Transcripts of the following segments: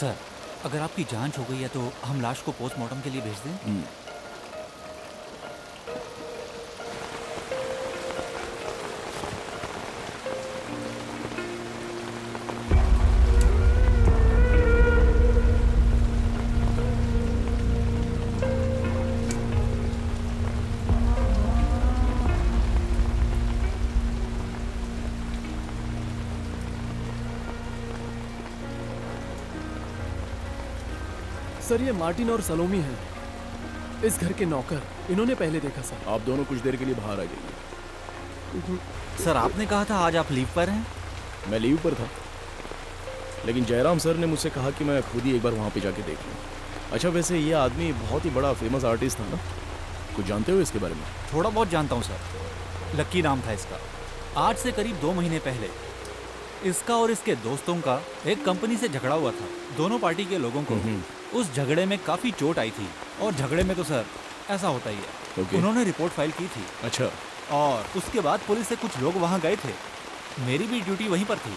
Sir, अगर आपकी जांच हो गई है तो हम लाश को पोस्टमार्टम के लिए भेज दें? सर, ये मार्टिन और सलोमी हैं, इस घर के नौकर। इन्होंने पहले देखा सर। आप दोनों कुछ देर के लिए बाहर आ जाइए। सर, आपने कहा था आज आप लीव पर हैं? मैं लीव पर था, लेकिन जयराम सर ने मुझसे कहा कि मैं खुद ही एक बार वहाँ पे जाके देख लूँ। अच्छा, वैसे ये आदमी बहुत ही बड़ा फेमस आर्टिस्ट था ना? कुछ जानते हो इसके बारे में? थोड़ा बहुत जानता हूँ सर। लक्की नाम था इसका। आज से करीब 2 महीने पहले इसका और इसके दोस्तों का एक कंपनी से झगड़ा हुआ था। दोनों पार्टी के लोगों को उस झगड़े में काफ़ी चोट आई थी, और झगड़े में तो सर ऐसा होता ही है। उन्होंने रिपोर्ट फाइल की थी। अच्छा। और उसके बाद पुलिस से कुछ लोग वहाँ गए थे। मेरी भी ड्यूटी वहीं पर थी।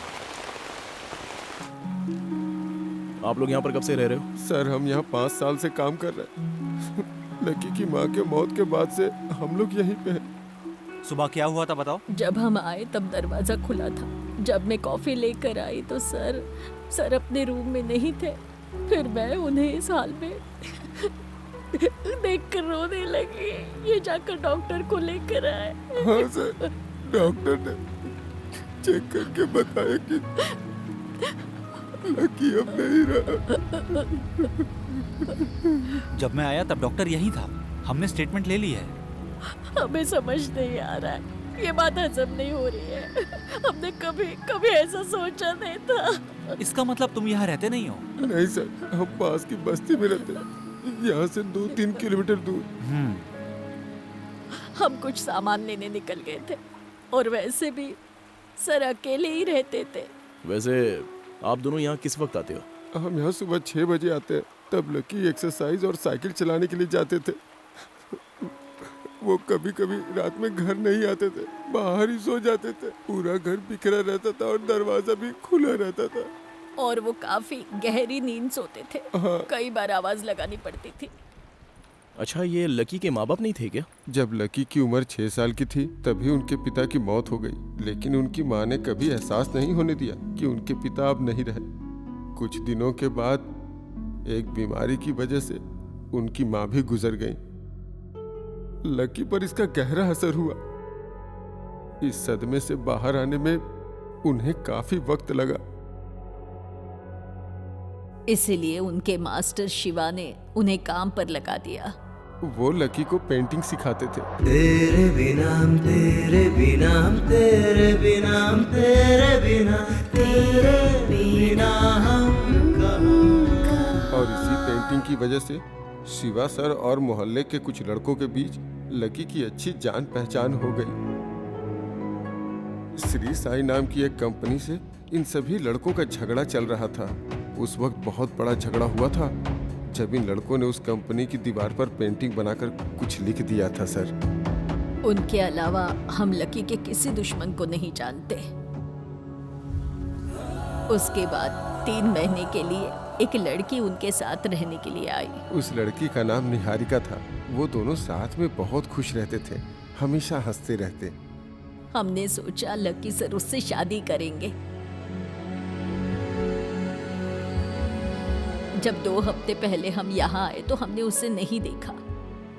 आप लोग यहाँ पर कब से रह रहे हो? सर, हम यहाँ 5 साल से काम कर रहे हैं। लकी की माँ के मौत के बाद से हम लोग यहीं पे हैं। सुबह क्या हुआ था बताओ? जब हम आए तब दरवाजा खुला था। जब मैं कॉफी लेकर आई तो सर अपने रूम में नहीं थे। फिर मैं उन्हें इस हाल में देखकर रोने लगी। ये जाकर डॉक्टर को लेकर आए। हाँ सर, डॉक्टर ने चेक करके बताया कि लकी अब नहीं रहा। जब मैं आया तब डॉक्टर यही था। हमने स्टेटमेंट ले ली है। हमें समझ नहीं आ रहा है, ये बात हजम नहीं हो रही है। हमने कभी ऐसा सोचा नहीं था। इसका मतलब तुम यहाँ रहते नहीं हो? नहीं सर, हम पास की बस्ती में रहते हैं, यहाँ से 2-3 किलोमीटर दूर। हम कुछ सामान लेने निकल गए थे, और वैसे भी सर अकेले ही रहते थे। वैसे आप दोनों यहाँ किस वक्त आते हो? हम यहाँ सुबह 6 बजे आते हैं। तब लकी एक्सरसाइज और साइकिल चलाने के लिए जाते थे। वो कभी कभी रात में घर नहीं आते थे, बाहर ही सो जाते थे। पूरा घर बिखरा रहता था और दरवाजा भी खुला रहता था। और वो काफी गहरी नींद सोते थे। हाँ। कई बार आवाज लगानी पड़ती थी। अच्छा, ये लकी के माँ बाप नहीं थे क्या? जब लकी की उम्र 6 साल की थी तभी उनके पिता की मौत हो गई, लेकिन उनकी माँ ने कभी एहसास नहीं होने दिया कि उनके पिता अब नहीं रहे। कुछ दिनों के बाद एक बीमारी की वजह से उनकी माँ भी गुजर गई। लकी पर इसका गहरा असर हुआ। इस सदमे से बाहर आने में उन्हें काफी वक्त लगा। इसीलिए उनके मास्टर शिवा ने उन्हें काम पर लगा दिया। वो लकी को पेंटिंग सिखाते थे। तेरे बिना तेरे बिना तेरे बिना तेरे बिना तेरे बिना हम कहाँ। और इसी पेंटिंग की वजह से शिवा सर और मोहल्ले के कुछ लड़कों के बीच लकी की अच्छी जान पहचान हो गई। श्री साई नाम की एक कंपनी से इन सभी लड़कों का झगड़ा चल रहा था। उस वक्त बहुत बड़ा झगड़ा हुआ था जब इन लड़कों ने उस कंपनी की दीवार पर पेंटिंग बनाकर कुछ लिख दिया था सर। उनके अलावा हम लकी के किसी दुश्मन को नहीं जानते। उसके बाद 3 महीने के लिए एक लड़की उनके साथ रहने के लिए आई। उस लड़की का नाम निहारिका था। वो दोनों साथ में बहुत खुश रहते थे, हमेशा हंसते रहते। हमने सोचा लकी सर उससे शादी करेंगे। जब 2 हफ्ते पहले हम यहाँ आए तो हमने उसे नहीं देखा,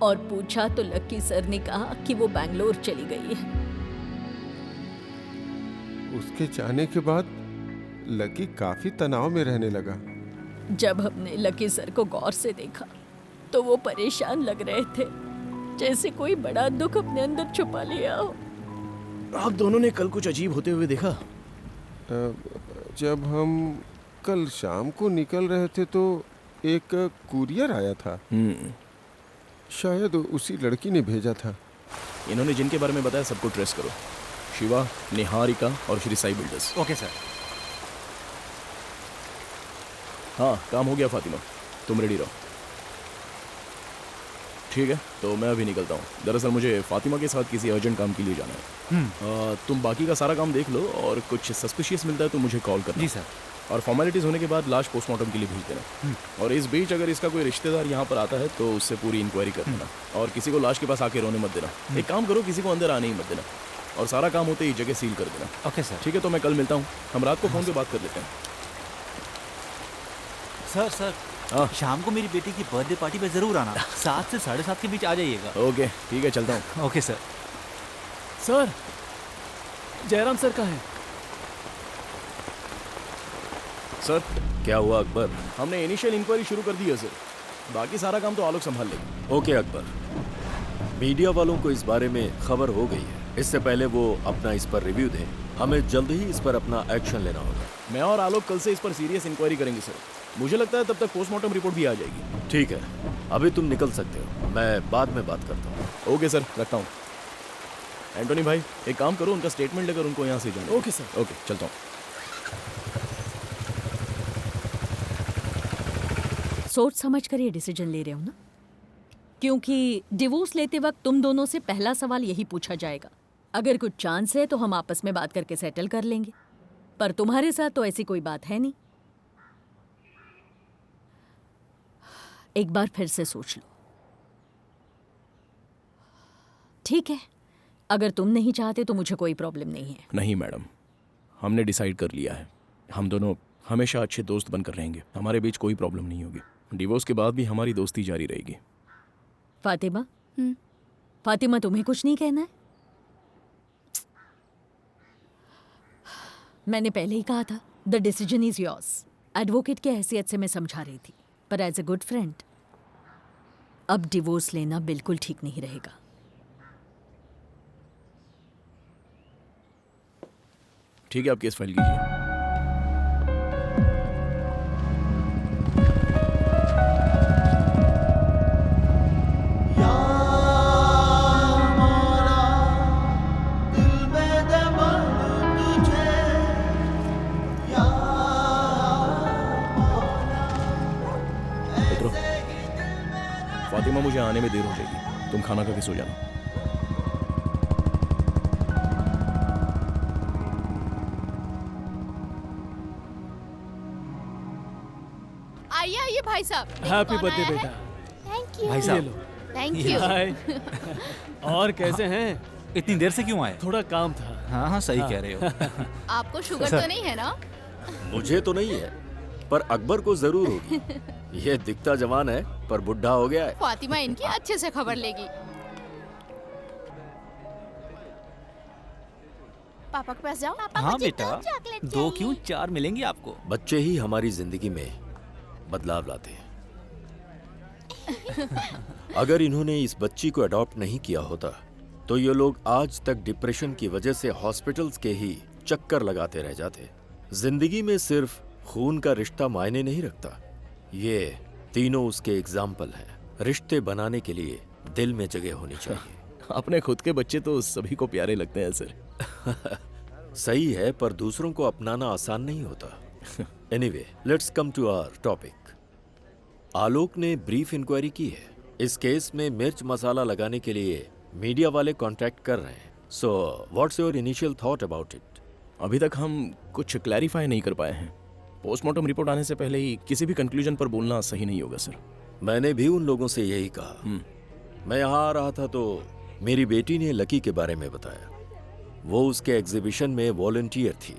और पूछा तो लकी सर ने कहा कि वो बैंगलोर चली गई है। उसके जाने के बाद लकी काफी तनाव में रहने लगा। जब हमने लकी सर को गौर से देखा तो वो परेशान लग रहे थे, जैसे कोई बड़ा दुख अपने अंदर छुपा लिया हो। आप दोनों ने कल कुछ अजीब होते हुए देखा? जब हम कल शाम को निकल रहे थे तो एक कुरियर आया था। शायद उसी लड़की ने भेजा था। इन्होंने जिनके बारे में बताया सबको ट्रेस करो। शिवा, निहारिका और Shri Sai builders. Okay sir. हाँ, काम हो गया फातिमा, तुम रेडी रहो। ठीक है, तो मैं अभी निकलता हूँ। दरअसल मुझे फातिमा के साथ किसी अर्जेंट काम के लिए जाना है। तुम बाकी का सारा काम देख लो, और कुछ सस्पिशियस मिलता है तो मुझे कॉल करना। जी सर। और फॉर्मेलिटीज़ होने के बाद लाश पोस्टमार्टम के लिए भेज देना। और इस बीच अगर इसका कोई रिश्तेदार यहाँ पर आता है तो उससे पूरी इंक्वायरी कर देना, और किसी को लाश के पास आके रोने मत देना। एक काम करो, किसी को अंदर आने ही मत देना, और सारा काम होते ही जगह सील कर देना। Okay sir. ठीक है, तो मैं कल मिलता हूँ, हम रात को फ़ोन पे बात कर लेते हैं। सर सर हाँ। शाम को मेरी बेटी की बर्थडे पार्टी पे जरूर आना, 7 से 7:30 के बीच आ जाइएगा। ओके ठीक है, चलता हूँ। Okay sir. Sir, Jairam sir कहाँ हैं? सर, क्या हुआ अकबर? हमने इनिशियल इंक्वायरी शुरू कर दी है सर, बाकी सारा काम तो आलोक संभाल लेंगे। ओके अकबर, मीडिया वालों को इस बारे में खबर हो गई है। इससे पहले वो अपना इस पर रिव्यू दें, हमें जल्द ही इस पर अपना एक्शन लेना होगा। मैं और आलोक कल से इस पर सीरियस इंक्वायरी करेंगे सर। मुझे लगता है तब तक पोस्टमार्टम रिपोर्ट भी आ जाएगी। ठीक है, अभी तुम निकल सकते हो, मैं बाद में बात करता हूँ। ओके सर, रखता हूँ। एंटोनी भाई, एक काम करो, उनका स्टेटमेंट लेकर उनको यहाँ से जाना। Okay sir. ओके, चलता हूँ। सोच समझ कर ये डिसीजन ले रहे हो ना, क्योंकि डिवोर्स लेते वक्त तुम दोनों से पहला सवाल यही पूछा जाएगा। अगर कुछ चांस है तो हम आपस में बात करके सेटल कर लेंगे, पर तुम्हारे साथ तो ऐसी कोई बात है नहीं। एक बार फिर से सोच लो। ठीक है, अगर तुम नहीं चाहते तो मुझे कोई प्रॉब्लम नहीं है। नहीं मैडम, हमने डिसाइड कर लिया है, हम दोनों हमेशा अच्छे दोस्त बनकर रहेंगे। हमारे बीच कोई प्रॉब्लम नहीं होगी। डिवोर्स के बाद भी हमारी दोस्ती जारी रहेगी। फातिमा, फातिमा तुम्हें कुछ नहीं कहना है? मैंने पहले ही कहा था, the decision is yours. Advocate की हैसियत से मैं समझा रही थी, पर एज ए गुड फ्रेंड अब डिवोर्स लेना बिल्कुल ठीक नहीं रहेगा। ठीक है, आप केस फाइल कीजिए। फातिमा, मुझे आने में देर हो जाएगी, तुम खाना खा के सो जाना। आइए आइए भाई साहब। हैप्पी कौन बर्थडे आया है? बेटा। Thank you. भाई ये साहब, लो। Thank you. हाय। और कैसे हैं? इतनी देर से क्यों आए? थोड़ा काम था। हाँ हाँ, सही कह रहे हो। आपको शुगर तो नहीं है ना? मुझे तो नहीं है, पर अकबर को जरूर होगी। ये दिखता जवान है पर बुढ़ा हो गया है। फातिमा इनकी अच्छे से खबर लेगी। पापा के पास जाओ। पापा हाँ मुझे बेटा, 2 चॉकलेट 2 चाहिए। क्यों 4 मिलेंगे आपको। बच्चे ही हमारी जिंदगी में बदलाव लाते हैं। अगर इन्होंने इस बच्ची को अडॉप्ट नहीं किया होता तो ये लोग आज तक डिप्रेशन की वजह से हॉस्पिटल्स के ही चक्कर लगाते रह जाते। जिंदगी में सिर्फ खून का रिश्ता मायने नहीं रखता। ये तीनों उसके एग्जाम्पल हैं। रिश्ते बनाने के लिए दिल में जगह होनी चाहिए। अपने खुद के बच्चे तो सभी को प्यारे लगते हैं सर। सही है, पर दूसरों को अपनाना आसान नहीं होता। Anyway, let's come to our topic. Alok ने ब्रीफ इंक्वायरी की है। इस केस में मिर्च मसाला लगाने के लिए मीडिया वाले कांटेक्ट कर रहे हैं। So what's your initial thought about it? अभी तक हम कुछ क्लैरिफाई नहीं कर पाए हैं। पोस्टमार्टम रिपोर्ट आने से पहले ही किसी भी कंक्लूजन पर बोलना सही नहीं होगा सर। मैंने भी उन लोगों से यही कहा। मैं यहाँ आ रहा था तो मेरी बेटी ने लकी के बारे में बताया। वो उसके एग्जीबिशन में वॉलंटियर थी।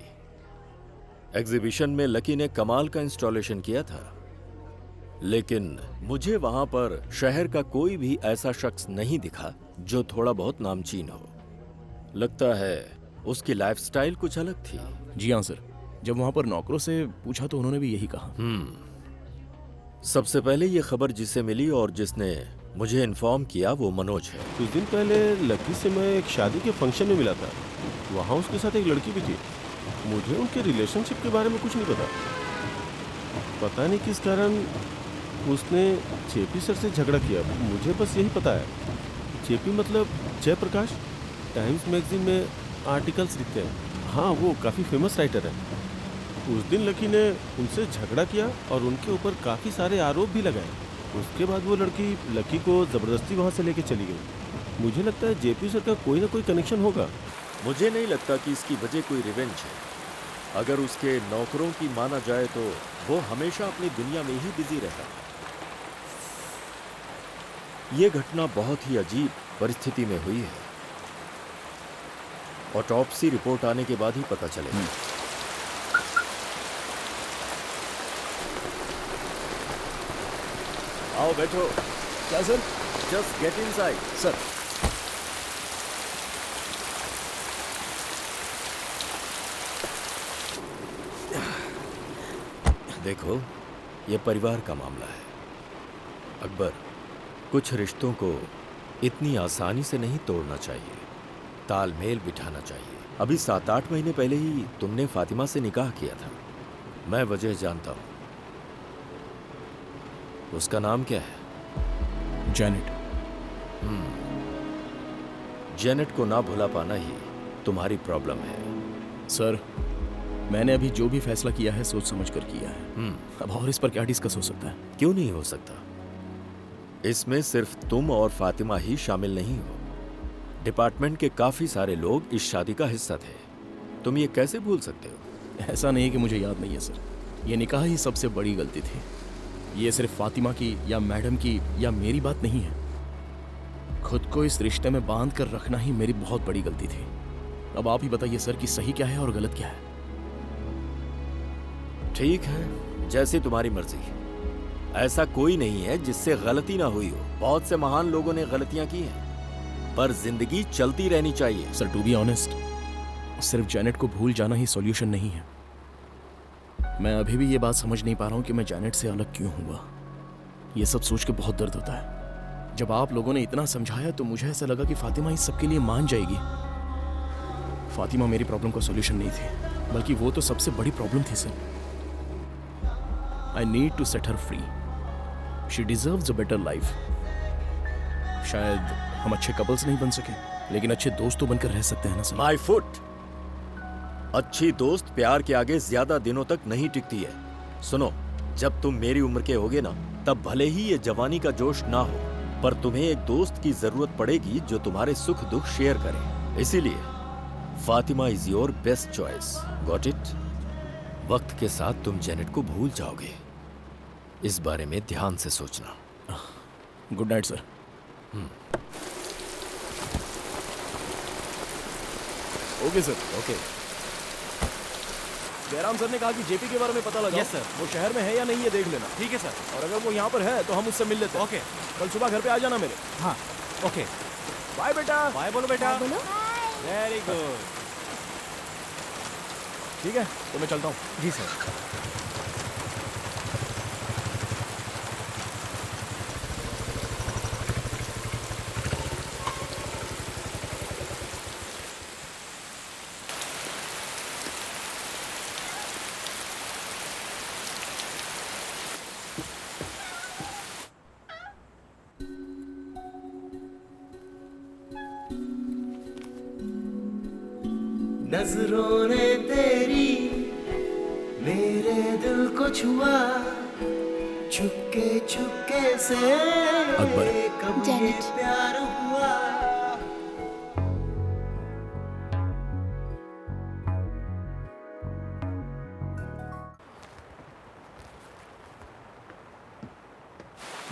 एग्जीबिशन में लकी ने कमाल का इंस्टॉलेशन किया था, लेकिन मुझे वहां पर शहर का कोई भी ऐसा शख्स नहीं दिखा जो थोड़ा बहुत नामचीन हो। लगता है उसकी लाइफस्टाइल कुछ अलग थी। जी हाँ सर, जब वहाँ पर नौकरों से पूछा तो उन्होंने भी यही कहा। सबसे पहले ये खबर जिसे मिली और जिसने मुझे इन्फॉर्म किया वो मनोज है। कुछ दिन पहले लकी से मैं एक शादी के फंक्शन में मिला था। वहाँ उसके साथ एक लड़की भी थी। मुझे उनके रिलेशनशिप के बारे में कुछ नहीं पता नहीं किस कारण उसने जेपी सर से झगड़ा किया। मुझे बस यही पता है। जेपी मतलब जयप्रकाश, टाइम्स मैगजीन में आर्टिकल्स लिखते हैं। हाँ, वो काफ़ी फेमस राइटर है। उस दिन लकी ने उनसे झगड़ा किया और उनके ऊपर काफ़ी सारे आरोप भी लगाए। उसके बाद वो लड़की लकी को ज़बरदस्ती वहाँ से लेके चली गई। मुझे लगता है जेपी सर का कोई ना कोई कनेक्शन होगा। मुझे नहीं लगता कि इसकी वजह कोई रिवेंज है। अगर उसके नौकरों की माना जाए तो वो हमेशा अपनी दुनिया में ही बिजी रहता है। ये घटना बहुत ही अजीब परिस्थिति में हुई है। ऑटोप्सी रिपोर्ट आने के बाद ही पता चलेगा। आओ बैठो। क्या sir? Just get inside. Sir देखो, ये परिवार का मामला है अकबर। कुछ रिश्तों को इतनी आसानी से नहीं तोड़ना चाहिए, तालमेल बिठाना चाहिए। अभी 7-8 महीने पहले ही तुमने फातिमा से निकाह किया था। मैं वजह जानता हूं। उसका नाम क्या है? जैनेट। जेनेट को ना भुला पाना ही तुम्हारी प्रॉब्लम है। सर मैंने अभी जो भी फैसला किया है सोच समझ कर किया है। अब और इस पर क्या डिस्कस हो सकता है? क्यों नहीं हो सकता? इसमें सिर्फ तुम और फातिमा ही शामिल नहीं हो। डिपार्टमेंट के काफी सारे लोग इस शादी का हिस्सा थे। तुम ये कैसे भूल सकते हो? ऐसा नहीं कि मुझे याद नहीं है सर। ये निकाह ही सबसे बड़ी गलती थी। ये सिर्फ फातिमा की या मैडम की या मेरी बात नहीं है। खुद को इस रिश्ते में बांध कर रखना ही मेरी बहुत बड़ी गलती थी। अब आप ही बताइए सर कि सही क्या है और गलत क्या है। ठीक है, जैसी तुम्हारी मर्जी। ऐसा कोई नहीं है जिससे गलती ना हुई हो। बहुत से महान लोगों ने गलतियां की हैं, पर जिंदगी चलती रहनी चाहिए। सर टू बी ऑनेस्ट, सिर्फ जैनेट को भूल जाना ही सॉल्यूशन नहीं है। मैं अभी भी ये बात समझ नहीं पा रहा हूं कि मैं जैनेट से अलग क्यों हुआ। ये सब सोच के बहुत दर्द होता है। जब आप लोगों ने इतना समझाया तो मुझे ऐसा लगा कि फातिमा इस सब के लिए मान जाएगी। फातिमा मेरी प्रॉब्लम का सॉल्यूशन नहीं थी, बल्कि वो तो सबसे बड़ी प्रॉब्लम थी sir. I need to set her free. She deserves a better life. शायद हम अच्छे कपल्स नहीं बन सके, लेकिन अच्छे दोस्त तो बनकर रह सकते हैं ना सर। My foot. अच्छी दोस्त प्यार के आगे ज्यादा दिनों तक नहीं टिकती है। सुनो, जब तुम मेरी उम्र के होगे ना, तब भले ही ये जवानी का जोश ना हो, पर तुम्हें एक दोस्त की जरूरत पड़ेगी जो तुम्हारे सुख दुख शेयर करे। इसीलिए Fatima is your best choice. Got it? वक्त के साथ तुम जेनेट को भूल जाओगे। इस बारे में ध्यान से सोचना। Good night sir. Okay sir. Okay. Jairam sir ने कहा कि जेपी के बारे में पता लगा। Yes sir. वो शहर में है या नहीं ये देख लेना। ठीक है सर। और अगर वो यहाँ पर है तो हम उससे मिल लेते हैं। ओके। कल सुबह घर पे आ जाना मेरे। हाँ ओके। बाय बेटा। बाय बोलो बेटा। बोलो। Very good. ठीक है तो मैं चलता हूँ। जी सर। नजरों ने तेरी मेरे दिल को छुआ, चुपके चुपके से अकबर। कब ये जेनेट। प्यार हुआ।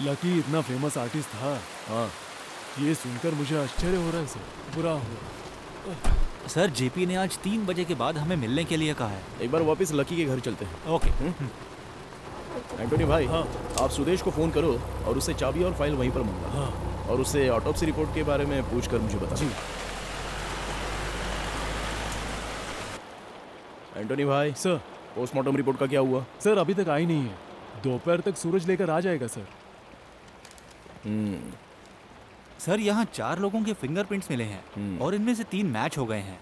लकी इतना फेमस आर्टिस्ट था। हाँ ये सुनकर मुझे आश्चर्य हो रहा है सर। बुरा हुआ। सर जेपी ने आज 3 बजे के बाद हमें मिलने के लिए कहा है। एक बार वापस लकी के घर चलते हैं। ओके। एंटोनी भाई। हाँ। आप सुदेश को फोन करो और उससे चाबी और फाइल वहीं पर मंगवा। हाँ। और उससे ऑटोप्सी रिपोर्ट के बारे में पूछकर मुझे बता। जी। एंटोनी भाई सर। पोस्टमार्टम रिपोर्ट का क्या हुआ? सर अभी तक आई नहीं है। दोपहर तक सूरज लेकर आ जाएगा सर। सर यहाँ 4 लोगों के फिंगरप्रिंट्स मिले हैं और इनमें से 3 मैच हो गए हैं।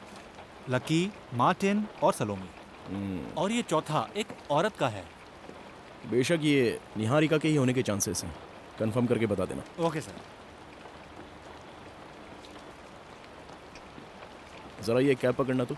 लकी, मार्टिन और सलोमी। और ये चौथा एक औरत का है। बेशक ये निहारिका के ही होने के चांसेस हैं। कंफर्म करके बता देना। Okay sir. जरा ये कैब पकड़ना तो।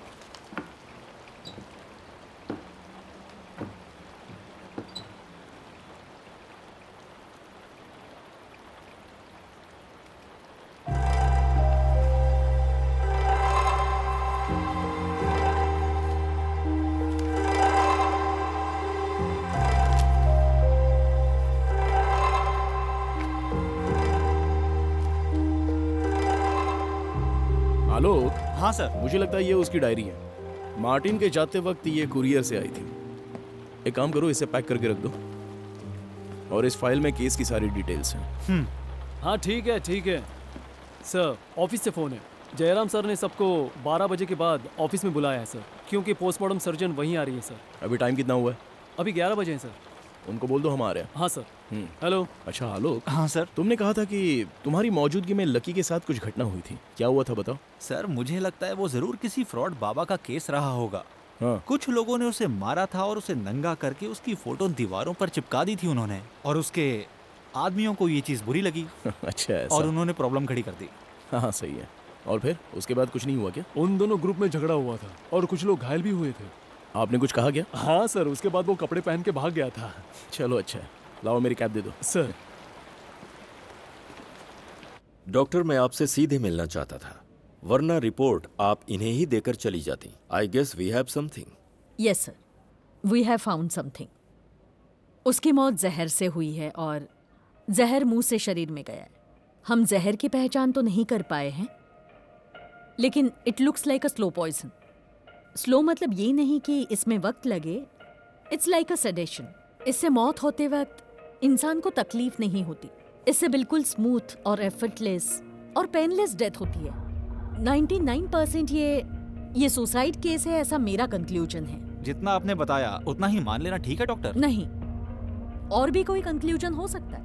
आलोक, हाँ सर। मुझे लगता है ये उसकी डायरी है। मार्टिन के जाते वक्त ये कुरियर से आई थी। एक काम करो, इसे पैक करके रख दो और इस फाइल में केस की सारी डिटेल्स हैं। हाँ ठीक है सर। ऑफिस से फ़ोन है। जयराम सर ने सबको 12 बजे के बाद ऑफिस में बुलाया है सर, क्योंकि पोस्टमार्टम सर्जन वहीं आ रही है सर। अभी टाइम कितना हुआ है? अभी 11 बजे हैं सर। उनको बोल दो हम आ रहे हैं। हाँ सर। हेलो। अच्छा आलोक, हाँ सर। तुमने कहा था कि तुम्हारी मौजूदगी में लकी के साथ कुछ घटना हुई थी, क्या हुआ था बताओ? सर मुझे लगता है वो जरूर किसी फ्रॉड बाबा का केस रहा होगा। हाँ। कुछ लोगों ने उसे मारा था और उसे नंगा करके उसकी फोटो दीवारों पर चिपका दी थी उन्होंने, और उसके आदमियों को ये चीज बुरी लगी अच्छा ऐसा। और उन्होंने प्रॉब्लम खड़ी कर दी। हाँ सही है। और फिर उसके बाद कुछ नहीं हुआ क्या? उन दोनों ग्रुप में झगड़ा हुआ था और कुछ लोग घायल भी हुए थे। आपने कुछ कहा क्या? हाँ सर, उसके बाद वो कपड़े पहन के भाग गया था। चलो अच्छा है, लाओ मेरी कैब दे दो। सर। डॉक्टर, मैं आपसे सीधे मिलना चाहता था, वरना रिपोर्ट आप इन्हें ही देकर चली जाती। I guess we have something. Yes sir, we have found something. उसकी मौत जहर से हुई है और जहर मुंह से शरीर में गया है। हम जहर की पहचान तो नहीं कर पाए हैं, लेकिन it looks like a slow poison. Slow मतलब ये नहीं कि इसमें वक्त लगे, इट्स लाइक अ सेडेशन। इससे मौत होते वक्त इंसान को तकलीफ नहीं होती। इससे बिल्कुल स्मूथ और एफर्टलेस और पेनलेस डेथ होती है। 99% ये सुसाइड केस है, ऐसा मेरा कंक्लूजन है। जितना आपने बताया उतना ही मान लेना ठीक है डॉक्टर? नहीं, और भी कोई कंक्लूजन हो सकता है।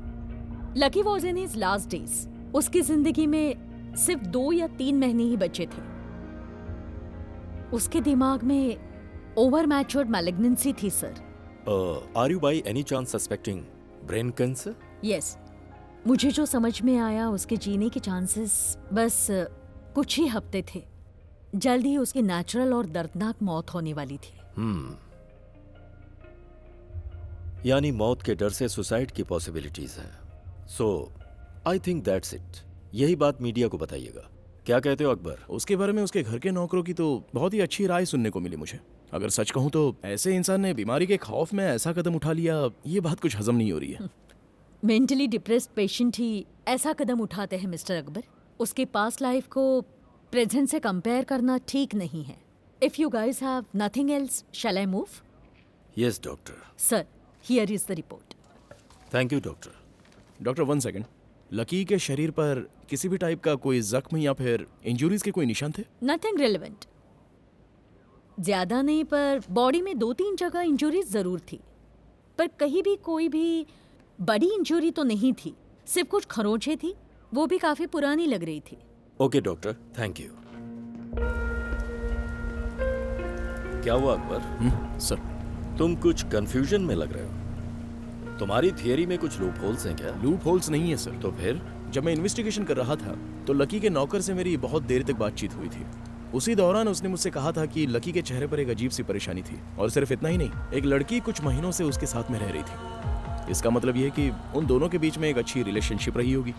Lucky was in his last days. उसकी जिंदगी में सिर्फ 2 या 3 महीने ही बचे थे। उसके दिमाग में ओवर मैच्योर्ड मैलिग्नेंसी थी sir. Are you by any chance suspecting brain cancer? Yes, मुझे जो समझ में आया उसके जीने के चांसेस बस कुछ ही हफ्ते थे। जल्द ही उसकी नेचुरल और दर्दनाक मौत होने वाली थी। यानी मौत के डर से सुसाइड की पॉसिबिलिटीज हैं। सो आई थिंक दैट्स इट। यही बात मीडिया को बताइएगा। क्या कहते हो अकबर? उसके बारे में उसके घर के नौकरों की तो बहुत ही अच्छी राय सुनने को मिली मुझे। अगर सच कहूं तो ऐसे इंसान ने बीमारी के खौफ में ऐसा कदम उठा लिया, ये बात कुछ हजम नहीं हो रही है। मेंटली डिप्रेस्ड पेशेंट ही ऐसा कदम उठाते हैं मिस्टर अकबर। उसके पास्ट लाइफ को प्रेजेंट से कंपेयर करना ठीक नहीं है। If you guys have nothing else, shall I move? Yes doctor. Sir, here is the report. Thank you doctor. Doctor 1 second, Lucky के शरीर पर किसी भी टाइप का कोई जख्म या फिर इंजरीज के कोई निशान थे? Nothing relevant. ज्यादा नहीं, पर बॉडी में 2-3 जगह इंजरीज जरूर थी, पर कहीं भी कोई भी बड़ी इंजरी तो नहीं थी। सिर्फ कुछ खरोंचें थी, वो भी काफी पुरानी लग रही थी। Okay doctor, thank you. क्या हुआ अकबर? सर, तुम कुछ कंफ्यूजन में लग रहे हो। तुम्हारी थियरी में कुछ लूप होल्स हैं क्या? लूप होल्स नहीं है सर। तो फिर? जब मैं इन्वेस्टिगेशन कर रहा था तो लकी के नौकर से मेरी बहुत देर तक बातचीत हुई थी। उसी दौरान उसने मुझसे कहा था कि लकी के चेहरे पर एक अजीब सी परेशानी थी, और सिर्फ इतना ही नहीं, एक लड़की कुछ महीनों से उसके साथ में रह रही थी। इसका मतलब यह है कि उन दोनों के बीच में एक अच्छी रिलेशनशिप रही होगी।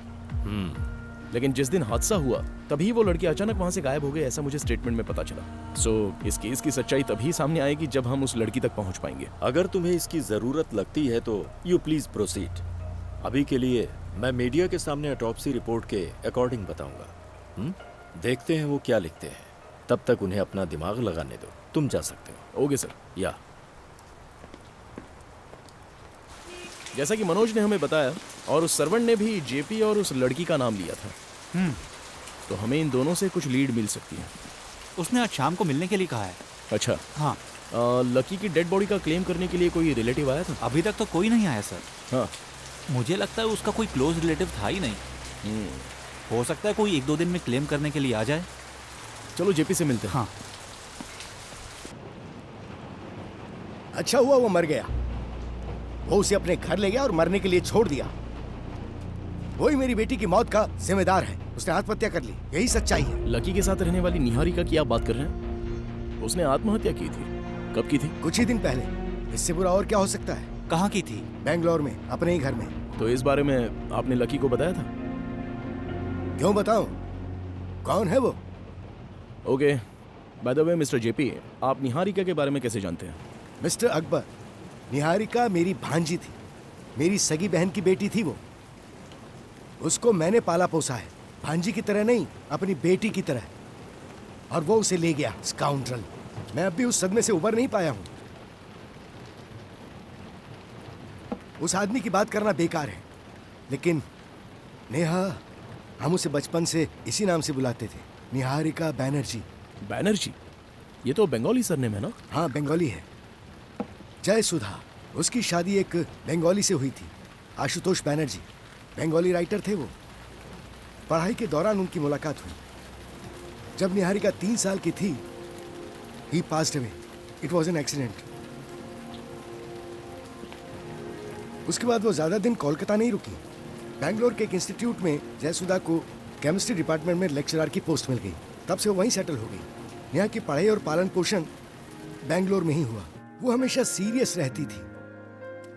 लेकिन जिस दिन हादसा हुआ तभी वो लड़की अचानक वहां से गायब हो गई, ऐसा मुझे स्टेटमेंट में पता चला। सो इस केस की सच्चाई तभी सामने आएगी जब हम उस लड़की तक पहुंच पाएंगे। अगर तुम्हें इसकी जरूरत लगती है तो यू प्लीज प्रोसीड। अभी के लिए मैं मीडिया के सामने ऑटोप्सी रिपोर्ट के अकॉर्डिंग बताऊंगा। देखते हैं वो क्या लिखते हैं। तब तक उन्हें अपना दिमाग लगाने दो। तुम जा सकते हो। Okay sir. या जैसा कि मनोज ने हमें बताया और उस सर्वेंट ने भी जेपी और उस लड़की का नाम लिया था, तो हमें इन दोनों से कुछ लीड मिल सकती है। उसने आज शाम को मिलने के लिए कहा है। अच्छा। हाँ। लकी की डेड बॉडी का क्लेम करने के लिए कोई रिलेटिव आया था? अभी तक तो कोई नहीं आया सर। हाँ। मुझे लगता है उसका कोई क्लोज रिलेटिव था ही नहीं। हो सकता है कोई 1-2 दिन में क्लेम करने के लिए आ जाए। चलो जेपी से मिलते हैं। हाँ। अच्छा हुआ वो मर गया। वो उसे अपने घर ले गया और मरने के लिए छोड़ दिया। वही मेरी बेटी की मौत का जिम्मेदार है। उसने आत्महत्या कर ली, यही सच्चाई है। लकी के साथ रहने वाली निहारिका की आप बात कर रहे हैं? उसने आत्महत्या की थी? कब की थी? कुछ ही दिन पहले। इससे बुरा और क्या हो सकता है? कहाँ की थी? बेंगलोर में, अपने ही घर में। तो इस बारे में आपने लकी को बताया था? क्यों बताऊं? कौन है वो? Okay, by the way mister JP, आप निहारिका के बारे में कैसे जानते हैं? मिस्टर अकबर, निहारिका मेरी भांजी थी। मेरी सगी बहन की बेटी थी वो। उसको मैंने पाला पोसा है, भांजी की तरह नहीं, अपनी बेटी की तरह। और वो उसे ले गया, स्काउंड्रल। मैं अब भी उस सदमे से उबर नहीं पाया हूं। उस आदमी की बात करना बेकार है, लेकिन नेहा, हम उसे बचपन से इसी नाम से बुलाते थे, निहारिका बैनर्जी। बैनर्जी? ये तो बंगाली सरनेम है ना? हाँ, बंगाली है। जय सुधा, उसकी शादी एक बंगाली से हुई थी, आशुतोष बैनर्जी। बंगाली राइटर थे वो। पढ़ाई के दौरान उनकी मुलाकात हुई। जब निहारिका 3 साल की थी, he passed away. It was an accident. उसके बाद वो ज्यादा दिन कोलकाता नहीं रुकी। बैंगलोर के एक इंस्टीट्यूट में जयसुधा को केमिस्ट्री डिपार्टमेंट में लेक्चरर की पोस्ट मिल गई। तब से वो वहीं सेटल हो गई। यहाँ की पढ़ाई और पालन पोषण बैंगलोर में ही हुआ। वो हमेशा सीरियस रहती थी,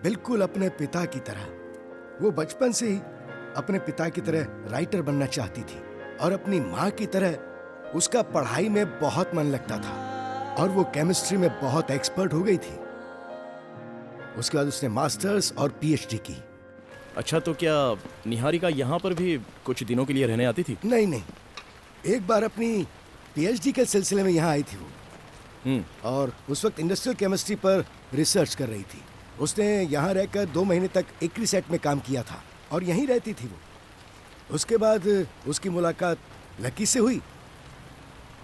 बिल्कुल अपने पिता की तरह। वो बचपन से ही अपने पिता की तरह राइटर बनना चाहती थी और अपनी माँ की तरह उसका पढ़ाई में बहुत मन लगता था और वो केमिस्ट्री में बहुत एक्सपर्ट हो गई थी। उसके बाद उसने मास्टर्स और पीएचडी की। अच्छा, तो क्या निहारिका यहाँ पर भी कुछ दिनों के लिए रहने आती थी? नहीं नहीं, एक बार अपनी पीएचडी के सिलसिले में यहाँ आई थी वो। और उस वक्त इंडस्ट्रियल केमिस्ट्री पर रिसर्च कर रही थी। उसने यहाँ रहकर 2 महीने तक एक्रीसेट में काम किया था और यहीं रहती थी वो। उसके बाद उसकी मुलाकात लकी से हुई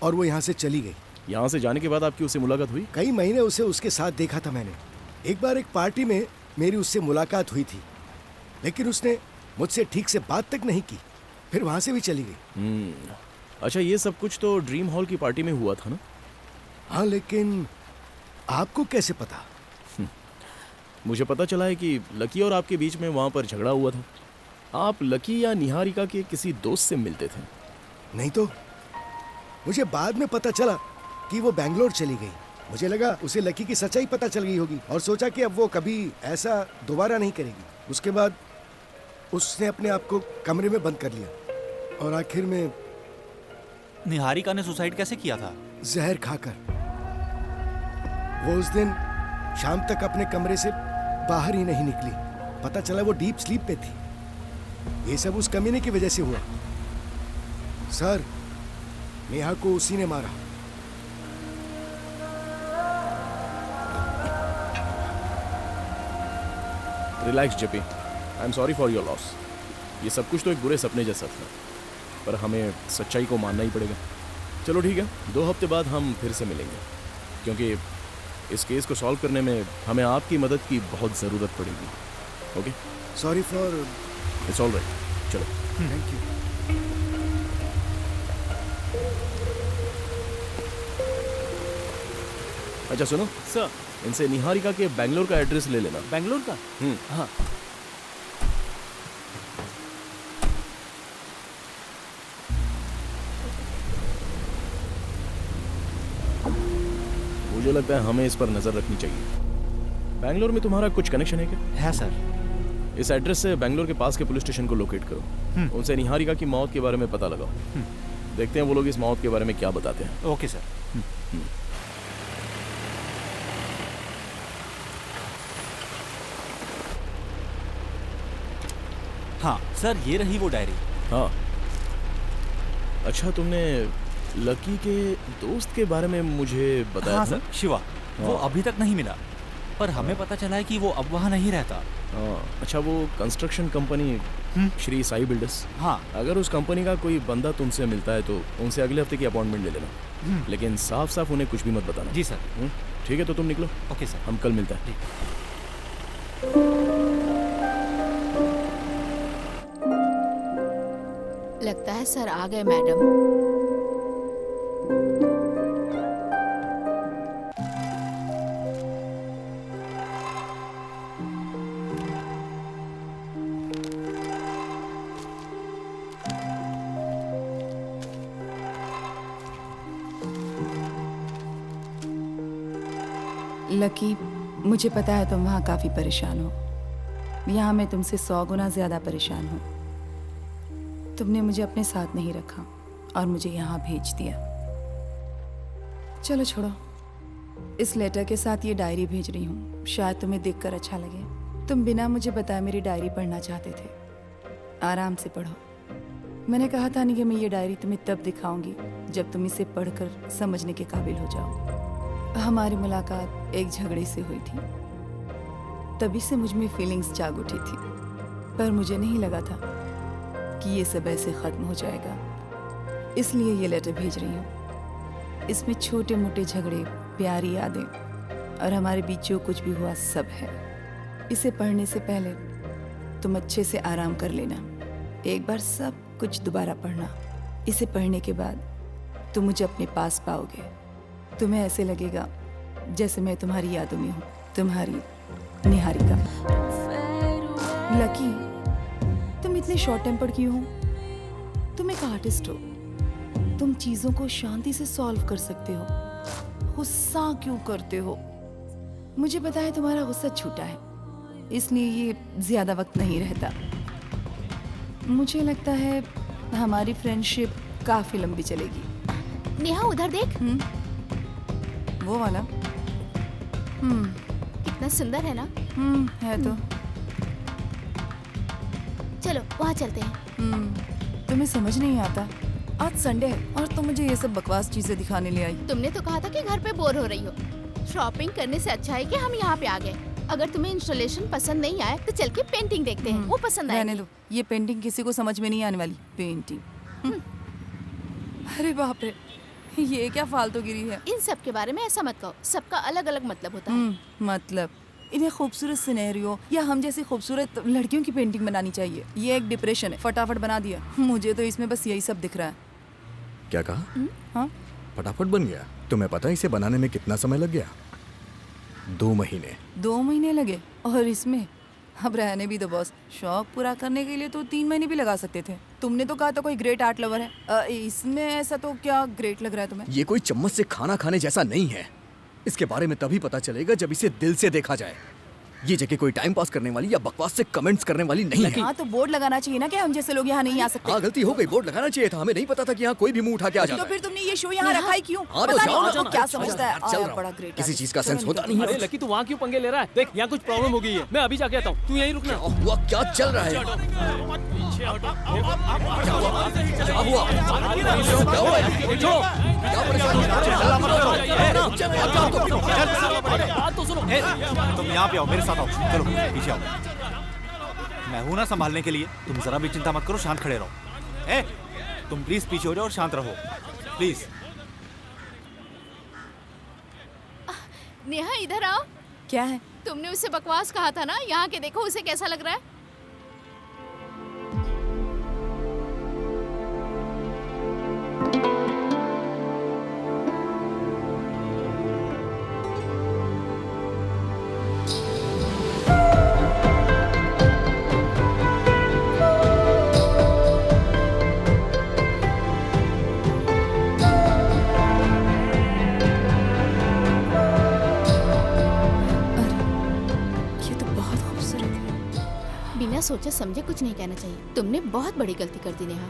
और वो यहाँ से चली गई। यहाँ से जाने के बाद आपकी उससे मुलाकात हुई? कई महीने उसे उसके साथ देखा था मैंने। एक बार एक पार्टी में मेरी उससे मुलाकात हुई थी, लेकिन उसने मुझसे ठीक से बात तक नहीं की, फिर वहाँ से भी चली गई। अच्छा, ये सब कुछ तो ड्रीम हॉल की पार्टी में हुआ था ना? हाँ, लेकिन आपको कैसे पता? मुझे पता चला है कि लकी और आपके बीच में वहाँ पर झगड़ा हुआ था। आप लकी या निहारिका के किसी दोस्त से मिलते थे? नहीं तो। मुझे बाद में पता चला कि वो बैंगलोर चली गई। मुझे लगा उसे लकी की सच्चाई पता चल गई होगी और सोचा कि अब वो कभी ऐसा दोबारा नहीं करेगी। उसके बाद उसने अपने आप को कमरे में बंद कर लिया और आखिर में निहारिका ने सुसाइड कैसे किया था? जहर खाकर। वो उस दिन शाम तक अपने कमरे से बाहर ही नहीं निकली। पता चला वो डीप स्लीप पे थी। ये सब उस कमीने की वजह से हुआ। सर, नेहा को उसी ने मारा। Relax JP, I am sorry for your loss. ये सब कुछ तो एक बुरे सपने जैसा था, पर हमें सच्चाई को मानना ही पड़ेगा। चलो ठीक है, 2 हफ्ते बाद हम फिर से मिलेंगे, क्योंकि इस केस को सॉल्व करने में हमें आपकी मदद की बहुत ज़रूरत पड़ेगी। Okay? Sorry for. It's all right. चलो, थैंक यू। अच्छा सुनो सर। इनसे निहारिका के बैंगलोर का एड्रेस ले लेना। बैंगलोर का? हाँ। मुझे लगता है हमें इस पर नजर रखनी चाहिए। बैंगलोर में तुम्हारा कुछ कनेक्शन है क्या? है सर। इस एड्रेस से बैंगलोर के पास के पुलिस स्टेशन को लोकेट करो। उनसे निहारिका की मौत के बारे में पता लगाओ। देखते हैं वो लोग इस मौत के बारे में क्या बताते हैं। Okay sir. हाँ सर, ये रही वो डायरी। हाँ, अच्छा, तुमने लकी के दोस्त के बारे में मुझे बताया हाँ था? सर, शिवा। वो अभी तक नहीं मिला, पर हमें पता चला है कि वो अब वहाँ नहीं रहता। हाँ, अच्छा, वो construction company Shri Sai builders. हाँ। अगर उस कंपनी का कोई बंदा तुमसे मिलता है तो उनसे अगले हफ्ते की अपॉइंटमेंट ले लेना, लेकिन साफ साफ उन्हें कुछ भी मत बताना। जी सर। ठीक है, तो तुम निकलो। Okay sir. हम कल मिलते हैं। लगता है सर आ गए मैडम। लकी, मुझे पता है तुम वहाँ काफ़ी परेशान हो। यहाँ मैं तुमसे 100 गुना ज़्यादा परेशान हूँ। तुमने मुझे अपने साथ नहीं रखा और मुझे यहाँ भेज दिया। चलो छोड़ो, इस लेटर के साथ ये डायरी भेज रही हूँ, शायद तुम्हें देखकर अच्छा लगे। तुम बिना मुझे बताए मेरी डायरी पढ़ना चाहते थे। आराम से पढ़ो। मैंने कहा था नहीं कि मैं ये डायरी तुम्हें तब दिखाऊंगी जब तुम इसे पढ़कर समझने के काबिल हो जाओ। हमारी मुलाकात एक झगड़े से हुई थी, तभी से मुझ में फीलिंग्स जाग उठी थी, पर मुझे नहीं लगा था कि ये सब ऐसे ख़त्म हो जाएगा, इसलिए ये लेटर भेज रही हूँ। इसमें छोटे मोटे झगड़े, प्यारी यादें और हमारे बीच जो कुछ भी हुआ सब है। इसे पढ़ने से पहले तुम अच्छे से आराम कर लेना, एक बार सब कुछ दोबारा पढ़ना। इसे पढ़ने के बाद तुम मुझे अपने पास पाओगे। तुम्हें ऐसे लगेगा जैसे मैं तुम्हारी यादों में हूँ। तुम्हारी निहारिका। लकी, तुम इतने शॉर्ट टेम्पर्ड क्यों हो? तुम एक आर्टिस्ट हो, तुम चीजों को शांति से सॉल्व कर सकते हो, गुस्सा क्यों करते हो? मुझे पता है तुम्हारा गुस्सा छूटा है, इसलिए ये ज्यादा वक्त नहीं रहता। मुझे लगता है हमारी फ्रेंडशिप काफी लंबी चलेगी। नेहा उधर देख। वो वाला? कितना सुंदर है ना? है तो। चलो वहाँ चलते हैं। तुम्हें समझ नहीं आता, आज संडे है और तुम मुझे ये सब बकवास चीजें दिखाने ले आई। तुमने तो कहा था कि घर पे बोर हो रही हो, शॉपिंग करने से अच्छा है कि हम यहाँ पे आ गए। अगर तुम्हें इंस्टॉलेशन पसंद नहीं आए तो चल के पेंटिंग देखते हैं, वो पसंद रहने आएगी। दो, ये पेंटिंग किसी को समझ में नहीं आने वाली। पेंटिंग? अरे बाप रे, ये क्या फालतूगिरी है। इन सब के बारे में ऐसा मत कहो, सबका अलग अलग मतलब होता है। मतलब इन्हें खूबसूरत सिनेरियो या हम जैसी खूबसूरत लड़कियों की पेंटिंग बनानी चाहिए। ये एक डिप्रेशन है, फटाफट बना दिया। मुझे तो इसमें बस यही सब दिख रहा है। क्या कहा? हाँ? फटाफट बन गया? तुम्हें पता है इसे बनाने में कितना समय लग गया? 2 महीने। 2 महीने लगे? और इसमें अब रहने भी दो बॉस, शौक पूरा करने के लिए तो 3 महीने भी लगा सकते थे। तुमने तो कहा था कोई ग्रेट आर्ट लवर है, इसमें ऐसा तो क्या ग्रेट लग रहा है तुम्हें? ये कोई चम्मच से खाना खाने जैसा नहीं है। इसके बारे में तभी पता चलेगा जब इसे दिल से देखा जाए। ये जगह कोई टाइम पास करने वाली या बकवास से कमेंट्स करने वाली नहीं है। हाँ तो बोर्ड लगाना चाहिए ना कि हम जैसे लोग यहाँ नहीं आ सकते। हाँ गलती हो गई, बोर्ड लगाना चाहिए था। हमें नहीं पता था कि यहाँ कोई भी मुंह उठा के आ जाता तो फिर तुमने ये शो यहाँ रखा ही क्यों? हाँ, तो पता जाओ नहीं ना, वो क्या चल समझता है। रहा हूँ। बड़ा ग्रेट किसी चीज का सेंस होता नहीं है। अरे लकी तू वहाँ क्यों पंगे ले रहा है? देख यहाँ कुछ प्रॉब्लम हो गई है, मैं अभी जाके आता हूँ, तू यहीं रुकना। हुआ क्या चल रहा है? क्या हुआ? तुम यहाँ पे आओ, मेरे साथ आओ, चलो पीछे आओ। मैं हूं ना संभालने के लिए, तुम जरा भी चिंता मत करो, शांत खड़े रहो। ए, तुम प्लीज पीछे हो जाओ और शांत रहो, प्लीज। नेहा इधर आओ। क्या है? तुमने उसे बकवास कहा था ना, यहाँ के देखो उसे कैसा लग रहा है। बिना सोचे समझे कुछ नहीं कहना चाहिए। तुमने बहुत बड़ी गलती कर दी नेहा।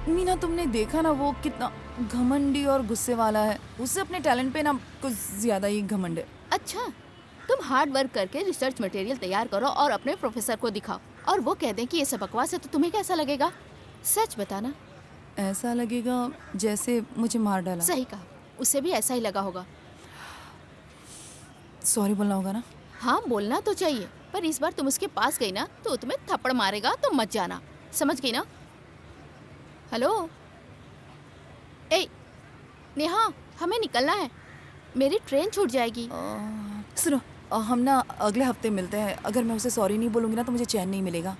मीना, तुमने देखा ना वो कितना घमंडी और गुस्से वाला है। उसे अपने टैलेंट पे ना कुछ ज्यादा ही घमंड है। अच्छा, तुम हार्ड वर्क करके रिसर्च मटेरियल तैयार करो और अपने प्रोफेसर को दिखाओ और वो कह दें कि ये सब बकवास है, तो तुम्हें कैसा लगेगा? सच बताना। ऐसा लगेगा जैसे मुझे मार डाला। सही कहा, उसे भी ऐसा ही लगा होगा। सॉरी बोलना होगा ना? हाँ बोलना तो चाहिए, पर इस बार तुम उसके पास गई ना तो तुम्हें थप्पड़ मारेगा, तो मत जाना, समझ गई ना? हेलो ए नेहा, हमें निकलना है, मेरी ट्रेन छूट जाएगी। सुनो, हम ना अगले हफ्ते मिलते हैं। अगर मैं उसे सॉरी नहीं बोलूँगी ना तो मुझे चैन नहीं मिलेगा।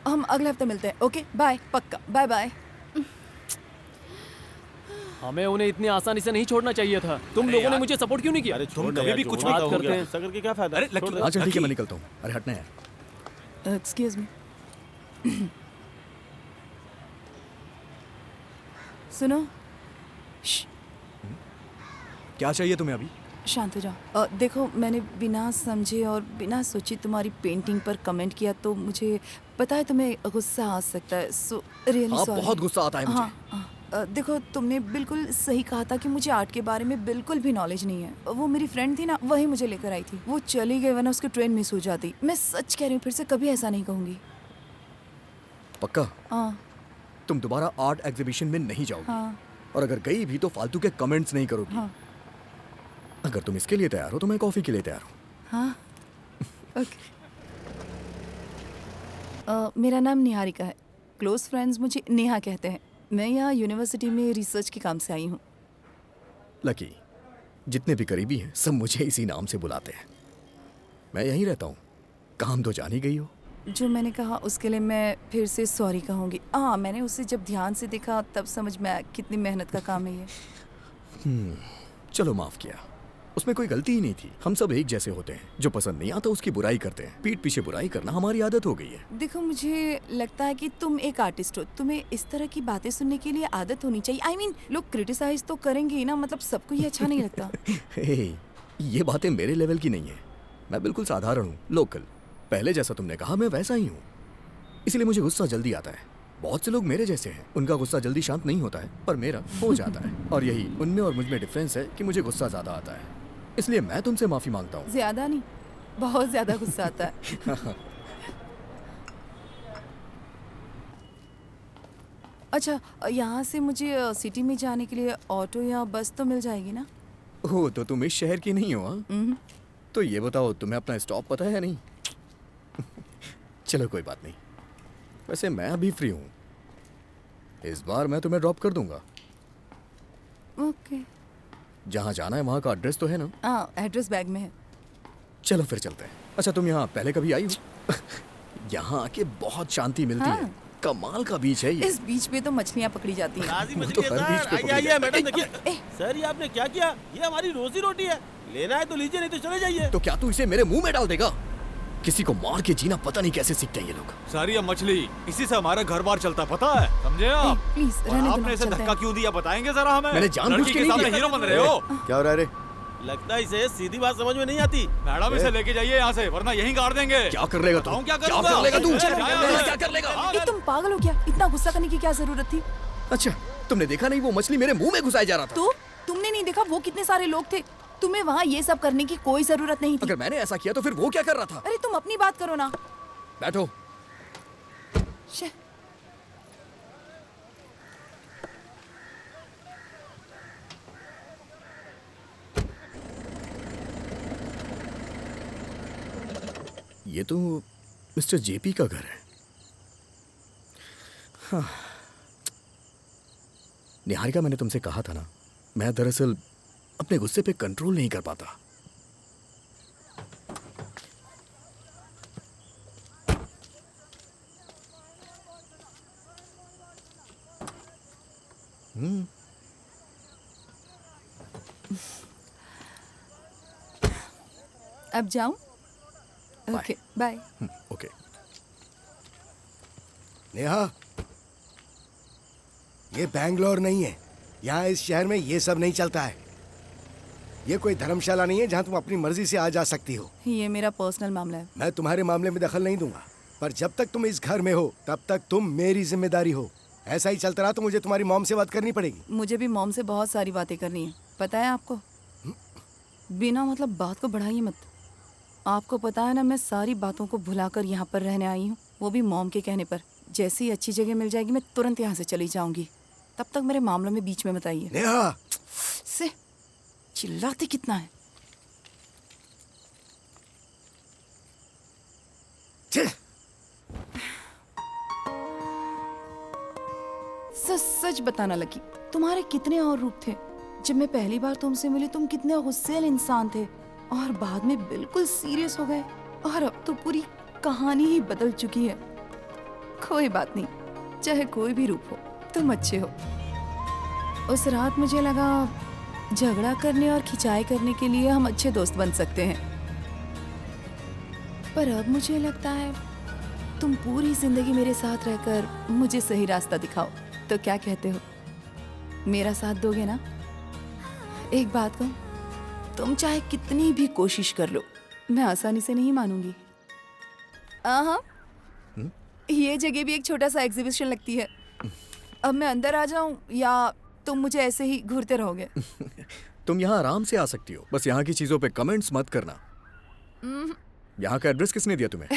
हम अगले हफ्ते मिलते हैं। ओके बाय, पक्का बाय बाय। हमें उन्हें इतनी आसानी से नहीं छोड़ना चाहिए था। तुम लोगों ने मुझे सपोर्ट क्यों नहीं किया? तुम कभी भी कुछ बात भी करते हैं। ऐसा करके क्या फायदा? अरे लकी, अच्छा ठीक है, मैं निकलता हूँ। अरे हटना यार। Excuse me. सुनो, क्या चाहिए तुम्हें अभी? शांत हो जाओ। देखो, मैंने बिना समझे और बिना सोचे तुम्हारी पेंटिंग पर कमेंट किया, तो मुझे पता है तुम्हें गुस्सा आ सकता है। So really sorry. बहुत गुस्सा आता है मुझे। हाँ, देखो, तुमने बिल्कुल सही कहा था कि मुझे आर्ट के बारे में बिल्कुल भी नॉलेज नहीं है। वो मेरी फ्रेंड थी ना, वही मुझे लेकर आई थी। वो चली गई, वरना उसकी ट्रेन मिस हो जाती। मैं सच कह रही हूँ, फिर से कभी ऐसा नहीं कहूँगी। पक्का? हाँ तुम दोबारा आर्ट एग्जीबिशन में नहीं जाओगी? हाँ। और अगर गई भी तो फालतू के कमेंट्स नहीं करोगी। हाँ। अगर तुम इसके लिए तैयार हो तो मैं कॉफी के लिए तैयार हूँ। हाँ ओके। मेरा नाम निहारिका है, क्लोज फ्रेंड्स मुझे नेहा कहते हैं। मैं यहाँ यूनिवर्सिटी में रिसर्च के काम से आई हूँ। लकी, जितने भी करीबी हैं सब मुझे इसी नाम से बुलाते हैं। मैं यहीं रहता हूँ, काम तो जान ही गई हो। जो मैंने कहा उसके लिए मैं फिर से सॉरी कहूँगी। हाँ, मैंने उसे जब ध्यान से देखा तब समझ में आया कितनी मेहनत का काम है ये। चलो माफ किया, उसमें कोई गलती ही नहीं थी। हम सब एक जैसे होते हैं, जो पसंद नहीं आता उसकी बुराई करते हैं। पीठ पीछे बुराई करना हमारी आदत हो गई है। देखो, मुझे लगता है कि तुम एक आर्टिस्ट हो, तुम्हें इस तरह की बातें सुनने के लिए आदत होनी चाहिए। I mean, लोग क्रिटिसाइज तो करेंगे ही ना, मतलब सबको ये अच्छा नहीं लगता। हे, ये बातें मेरे लेवल की नहीं है। मैं बिल्कुल साधारण हूँ, लोकल। पहले जैसा तुमने कहा मैं वैसा ही हूँ, इसलिए मुझे गुस्सा जल्दी आता है। बहुत से लोग मेरे जैसे हैं, उनका गुस्सा जल्दी शांत नहीं होता है, पर मेरा हो जाता है। और यही उनमें और मुझ में डिफरेंस है कि मुझे गुस्सा ज्यादा आता है, इसलिए मैं तुमसे माफी मांगता हूँ। ज्यादा नहीं, बहुत ज्यादा गुस्सा आता है। अच्छा, यहाँ से मुझे सिटी में जाने के लिए ऑटो या बस तो मिल जाएगी ना? ओह, तो तुम इस शहर की नहीं हो? हाँ, तो ये बताओ तुम्हें अपना स्टॉप पता है या नहीं? चलो कोई बात नहीं, वैसे मैं अभी फ्री हूँ, इस बार मैं तुम्हें ड्रॉप कर दूंगा। ओके। जहाँ जाना है वहाँ का एड्रेस तो है ना? हाँ, एड्रेस बैग में है। चलो फिर चलते हैं। अच्छा, तुम यहाँ पहले कभी आई हो? यहाँ आके बहुत शांति मिलती है। कमाल का बीच है ये। इस बीच पे तो मछलियाँ पकड़ी जाती हैं। वो तो हर बीच पे पकड़ी आइए मैडम, देखिए सर, ये आपने क्या किया? ये हमारी रोजी रोटी है, लेना है तो लीजिए, नहीं तो चले जाइए। तो क्या तू इसे मेरे मुंह में डाल देगा? किसी को मार के जीना पता नहीं कैसे सीखते हैं ये लोग। सारी मछली, इसी से हमारा घर बार चलता, पता है? समझे आप? प्लीज और आपने इसे धक्का क्यों दिया, बताएंगे जरा हमें? मैंने जानबूझ के नहीं हीरो बन रहे हो। क्या हो रहा है रे? लगता है इसे सीधी बात समझ में नहीं आती। मैडम, इसे लेके जाइए यहाँ से, वरना यहीं गाड़ देंगे। क्या कर लेगा तू? क्या कर लेगा तू? क्या कर लेगा? तुम पागल हो क्या? इतना गुस्सा करने की क्या जरूरत थी? अच्छा, तुमने देखा नहीं वो मछली मेरे मुंह में घुसाया जा रहा था? तो तुमने नहीं देखा वो कितने सारे लोग थे? तुम्हें वहाँ ये सब करने की कोई जरूरत नहीं थी। अगर मैंने ऐसा किया तो फिर वो क्या कर रहा था? अरे तुम अपनी बात करो ना। बैठो। ये तो मिस्टर जेपी का घर है। हाँ। निहारिका, मैंने तुमसे कहा था ना, मैं दरअसल अपने गुस्से पे कंट्रोल नहीं कर पाता। अब जाऊं? Okay, bye. ओके। नेहा, ये बैंगलोर नहीं है। यहाँ इस शहर में ये सब नहीं चलता है। ये कोई धर्मशाला नहीं है जहाँ तुम अपनी मर्जी से आ जा सकती हो। ये मेरा पर्सनल मामला है। मैं तुम्हारे मामले में दखल नहीं दूंगा, पर जब तक तुम इस घर में हो तब तक तुम मेरी जिम्मेदारी हो। ऐसा ही चलता रहा तो मुझे तुम्हारी मॉम से बात करनी पड़ेगी। मुझे भी मॉम से बहुत सारी बातें करनी है, पता है आपको। बिना मतलब बात को बढ़ाइए मत। आपको पता है ना, मैं सारी बातों को भुलाकर यहाँ पर रहने आई हूँ, वो भी मॉम के कहने पर। जैसी अच्छी जगह मिल जाएगी मैं तुरंत यहाँ से चली जाऊंगी। तब तक मेरे मामलों में बीच में मत आइए। नेहा, से चिल्लाते कितना है। सच सच बताना लकी, तुम्हारे कितने और रूप थे? जब मैं पहली बार तुमसे मिली तुम कितने गुस्सैल इंसान थे, और बाद में बिल्कुल सीरियस हो गए, और अब तो पूरी कहानी ही बदल चुकी है। कोई बात नहीं, चाहे कोई भी रूप हो, तुम अच्छे हो। उस रात मुझे लगा झगड़ा करने और खिंचाई करने के लिए हम अच्छे दोस्त बन सकते हैं, पर अब मुझे लगता है तुम पूरी जिंदगी मेरे साथ रहकर मुझे सही रास्ता दिखाओ। तो क्या कहते हो, मेरा साथ दोगे ना? एक बात कहूं, तुम चाहे कितनी भी कोशिश कर लो, मैं आसानी से नहीं मानूंगी। हाँ, ये जगह भी एक छोटा सा एग्जीबिशन लगती है। अब मैं अंदर आ जाऊं या तुम मुझे ऐसे ही घूरते रहोगे? तुम यहाँ आराम से आ सकती हो, बस यहाँ की चीजों पे कमेंट्स मत करना। यहाँ का एड्रेस किसने दिया तुम्हें?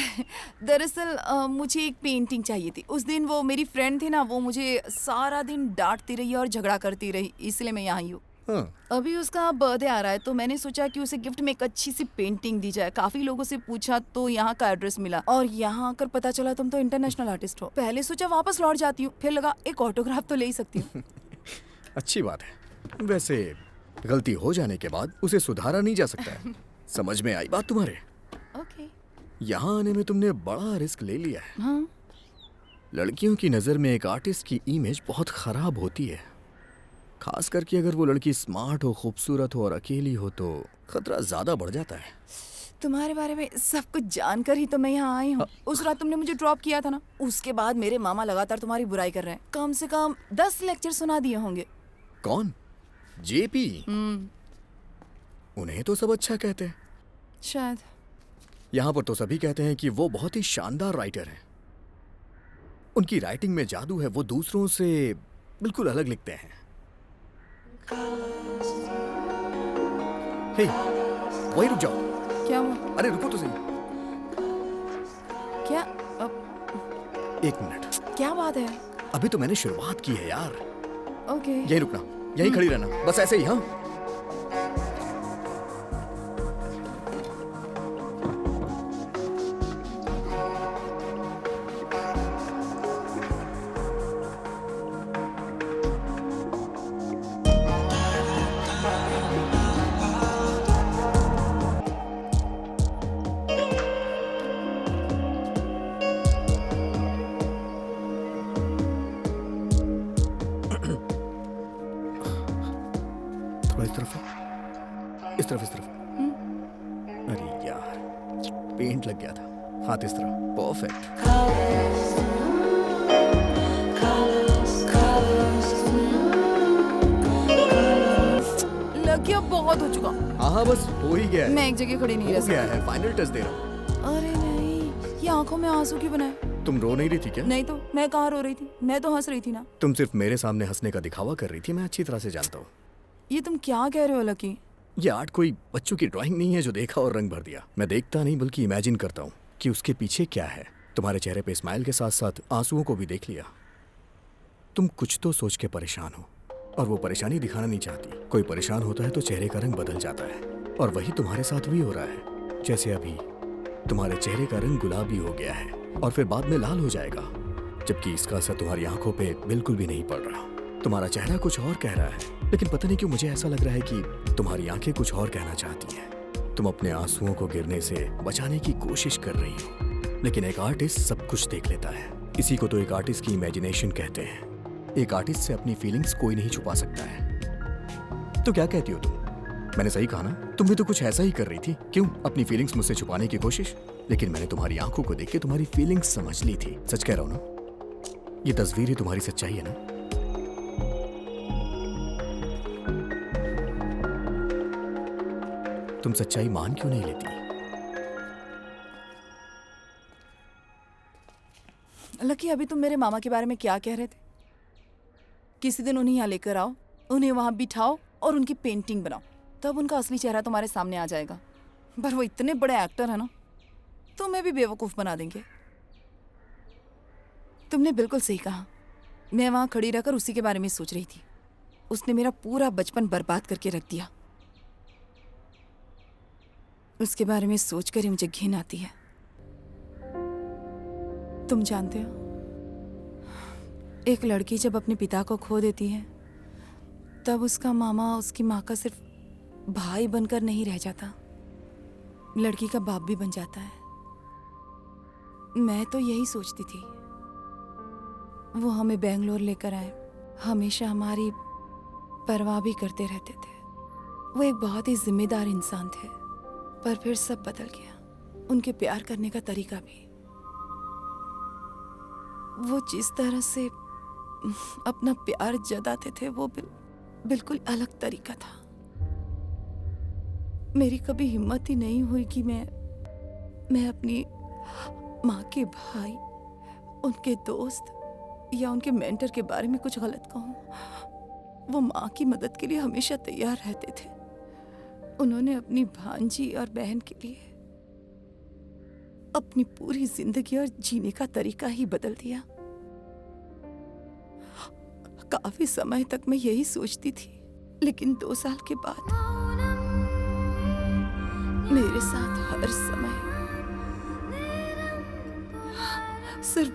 दरअसल मुझे एक पेंटिंग चाहिए थी। उस दिन वो मेरी फ्रेंड थी ना, वो मुझे सारा दिन डांटती रही और झगड़ा करती रही, इसलिए मैं यहाँ आई हूँ। हाँ। अभी उसका बर्थडे आ रहा है तो मैंने सोचा कि उसे गिफ्ट में एक अच्छी सी पेंटिंग दी जाए। काफी लोगों से पूछा तो यहाँ का एड्रेस मिला और यहाँ आकर पता चला तुम तो इंटरनेशनल आर्टिस्ट हो। पहले सोचा वापस लौट जाती हूँ, फिर लगा एक ऑटोग्राफ तो ले ही सकती हूँ। अच्छी बात है। वैसे गलती हो जाने के बाद उसे सुधारा नहीं जा सकता है। समझ में आई बात तुम्हारे? ओके। यहाँ आने में तुमने बड़ा रिस्क ले लिया है। हाँ। लड़कियों की नजर में एक आर्टिस्ट की इमेज बहुत खराब होती है, खास करके अगर वो लड़की स्मार्ट हो, खूबसूरत हो और अकेली हो तो खतरा ज्यादा बढ़ जाता है। तुम्हारे बारे में सब कुछ जानकर ही तो मैं यहाँ आई हूँ। उस रात तुमने मुझे ड्रॉप किया था ना, उसके बाद मेरे मामा लगातार तुम्हारी बुराई कर रहे हैं। कम से कम 10 लेक्चर सुना दिए होंगे। कौन? जेपी? उन्हें तो सब अच्छा कहते हैं। शायद। यहाँ पर तो सभी कहते हैं कि वो बहुत ही शानदार राइटर हैं। उनकी राइटिंग में जादू है, वो दूसरों से बिल्कुल अलग लिखते हैं। हे, वही रुक जाओ। क्या हुआ? अरे रुको तो सही। क्या? एक मिनट। क्या बात है? अभी तो मैंने शुरुआत की है यार। ओके। यही रुकना, यही खड़ी रहना, बस ऐसे ही। हाँ। इस तरफ है। इस तरफ। अरे यार, पेंट लग गया था। हाथ इस तरफ। परफेक्ट। लग गया, बहुत हो चुका। हाँ बस हो ही गया है। मैं एक जगह खड़ी नहीं रह हो गया सकती। है, फाइनल टच दे रहा हूँ। अरे नहीं, ये आंखों में आंसू क्यों बनाए? तुम रो नहीं रही थी क्या? नहीं तो मैं कहाँ रो रही थी, मैं तो हंस रही थी ना। तुम सिर्फ मेरे सामने हंसने का दिखावा कर रही थी, मैं अच्छी तरह से जानता हूँ। ये तुम क्या कह रहे हो लकी? ये आर्ट कोई बच्चों की ड्राइंग नहीं है जो देखा और रंग भर दिया। मैं देखता नहीं बल्कि इमेजिन करता हूँ कि उसके पीछे क्या है। तुम्हारे चेहरे पे स्माइल के साथ साथ आंसुओं को भी देख लिया। तुम कुछ तो सोच के परेशान हो और वो परेशानी दिखाना नहीं चाहती। कोई परेशान होता है तो चेहरे का रंग बदल जाता है और वही तुम्हारे साथ भी हो रहा है। जैसे अभी तुम्हारे चेहरे का रंग गुलाबी हो गया है और फिर बाद में लाल हो जाएगा, जबकि इसका असर तुम्हारी आंखों पे बिल्कुल भी नहीं पड़ रहा। तुम्हारा चेहरा कुछ और कह रहा है, लेकिन पता नहीं क्यों मुझे ऐसा लग रहा है कि तुम्हारी आंखें कुछ और कहना चाहती हैं। तुम अपने आंसुओं को गिरने से बचाने की कोशिश कर रही हो, लेकिन एक आर्टिस्ट सब कुछ देख लेता है। इसी को तो एक आर्टिस्ट की इमेजिनेशन कहते हैं। एक आर्टिस्ट से अपनी फीलिंग्स कोई नहीं छुपा सकता है। तो क्या कहती हो तुम? मैंने सही कहा ना? तुम भी तो कुछ ऐसा ही कर रही थी। क्यों अपनी फीलिंग्स मुझसे छुपाने की कोशिश? लेकिन मैंने तुम्हारी आंखों को देख के तुम्हारी फीलिंग्स समझ ली थी। सच कह रहा हूं ना? ये तस्वीर ही तुम्हारी सच्चाई है ना? तुम सच्चाई मान क्यों नहीं लेती? लकी, अभी तुम मेरे मामा के बारे में क्या कह रहे थे? किसी दिन उन्हें यहाँ लेकर आओ, उन्हें वहां बिठाओ और उनकी पेंटिंग बनाओ, तब उनका असली चेहरा तुम्हारे सामने आ जाएगा। पर वो इतने बड़े एक्टर है ना, तुम्हें भी बेवकूफ बना देंगे। तुमने बिल्कुल सही कहा। मैं वहां खड़ी रहकर उसी के बारे में सोच रही थी। उसने मेरा पूरा बचपन बर्बाद करके रख दिया। उसके बारे में सोचकर ही मुझे घिन आती है। तुम जानते हो, एक लड़की जब अपने पिता को खो देती है तब उसका मामा उसकी माँ का सिर्फ भाई बनकर नहीं रह जाता, लड़की का बाप भी बन जाता है। मैं तो यही सोचती थी। वो हमें बेंगलोर लेकर आए, हमेशा हमारी परवाह भी करते रहते थे। वो एक बहुत ही जिम्मेदार इंसान थे, पर फिर सब बदल गया। उनके प्यार करने का तरीका भी। वो जिस तरह से अपना प्यार जताते थे वो बिल्कुल अलग तरीका था। मेरी कभी हिम्मत ही नहीं हुई कि मैं अपनी माँ के भाई, उनके दोस्त या उनके मेंटर के बारे में कुछ गलत कहूँ। वो माँ की मदद के लिए हमेशा तैयार रहते थे। उन्होंने अपनी भांजी और बहन के लिए अपनी पूरी जिंदगी और जीने का तरीका ही बदल दिया। काफी समय तक मैं यही सोचती थी, लेकिन 2 साल के बाद मेरे साथ हर समय सिर्फ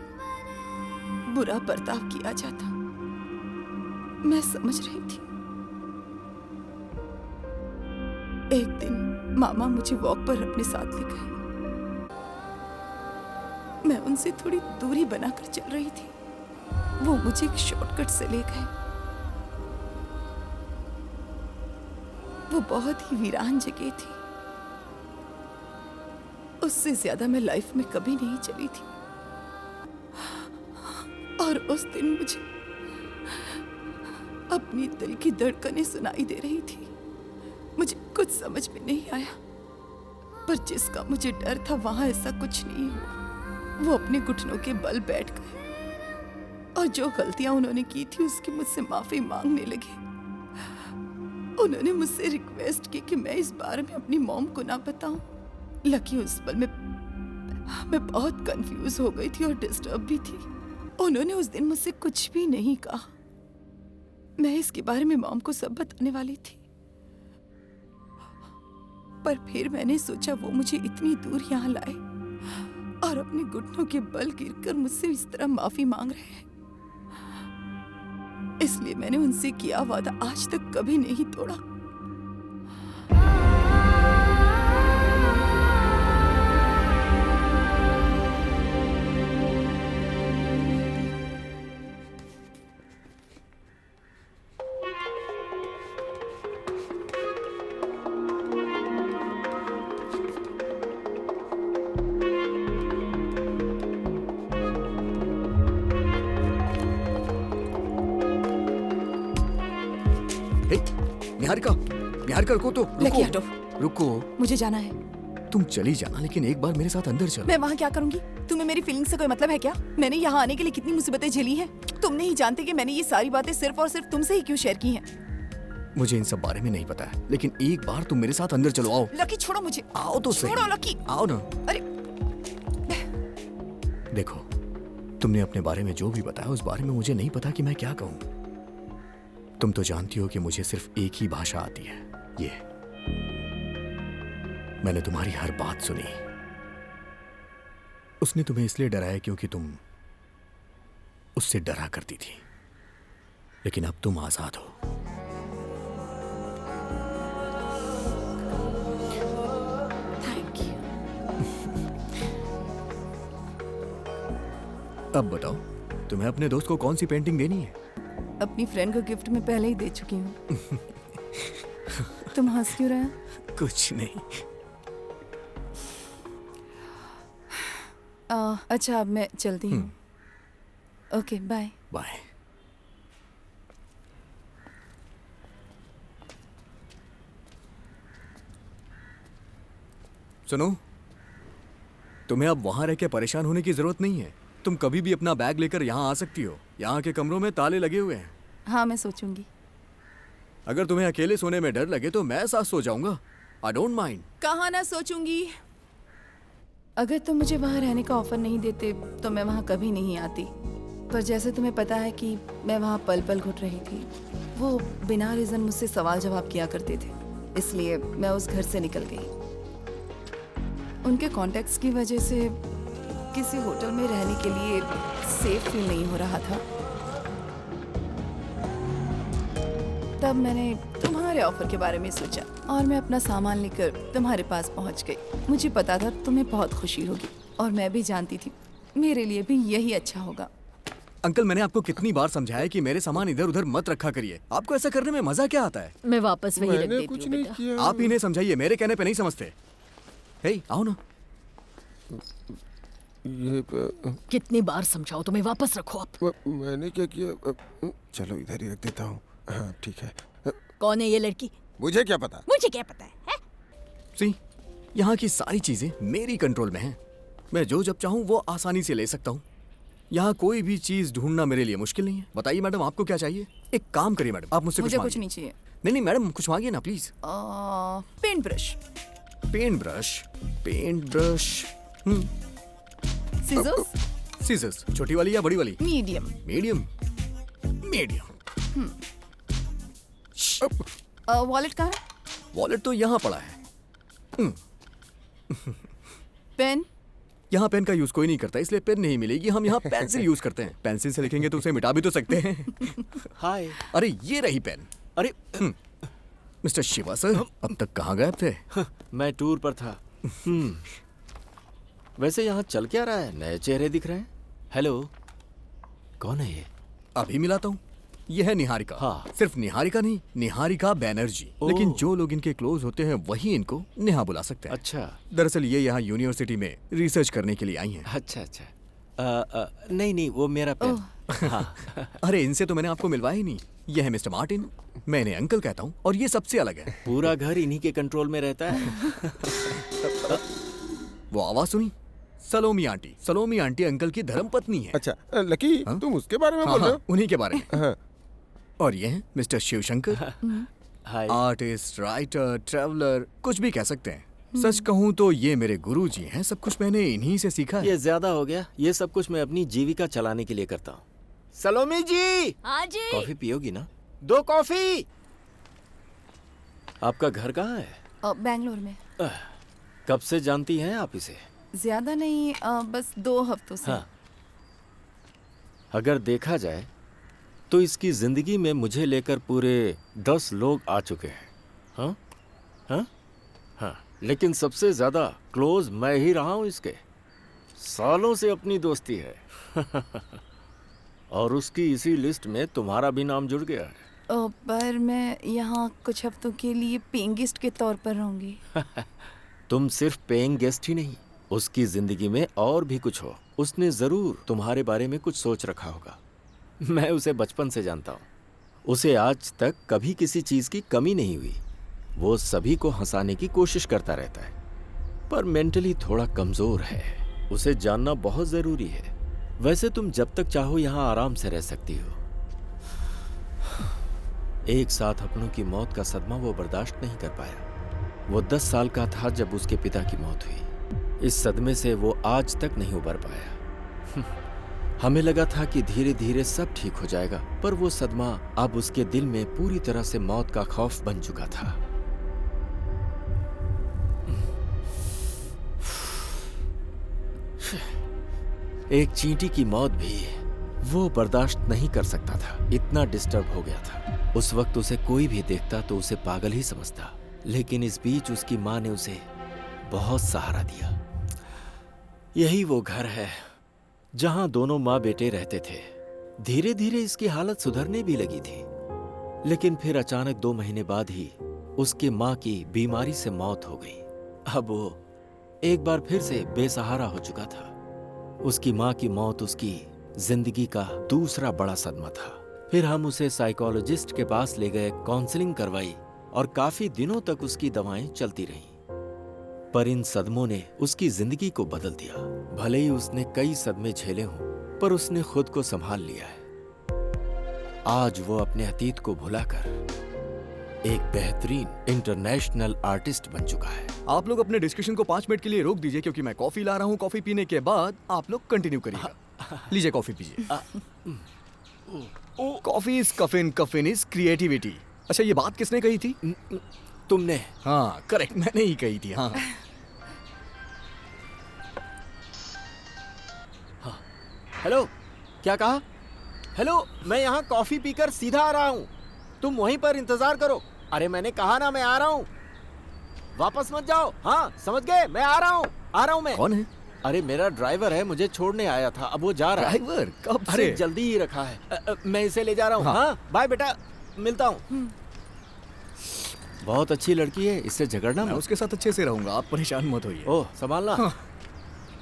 बुरा बर्ताव किया जाता। मैं समझ रही थी। एक दिन मामा मुझे वॉक पर अपने साथ ले गए। मैं उनसे थोड़ी दूरी बनाकर चल रही थी। वो मुझे एक शॉर्टकट से ले गए। वो बहुत ही वीरान जगह थी। उससे ज्यादा मैं लाइफ में कभी नहीं चली थी। और उस दिन मुझे अपनी दिल की धड़कनें सुनाई दे रही थी। मुझे कुछ समझ में नहीं आया, पर जिसका मुझे डर था वहां ऐसा कुछ नहीं हुआ। वो अपने घुटनों के बल बैठ गए और जो गलतियां उन्होंने की थी उसकी मुझसे माफी मांगने लगे। उन्होंने मुझसे रिक्वेस्ट की कि मैं इस बारे में अपनी मॉम को ना बताऊं। लकी उस पल में मैं बहुत कंफ्यूज हो गई थी और डिस्टर्ब भी थी। उन्होंने उस दिन मुझसे कुछ भी नहीं कहा। मैं इसके बारे में मॉम को सब बताने वाली थी, पर फिर मैंने सोचा वो मुझे इतनी दूर यहाँ लाए और अपने घुटनों के बल गिरकर मुझसे इस तरह माफी मांग रहे हैं। इसलिए मैंने उनसे किया वादा आज तक कभी नहीं तोड़ा। निहारिका, निहारिका रुको तो, लकी हटो। रुको। मुझे जाना है। तुम चली जाना, लेकिन एक बार मेरे साथ अंदर चलो। मैं वहाँ क्या करूंगी? तुम्हें मेरी फीलिंग से कोई मतलब है क्या? मैंने यहाँ आने के लिए कितनी मुसीबतें झेली हैं। तुम नहीं जानते कि मैंने ये सारी बातें सिर्फ और सिर्फ तुमसे ही क्यों शेयर की हैं। मुझे इन सब बारे में नहीं पता है, लेकिन एक बार तुम मेरे साथ अंदर चलो। आओ। लकी छोड़ो मुझे। आओ तो सही। छोड़ो लकी। आओ ना। अरे देखो, तुमने अपने बारे में जो भी बताया उस बारे में मुझे नहीं पता कि मैं क्या कहूँ। तुम तो जानती हो कि मुझे सिर्फ एक ही भाषा आती है, ये। मैंने तुम्हारी हर बात सुनी। उसने तुम्हें इसलिए डराया क्योंकि तुम उससे डरा करती थी, लेकिन अब तुम आजाद हो। Thank you. अब बताओ, तुम्हें अपने दोस्त को कौन सी पेंटिंग देनी है? अपनी फ्रेंड को गिफ्ट में पहले ही दे चुकी हूँ। तुम हंस क्यों रहे हो? कुछ नहीं। अच्छा, अब मैं चलती हूँ। Okay, bye. बाय। सुनो, तुम्हें अब वहां रह के परेशान होने की जरूरत नहीं है। तुम कभी भी अपना बैग लेकर यहाँ आ सकती हो। यहाँ के कमरों में ताले लगे हुए हैं। हाँ, मैं सोचूंगी। अगर तुम्हें अकेले सोने में डर लगे तो मैं साथ सो जाऊंगा। I don't mind. कहाँ ना सोचूंगी। अगर तुम मुझे वहाँ रहने का ऑफर नहीं देते तो मैं वहाँ कभी नहीं आती। पर जैसे तुम्हें पता है कि मैं वहाँ पल पल घुट रही थी। वो बिना रीजन मुझसे सवाल जवाब किया करते थे, इसलिए मैं उस घर से निकल गई। उनके कॉन्टेक्ट्स की वजह से किसी होटल में रहने के लिए सेफ फील नहीं हो रहा था। तब मैंने तुम्हारे ऑफर के बारे में सोचा और मैं अपना सामान लेकर तुम्हारे पास पहुंच गई। मुझे पता था तुम्हें बहुत खुशी होगी और मैं भी जानती थी मेरे लिए भी यही अच्छा होगा। अंकल, मैंने आपको कितनी बार समझाया कि मेरे सामान इधर उधर मत रखा करिए। आपको ऐसा करने में मजा क्या आता है? मैं वापस वही रख देती कुछ हूँ नहीं बेटा। किया। आप ही इन्हें समझाइए, मेरे कहने पे नहीं समझते। हे, आओ ना। ये कितनी बार समझाओ, तुम्हें वापस रखो आप। मैंने क्या किया? चलो इधर ही रख देता हूँ। हाँ ठीक है। कौन है ये लड़की? मुझे क्या पता? मुझे क्या पता है? सी, यहाँ की सारी चीजें मेरी कंट्रोल में हैं। मैं जो जब चाहूँ वो आसानी से ले सकता हूँ। यहाँ कोई भी चीज ढूंढना मेरे लिए मुश्किल नहीं है। बताइए मैडम, आपको क्या चाहिए? एक काम करिए मैडम, आप मुझसे मुझे कुछ कुछ मांगिए। नहीं चाहिए। नहीं मैडम, कुछ मांगिए ना please. Paint brush. Paint brush, paint brush. Scissors scissors, छोटी वाली या बड़ी वाली? मीडियम। मीडियम। मीडियम। वॉलेट कहाँ है? वॉलेट तो यहाँ पड़ा है। पेन? यहाँ पेन का यूज कोई नहीं करता, इसलिए पेन नहीं मिलेगी। हम यहाँ पेंसिल यूज करते हैं। पेंसिल से लिखेंगे तो उसे मिटा भी तो सकते हैं। हाय। अरे ये रही पेन। अरे मिस्टर शिवा सर, अब तक कहाँ गायब थे? मैं टूर पर था। वैसे यहाँ चल क्या रहा है? नए चेहरे दिख रहे हैं। हेलो, कौन है ये? अभी मिलाता हूँ। यह है निहारिका। हाँ। सिर्फ निहारिका नहीं, निहारिका बैनर्जी। लेकिन जो लोग इनके क्लोज होते हैं वही इनको नेहा बुला सकते हैं। अच्छा। दरअसल ये यहाँ यूनिवर्सिटी में रिसर्च करने के लिए आई हैं। अच्छा अच्छा। नहीं, वो मेरा पेन। हाँ। अरे इनसे तो मैंने आपको मिलवाया ही नहीं। यह है मिस्टर मार्टिन, मैं इन्हें अंकल कहता हूँ, और ये सबसे अलग है। पूरा घर इन्हीं के कंट्रोल में रहता है। वो आवाज सुनी? सलोमी आंटी। सलोमी आंटी अंकल की धर्मपत्नी है। अच्छा लकी, तुम उसके बारे में बोल रहे हो? उन्हीं के बारे में। और ये हैं मिस्टर शिवशंकर, हाय। आर्टिस्ट, राइटर, ट्रैवलर, कुछ भी कह सकते हैं। सच कहूँ तो ये मेरे गुरुजी हैं। सब कुछ मैंने इन्हीं से सीखा है। ये ज्यादा हो गया। ये सब कुछ मैं अपनी जीविका चलाने के लिए करता हूँ। सलोमी जी, हाँ जी। कॉफी पियोगी ना? 2 कॉफी। आपका घर कहाँ है? बैंगलोर में। कब से जानती हैं आप इसे? ज्यादा नहीं, बस 2 हफ्तों से। हाँ। अगर देखा जाए तो इसकी जिंदगी में मुझे लेकर पूरे 10 लोग आ चुके हैं। हाँ हाँ हाँ, लेकिन सबसे ज्यादा क्लोज मैं ही रहा हूं इसके। सालों से अपनी दोस्ती है। और उसकी इसी लिस्ट में तुम्हारा भी नाम जुड़ गया है। पर मैं यहाँ कुछ हफ्तों के लिए पेइंग गेस्ट के तौर पर रहूंगी। तुम सिर्फ पेइंग गेस्ट ही नहीं, उसकी जिंदगी में और भी कुछ हो। उसने जरूर तुम्हारे बारे में कुछ सोच रखा होगा। मैं उसे बचपन से जानता हूँ। उसे आज तक कभी किसी चीज की कमी नहीं हुई। वो सभी को हंसाने की कोशिश करता रहता है, पर मेंटली थोड़ा कमजोर है। उसे जानना बहुत जरूरी है। वैसे तुम जब तक चाहो यहाँ आराम से रह सकती हो। एक साथ अपनों की मौत का सदमा वो बर्दाश्त नहीं कर पाया। वो 10 साल का था जब उसके पिता की मौत हुई। इस सदमे से वो आज तक नहीं उबर पाया। हमें लगा था कि धीरे धीरे सब ठीक हो जाएगा, पर वो सदमा अब उसके दिल में पूरी तरह से मौत का खौफ बन चुका था। एक चींटी की मौत भी वो बर्दाश्त नहीं कर सकता था। इतना डिस्टर्ब हो गया था। उस वक्त उसे कोई भी देखता तो उसे पागल ही समझता। लेकिन इस बीच उसकी माँ ने उसे बहुत सहारा दिया। यही वो घर है जहां दोनों माँ बेटे रहते थे। धीरे धीरे इसकी हालत सुधरने भी लगी थी, लेकिन फिर अचानक 2 महीने बाद ही उसकी माँ की बीमारी से मौत हो गई। अब वो एक बार फिर से बेसहारा हो चुका था। उसकी माँ की मौत उसकी जिंदगी का दूसरा बड़ा सदमा था। फिर हम उसे साइकोलॉजिस्ट के पास ले गए, काउंसलिंग करवाई और काफी दिनों तक उसकी दवाएं चलती रहीं। पर इन सदमों ने उसकी जिंदगी को बदल दिया। भले ही उसने कई सदमे झेले हों, पर उसने खुद को संभाल लिया है। आज वो अपने अतीत को भुलाकर एक बेहतरीन इंटरनेशनल आर्टिस्ट बन चुका है। आप लोग अपने डिस्कशन को 5 मिनट के लिए रोक दीजिए, क्योंकि मैं कॉफी ला रहा हूँ। कॉफी पीने के बाद आप लोग कंटिन्यू करिएगा। लीजिए कॉफी पीजिए। Coffee is caffeine, caffeine is creativity. अच्छा, ये बात किसने कही थी? तुमने। हाँ करेक्ट, मैंने ही कही थी। हाँ हेलो, क्या कहा? हेलो, मैं यहाँ कॉफी पीकर सीधा आ रहा हूँ। तुम वहीं पर इंतजार करो। अरे मैंने कहा ना, मैं आ रहा हूँ। वापस मत जाओ। हाँ समझ गए, मैं आ रहा हूँ मैं। कौन है? अरे मेरा ड्राइवर है, मुझे छोड़ने आया था, अब वो जा रहा है। ड्राइवर? कब से? अरे जल्दी ही रखा है। मैं इसे ले जा रहा हूँ। हाँ बाय बेटा, मिलता हूँ। बहुत अच्छी लड़की है, इससे झगड़ना मैं मत। उसके साथ अच्छे से रहूंगा, आप परेशान मत होइए। ओह संभालना। हाँ।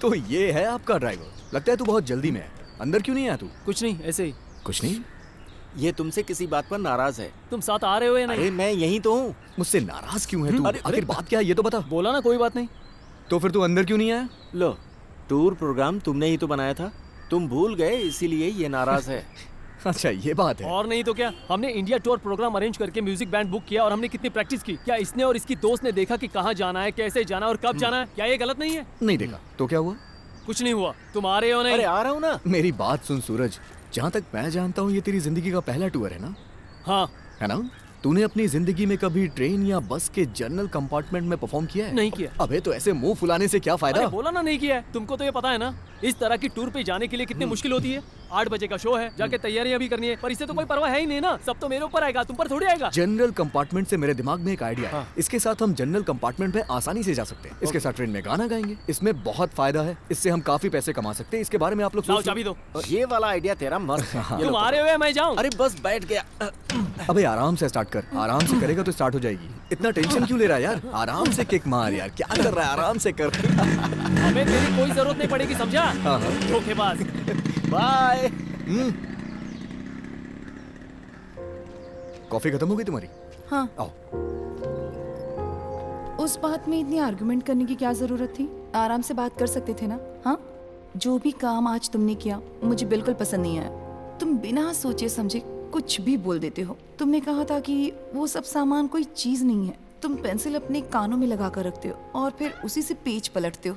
तो ये है आपका ड्राइवर। लगता है तू बहुत जल्दी में है। अंदर क्यों नहीं आया तू? कुछ नहीं, ऐसे ही। कुछ नहीं? ये तुमसे किसी बात पर नाराज है। तुम साथ आ रहे हो या नहीं? अरे मैं यहीं तो हूँ। मुझसे नाराज क्यों है तू? अरे, आखिर बात क्या है ये तो बता। बोला ना कोई बात नहीं। तो फिर तू अंदर क्यों नहीं आया? लो, टूर प्रोग्राम तुमने ही तो बनाया था, तुम भूल गए, इसीलिए ये नाराज है। अच्छा ये बात है। और नहीं तो क्या, हमने इंडिया टूर प्रोग्राम अरेंज करके म्यूजिक बैंड बुक किया और हमने कितनी प्रैक्टिस की। क्या इसने और इसकी दोस्त ने देखा कि कहाँ जाना है, कैसे जाना है और कब जाना है? क्या ये गलत नहीं है? नहीं देखा तो क्या हुआ? कुछ नहीं हुआ, तुम आ रहे हो नहीं? अरे आ रहा हूँ ना। मेरी बात सुन सूरज, जहाँ तक मैं जानता हूँ ये तेरी जिंदगी का पहला टूर है ना? हाँ। है ना? तूने अपनी जिंदगी में कभी ट्रेन या बस के जनरल कंपार्टमेंट में परफॉर्म किया है? नहीं किया। अबे तो ऐसे मुंह फुलाने से क्या फायदा? अरे बोला ना नहीं किया है। तुमको तो ये पता है ना, इस तरह की टूर पे जाने के लिए कितनी मुश्किल होती है। 8 बजे का शो है, जाके तैयारियां भी करनी है, पर इससे तो कोई परवाह है ही नहीं ना। सब तो मेरे ऊपर आएगा, तुम पर थोड़ी आएगा। जनरल कंपार्टमेंट से मेरे दिमाग में एक आइडिया है। इसके साथ हम जनरल कंपार्टमेंट में आसानी से जा सकते हैं। इसके साथ ट्रेन में गाना गाएंगे, इसमें बहुत फायदा है। इससे हम काफी पैसे कमा सकते हैं। इसके बारे में आप लोग लाओ चाबी दो। ये वाला आइडिया तेरा मस्त है। तुम आ रहे हो या मैं जाऊं? अरे बस बैठ गया। अबे आराम से स्टार्ट कर, आराम से करेगा तो स्टार्ट हो जाएगी। इतना टेंशन क्यों ले रहा है यार? आराम से किक मार यार, क्या कर रहा है? आराम से कर। हमें तेरी कोई जरूरत नहीं पड़ेगी, समझा? धोखेबाज। बाय। कॉफी खत्म हो गई तुम्हारी? हाँ। आओ। उस बात में इतनी आर्गुमेंट करने की क्या जरूरत थी? आराम से बात कर सकते थे ना? हाँ, जो भी काम आज तुमने किया मुझे बिल्कुल पसंद नहीं आया। तुम बिना सोचे समझे कुछ भी बोल देते हो। तुमने कहा था कि वो सब सामान कोई चीज नहीं है। तुम पेंसिल अपने कानों में लगा कर रखते हो और फिर उसी से पेज पलटते हो।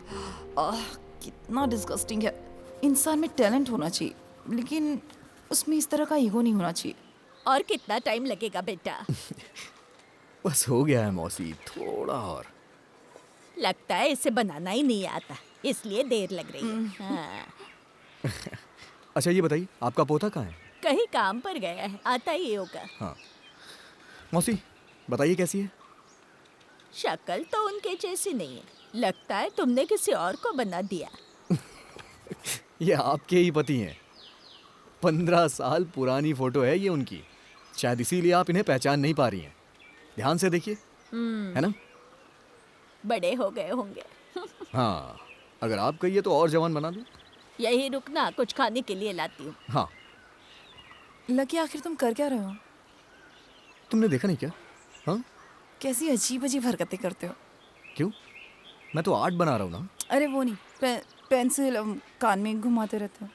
कितना डिस्गस्टिंग है। इंसान में टैलेंट होना चाहिए, लेकिन उसमें इस तरह का ईगो नहीं होना चाहिए। और कितना टाइम लगेगा बेटा? बस हो गया है मौसी, थोड़ा और। लगता है इसे बनाना ही नहीं आता, इसलिए देर लग रही है। हाँ। अच्छा ये बताइए, आपका पोता कहाँ है? कहीं काम पर गया है, आता ही होगा। हाँ मौसी बताइए कैसी है? शक्ल तो उनके जैसी नहीं है, लगता है तुमने किसी और को बना दिया। ये आपके ही पति हैं। 15 साल पुरानी फोटो है ये उनकी, शायद इसीलिए आप इन्हें पहचान नहीं पा रही हैं। ध्यान से देखिए, है ना? बड़े हो गए होंगे। हाँ, अगर आप कहिए तो और जवान बना दूं। यही रुकना, कुछ खाने के लिए लाती हूँ। हाँ। लकी आखिर तुम कर क्या रहे हो? तुमने देखा नहीं क्या? हाँ, कैसी अजीब अजीब हरकतें करते हो। क्यों? मैं तो आर्ट बना रहा हूँ ना। अरे वो नहीं, पेंसिल कान में घुमाते रहते हो।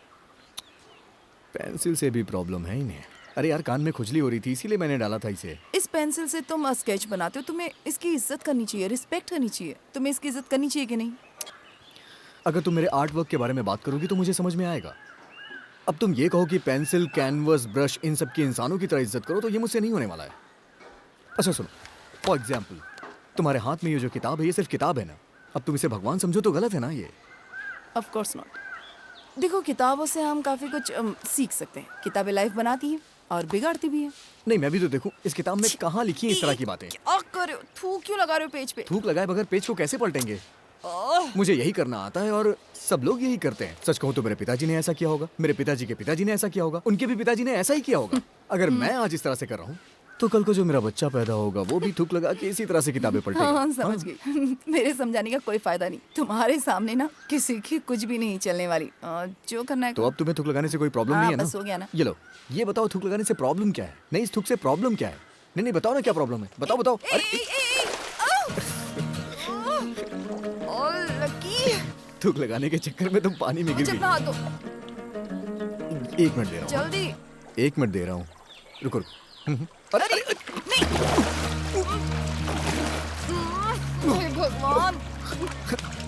पेंसिल से भी प्रॉब्लम है इन्हें। अरे यार कान में खुजली हो रही थी इसीलिए मैंने डाला था इसे। इस पेंसिल से तुम स्केच बनाते हो, तुम्हें इसकी इज्जत करनी चाहिए, रिस्पेक्ट करनी चाहिए। तुम्हें इसकी इज्जत करनी चाहिए कि नहीं? अगर तुम मेरे आर्ट वर्क के बारे में बात करोगी तो मुझे समझ में आएगा। अब तुम ये कहो कि पेंसिल, कैनवस, ब्रश इन सब की इंसानों की तरह इज्जत करो तो ये मुझसे नहीं होने वाला है। अच्छा सुनो, फॉर एग्जाम्पल तुम्हारे हाथ में ये जो किताब है ये सिर्फ किताब है ना। अब तुम इसे भगवान समझो तो गलत है ना ये। Of course not. देखो किताबों से हम काफी कुछ सीख सकते हैं। किताबें लाइफ बनाती हैं और बिगाड़ती भी हैं। नहीं मैं भी तो देखूं इस किताब में कहाँ लिखी है इस तरह की बातें। क्या कर रहे हो? थूक क्यों लगा रहे हो पेज पे? थूक लगाए बगैर पेज को कैसे पलटेंगे? मुझे यही करना आता है और सब लोग यही करते हैं। सच कहूं तो मेरे पिताजी ने ऐसा किया होगा, मेरे पिताजी के पिताजी ने ऐसा किया होगा, उनके भी पिताजी ने ऐसा ही किया होगा। अगर मैं आज इस तरह से कर रहा हूँ तो कल को जो मेरा बच्चा पैदा होगा वो भी थूक लगा के इसी तरह से किताबें पलटेगा। हाँ, समझ गई। मेरे समझाने का कोई फायदा नहीं। तुम्हारे सामने ना किसी की कुछ भी नहीं चलने वाली। जो करना है तो अब तुम्हें थूक लगाने से कोई प्रॉब्लम नहीं है ना? बस हो गया ना। ये लो, ये बताओ थूक लगाने से प्रॉब्लम क्या है? नहीं इस थूक से प्रॉब्लम क्या है? नहीं बताओ ना क्या प्रॉब्लम है, बताओ बताओ। थूक लगाने के चक्कर में तुम पानी में गिर गई। 1 मिनट दे रहा हूँ। जल्दी 1 मिनट दे रहा हूँ, रुको अरे नहीं। भगवान,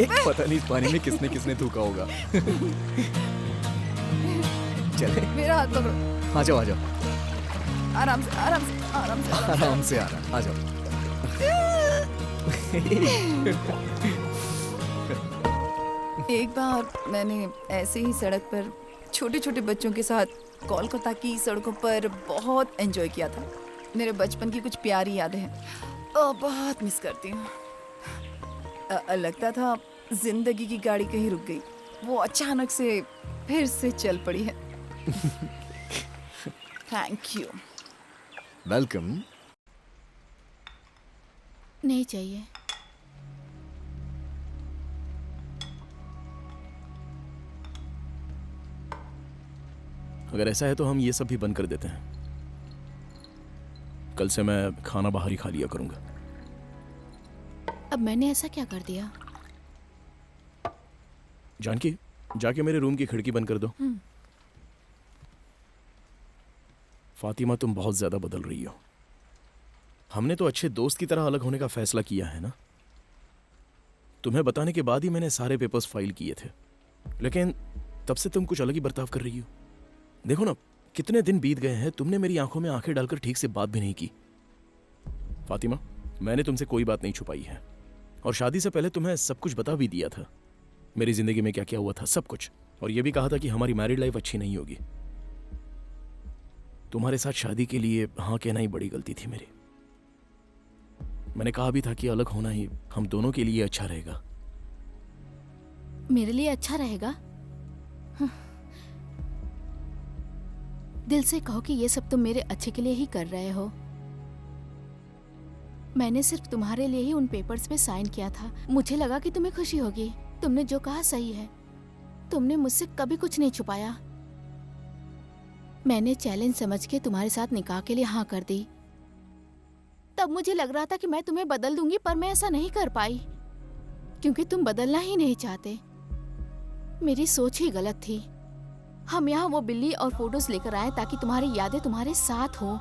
पता नहीं इस पानी में किसने किसने थूका होगा। चले मेरा हाथ पकड़ो। आ जाओ आ जाओ, आराम से आराम से आराम से आराम से आ जाओ। एक बार मैंने ऐसे ही सड़क पर छोटे छोटे बच्चों के साथ कोलकाता की सड़कों पर बहुत एंजॉय किया था। मेरे बचपन की कुछ प्यारी यादें हैं, बहुत मिस करती हूँ। लगता था जिंदगी की गाड़ी कहीं रुक गई, वो अचानक से फिर से चल पड़ी है। Thank you. वेलकम। नहीं चाहिए। अगर ऐसा है तो हम ये सब भी बंद कर देते हैं। कल से मैं खाना बाहर ही खा लिया करूंगा। अब मैंने ऐसा क्या कर दिया? जानकी, जाके मेरे रूम की खिड़की बंद कर दो। फातिमा, तुम बहुत ज्यादा बदल रही हो। हमने तो अच्छे दोस्त की तरह अलग होने का फैसला किया है ना। तुम्हें बताने के बाद ही मैंने सारे पेपर्स फाइल किए थे। लेकिन तब से तुम कुछ अलग ही बर्ताव कर रही हो। देखो ना, कितने दिन बीत गए हैं, तुमने मेरी आंखों में आंखें डालकर ठीक से बात भी नहीं की। फातिमा, मैंने तुमसे कोई बात नहीं छुपाई है और शादी से पहले तुम्हें सब कुछ बता भी दिया था, मेरी जिंदगी में क्या क्या हुआ था, सब कुछ। और यह भी कहा था कि हमारी मैरिड लाइफ अच्छी नहीं होगी। तुम्हारे साथ शादी के लिए हाँ कहना ही बड़ी गलती थी मेरी। मैंने कहा भी था कि अलग होना ही हम दोनों के लिए अच्छा रहेगा। मेरे लिए अच्छा रहेगा? दिल से कहो कि ये सब तुम मेरे अच्छे के लिए ही कर रहे हो। मैंने सिर्फ तुम्हारे लिए ही उन पेपर्स पे साइन किया था। मुझे लगा कि तुम्हें खुशी होगी। तुमने जो कहा सही है। तुमने मुझसे कभी कुछ नहीं छुपाया। मैंने चैलेंज समझ के तुम्हारे साथ निकाह के लिए हाँ कर दी। तब मुझे लग रहा था कि मैं तुम्हें बदल दूंगी, पर मैं ऐसा नहीं कर पाई क्योंकि तुम बदलना ही नहीं चाहते। मेरी सोच ही गलत थी। हम यहाँ वो बिल्ली और फोटोज लेकर आए ताकि तुम्हारी यादें तुम्हारे साथ हो।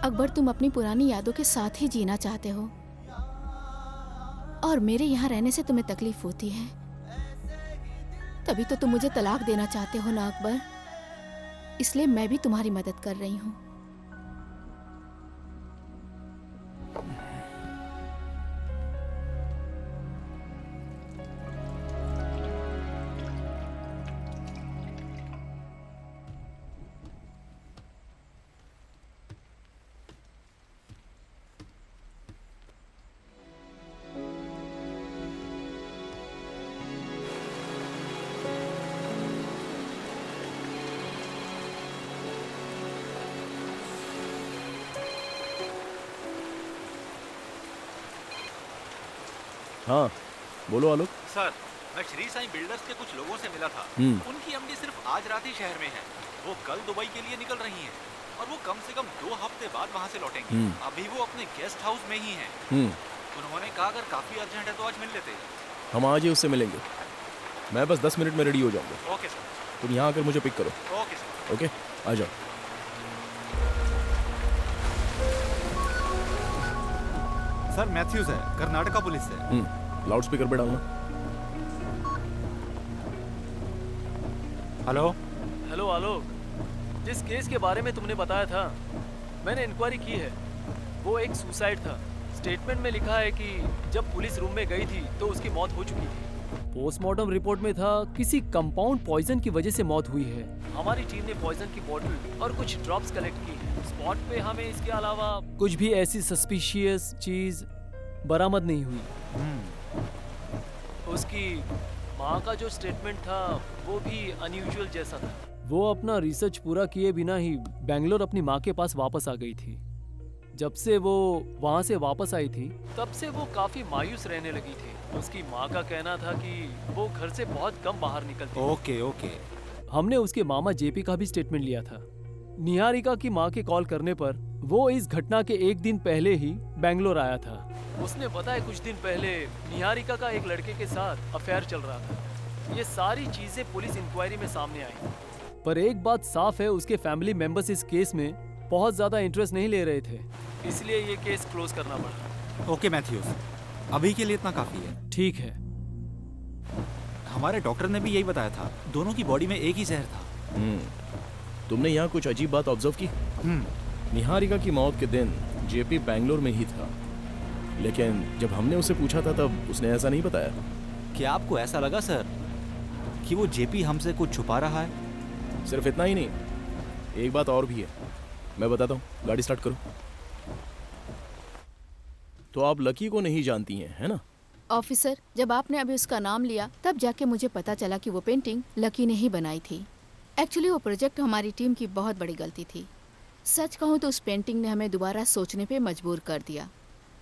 अकबर, तुम अपनी पुरानी यादों के साथ ही जीना चाहते हो और मेरे यहाँ रहने से तुम्हें तकलीफ होती है। तभी तो तुम मुझे तलाक देना चाहते हो ना अकबर। इसलिए मैं भी तुम्हारी मदद कर रही हूँ। हाँ बोलो आलोक। सर, मैं श्री साईं बिल्डर्स के कुछ लोगों से मिला था। उनकी एमडी सिर्फ आज रात ही शहर में है। वो कल दुबई के लिए निकल रही हैं और वो कम से कम 2 हफ्ते बाद वहाँ से लौटेंगी। अभी वो अपने गेस्ट हाउस में ही हैं। उन्होंने कहा अगर काफी अर्जेंट है तो आज मिल लेते। हम आज ही उससे मिलेंगे। मैं बस 10 मिनट में रेडी हो जाऊंगा। Okay sir. तुम यहाँ आकर मुझे पिक करो। Okay sir. ओके, आ जाओ। सर, मैथ्यूज है, कर्नाटका पुलिस से। लाउड स्पीकर पे डालना। हेलो हेलो आलोक, जिस केस के बारे में तुमने बताया था मैंने इंक्वायरी की है। वो एक सुसाइड था। स्टेटमेंट में लिखा है कि जब पुलिस रूम में गई थी तो उसकी मौत हो चुकी थी। पोस्टमार्टम रिपोर्ट में था किसी कंपाउंड पॉइजन की वजह से मौत हुई है। हमारी टीम ने पॉइजन की बोतल और कुछ ड्रॉप्स कलेक्ट की है। स्पॉट पे हमें इसके अलावा कुछ भी ऐसी सस्पिशियस चीज बरामद नहीं हुई। उसकी माँ का जो स्टेटमेंट था वो भी अनयूजुअल जैसा था। वो अपना रिसर्च पूरा किए बिना ही बेंगलोर अपनी माँ के पास वापस आ गई थी। जब से वो वहाँ से वापस आई थी तब से वो काफी मायूस रहने लगी थी। उसकी माँ का कहना था कि वो घर से बहुत कम बाहर निकलती। ओके। हमने उसके मामा जेपी का भी स्टेटमेंट लिया था। निहारिका की माँ के कॉल करने पर वो इस घटना के 1 दिन पहले ही बेंगलोर आया था। उसने बताया कुछ दिन पहले निहारिका का एक लड़के के साथ अफेयर चल रहा था। ये सारी चीजें पुलिस इंक्वायरी में सामने आई। पर एक बात साफ है, उसके फैमिली मेंबर्स इस केस में बहुत ज्यादा इंटरेस्ट नहीं ले रहे थे, इसलिए ये केस क्लोज करना पड़ा। ओके मैथ्यूज, अभी के लिए इतना काफी है। ठीक है। हमारे डॉक्टर ने भी यही बताया था, दोनों की बॉडी में एक ही जहर था। तुमने यहाँ कुछ अजीब बात ऑब्जर्व की? निहारिका की मौत के दिन जेपी बेंगलोर में ही था, लेकिन जब हमने उसे पूछा था तब उसने ऐसा नहीं बताया। क्या आपको ऐसा लगा सर कि वो जेपी हमसे कुछ छुपा रहा है? सिर्फ इतना ही नहीं, एक बात और भी है, मैं बताता हूँ। गाड़ी स्टार्ट करो। तो आप लकी को नहीं जानती हैं, है ना? ऑफिसर, जब आपने अभी उसका नाम लिया तब जाके मुझे पता चला कि वो पेंटिंग लकी ने ही बनाई थी। एक्चुअली वो प्रोजेक्ट हमारी टीम की बहुत बड़ी गलती थी। सच कहूँ तो उस पेंटिंग ने हमें दोबारा सोचने पे मजबूर कर दिया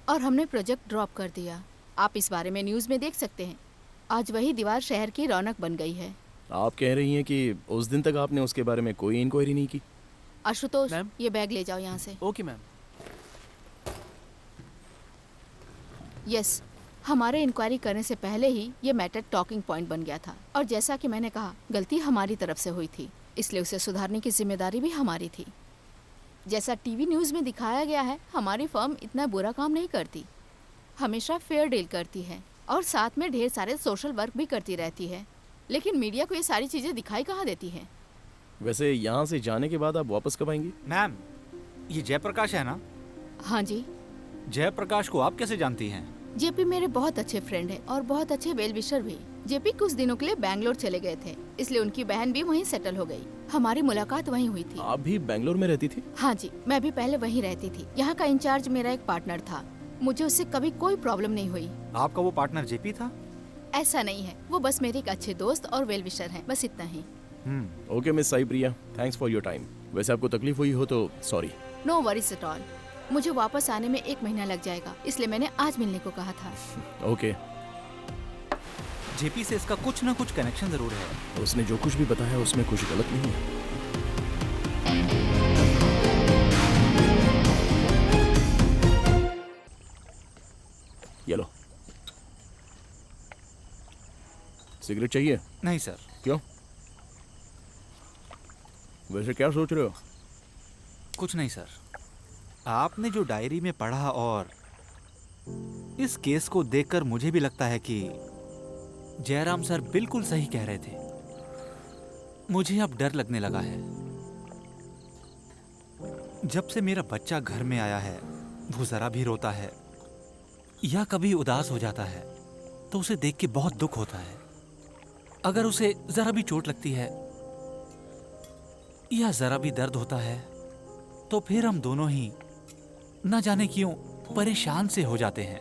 और हमने प्रोजेक्ट ड्रॉप कर दिया। आप इस बारे में न्यूज़ में देख सकते हैं। आज वही दीवार शहर की रौनक बन गई है। आप कह रही हैं कि उस दिन तक आपने उसके बारे में कोई इंक्वायरी नहीं की? आशुतोष, ये बैग ले जाओ यहाँ से। Okay ma'am. यस, हमारे इंक्वायरी करने से पहले ही ये मैटर टॉकिंग पॉइंट बन गया था और जैसा कि मैंने कहा, गलती हमारी तरफ से हुई थी, इसलिए उसे सुधारने की जिम्मेदारी भी हमारी थी। जैसा टीवी न्यूज़ में दिखाया गया है, हमारी फर्म इतना बुरा काम नहीं करती, हमेशा फेयर डील करती है। और साथ में ढेर सारे सोशल वर्क भी करती रहती है, लेकिन मीडिया को ये सारी चीजें दिखाई कहाँ देती है। वैसे यहाँ से जाने के बाद आप वापस कब आएंगी? मैम, ये जयप्रकाश है ना? हाँ जी। जयप्रकाश को आप कैसे जानती हैं? जेपी मेरे बहुत अच्छे फ्रेंड है और बहुत अच्छे वेल विशर भी। जेपी कुछ दिनों के लिए बैंगलोर चले गए थे, इसलिए उनकी बहन भी वहीं सेटल हो गई। हमारी मुलाकात वहीं हुई थी। आप भी बैंगलोर में रहती थी? हाँ जी, मैं भी पहले वहीं रहती थी। यहाँ का इंचार्ज मेरा एक पार्टनर था, मुझे उससे कभी कोई प्रॉब्लम नहीं हुई। आपका वो पार्टनर जेपी था? ऐसा नहीं है, वो बस मेरे एक अच्छे दोस्त और वेल विशर हैं, बस इतना ही। Okay miss Sai Priya, thanks for your time. वैसे आपको तकलीफ हुई हो तो sorry. No worries at all. मुझे वापस आने में 1 महीना लग जाएगा, इसलिए मैंने आज मिलने को कहा था। ओके। जेपी से इसका कुछ ना कुछ कनेक्शन जरूर है। उसने जो कुछ भी बताया उसमें कुछ गलत नहीं है। ये लो। सिगरेट चाहिए? नहीं सर। क्यों? वैसे क्या सोच रहे हो? कुछ नहीं सर। आपने जो डायरी में पढ़ा और इस केस को देखकर मुझे भी लगता है कि जयराम सर बिल्कुल सही कह रहे थे। मुझे अब डर लगने लगा है। जब से मेरा बच्चा घर में आया है, वो जरा भी रोता है या कभी उदास हो जाता है तो उसे देख के बहुत दुख होता है। अगर उसे जरा भी चोट लगती है या जरा भी दर्द होता है तो फिर हम दोनों ही न जाने क्यों परेशान से हो जाते हैं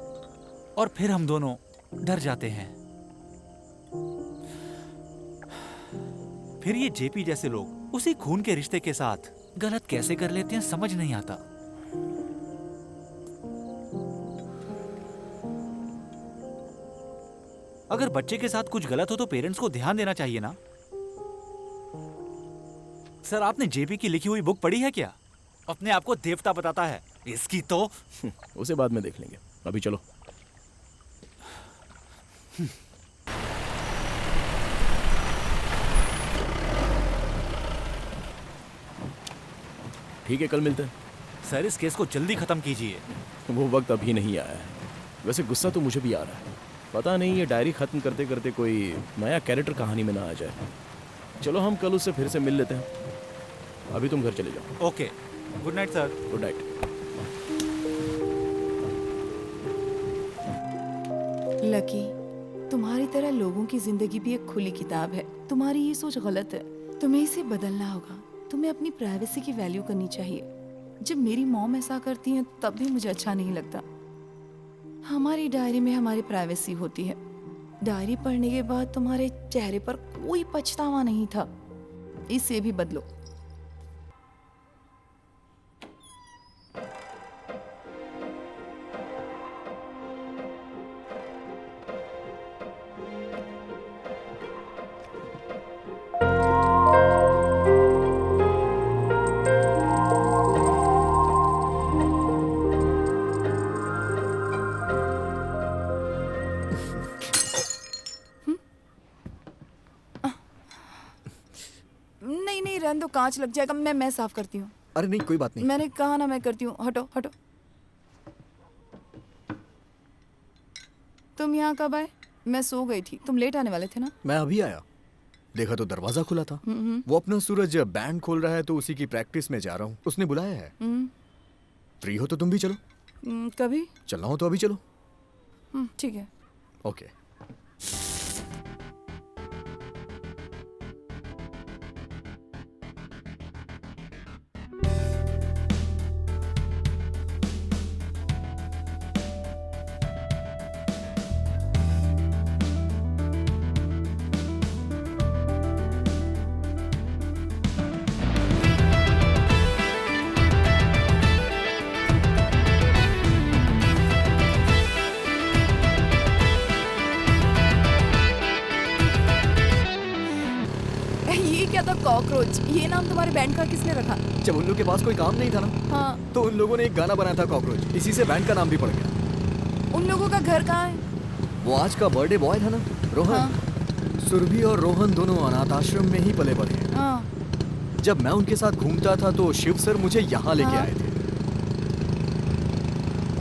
और फिर हम दोनों डर जाते हैं। फिर ये जेपी जैसे लोग उसी खून के रिश्ते के साथ गलत कैसे कर लेते हैं समझ नहीं आता। अगर बच्चे के साथ कुछ गलत हो तो पेरेंट्स को ध्यान देना चाहिए ना। सर, आपने जेपी की लिखी हुई बुक पढ़ी है क्या? अपने आप को देवता बताता है। इसकी तो उसे बाद में देख लेंगे, अभी चलो। ठीक है, कल मिलते हैं। सर, इस केस को जल्दी खत्म कीजिए। वो वक्त अभी नहीं आया है। वैसे गुस्सा तो मुझे भी आ रहा है। पता नहीं ये डायरी खत्म करते करते कोई नया कैरेक्टर कहानी में ना आ जाए। चलो हम कल उससे फिर से मिल लेते हैं। अभी तुम घर चले जाओ। Okay, good night sir. Good night. Lucky, तुम्हारी तरह लोगों की जिंदगी भी एक खुली किताब है। तुम्हारी ये सोच गलत है, तुम्हें इसे बदलना होगा। तुम्हें अपनी प्राइवेसी की वैल्यू करनी चाहिए। जब मेरी मॉम ऐसा करती हैं तब भी मुझे अच्छा नहीं लगता। हमारी डायरी में हमारी प्राइवेसी होती है। डायरी पढ़ने के बाद तुम्हारे चेहरे पर कोई पछतावा नहीं था। इसे भी बदलो। नहीं रहने दो, कांच लग जाएगा। मैं साफ करती हूँ। अरे नहीं, कोई बात नहीं। मैंने कहा ना मैं करती हूँ। हटो हटो। तुम यहाँ कब आए? मैं सो गई थी। तुम लेट आने वाले थे ना? मैं अभी आया, देखा तो दरवाजा खुला था। वो अपना सूरज बैंड खोल रहा है तो उसी की प्रैक्टिस में जा रहा हूँ। उसने बुलाया है। फ्री हो तो तुम भी चलो। कभी चलना हो तो अभी चलो। ठीक है। ओके। कॉकरोच, ये नाम तुम्हारे बैंड का किसने रखा? जब उन लोगों के पास कोई काम नहीं था ना, हाँ, तो उन लोगों ने एक गाना बनाया था कॉकरोच। इसी से बैंड का नाम भी पड़ गया। उन लोगों का घर कहाँ है? वो आज का बर्थडे बॉय था ना, रोहन। हाँ। सुरभि और रोहन दोनों अनाथ आश्रम में ही पले बड़े हैं। हाँ। जब मैं उनके साथ घूमता था तो शिव सर मुझे यहाँ लेके आए थे।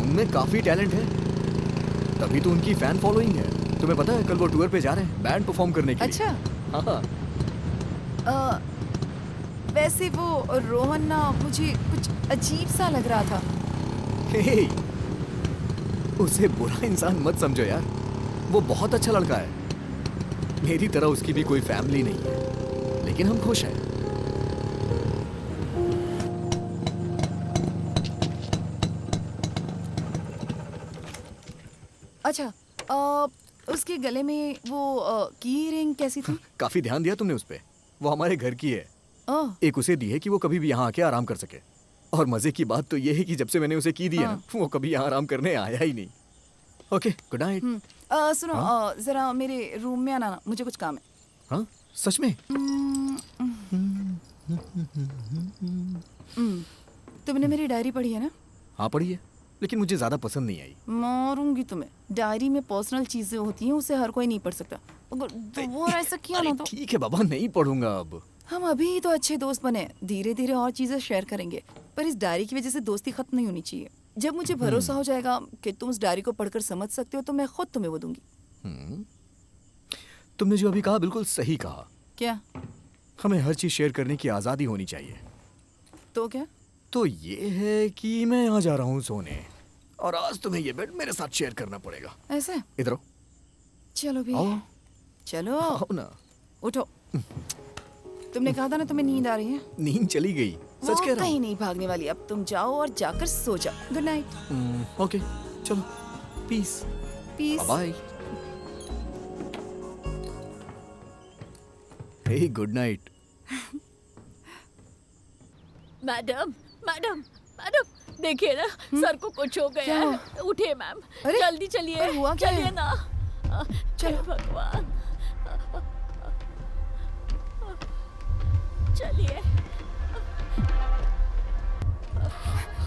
उनमें काफी टैलेंट है, तभी तो उनकी फैन फॉलोइंग है। तुम्हें पता है कल वो टूर पे जा रहे हैं बैंड परफॉर्म करने के लिए। अच्छा। हाँ। वैसे वो रोहन ना मुझे कुछ अजीब सा लग रहा था। हे, उसे बुरा इंसान मत समझो यार, वो बहुत अच्छा लड़का है। मेरी तरह उसकी भी कोई फैमिली नहीं है, लेकिन हम खुश हैं। अच्छा, उसके गले में वो की रिंग कैसी थी? काफी ध्यान दिया तुमने उस पे। वो हमारे घर की है। एक उसे दी है कि वो कभी भी यहाँ आके आराम कर सके। और मजे की बात तो ये है कि जब से मैंने उसे की दी है ना, वो कभी यहाँ आराम करने आया ही नहीं। Okay, good night. सुनो, जरा मेरे रूम में आना ना, मुझे कुछ काम है। हाँ, सच में? तुमने मेरी डायरी पढ़ी है ना? हाँ पढ़ी है, लेकिन मुझे ज्यादा पसंद नहीं आई। मारूंगी तुम्हें। डायरी में पर्सनल चीजें होती हैं, उसे हर कोई नहीं पढ़ सकता। अगर दोबारा ऐसा किया ना तो ठीक है बाबा, नहीं पढ़ूंगा अब। हम अभी तो अच्छे दोस्त बने, धीरे धीरे और चीजें शेयर करेंगे, पर इस डायरी की वजह से दोस्ती खत्म नहीं होनी चाहिए। जब मुझे भरोसा हो जाएगा कि तुम उस डायरी को पढ़कर समझ सकते हो, तो मैं खुद तुम्हें वो दूंगी। तुमने जो अभी कहा बिल्कुल सही कहा। क्या? हमें हर चीज शेयर करने की आजादी होनी चाहिए। तो क्या? तो ये है कि मैं यहाँ जा रहा हूँ सोने, और आज तुम्हें ये बेड मेरे साथ शेयर करना पड़ेगा। ऐसे? इधर आओ। चलो भी। चलो आओ ना। उठो। तुमने कहा था ना तुम्हें नींद आ रही है। नींद चली गई, सच कह रहा हूँ। कहीं नहीं भागने वाली। अब तुम जाओ और जाकर सो जाओ। Good night. ओके, चलो। Peace. Peace. Bye. Hey, good night. Madam madam madam, देखिए ना, सर को कुछ हो गया है। उठिए मैम, जल्दी चलिए। हुआ क्या? चलिए ना। चलो भगवान, चलिए।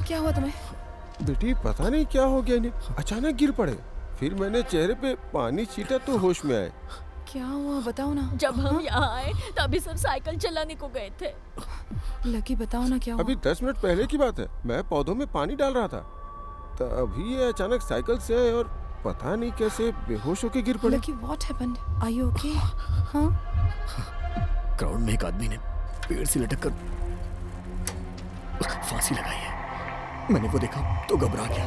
क्या हुआ तुम्हें? बेटी पता नहीं क्या हो गया इन्हें, अचानक गिर पड़े। फिर मैंने चेहरे पे पानी छीटा तो होश में आए। क्या हुआ बताओ ना। जब हम यहाँ आए तभी सब साइकिल चलाने को गए थे। लकी बताओ ना क्या हुआ। अभी 10 मिनट पहले की बात है, मैं पौधों में पानी डाल रहा था, तभी ये अचानक साइकिल से आए और पता नहीं कैसे बेहोश होके गिर पड़े। Lucky, what happened? Are you okay? हाँ? क्राउड में एक आदमी ने पेड़ से लटक कर फांसी लगाई है। मैंने वो देखा तो घबरा गया,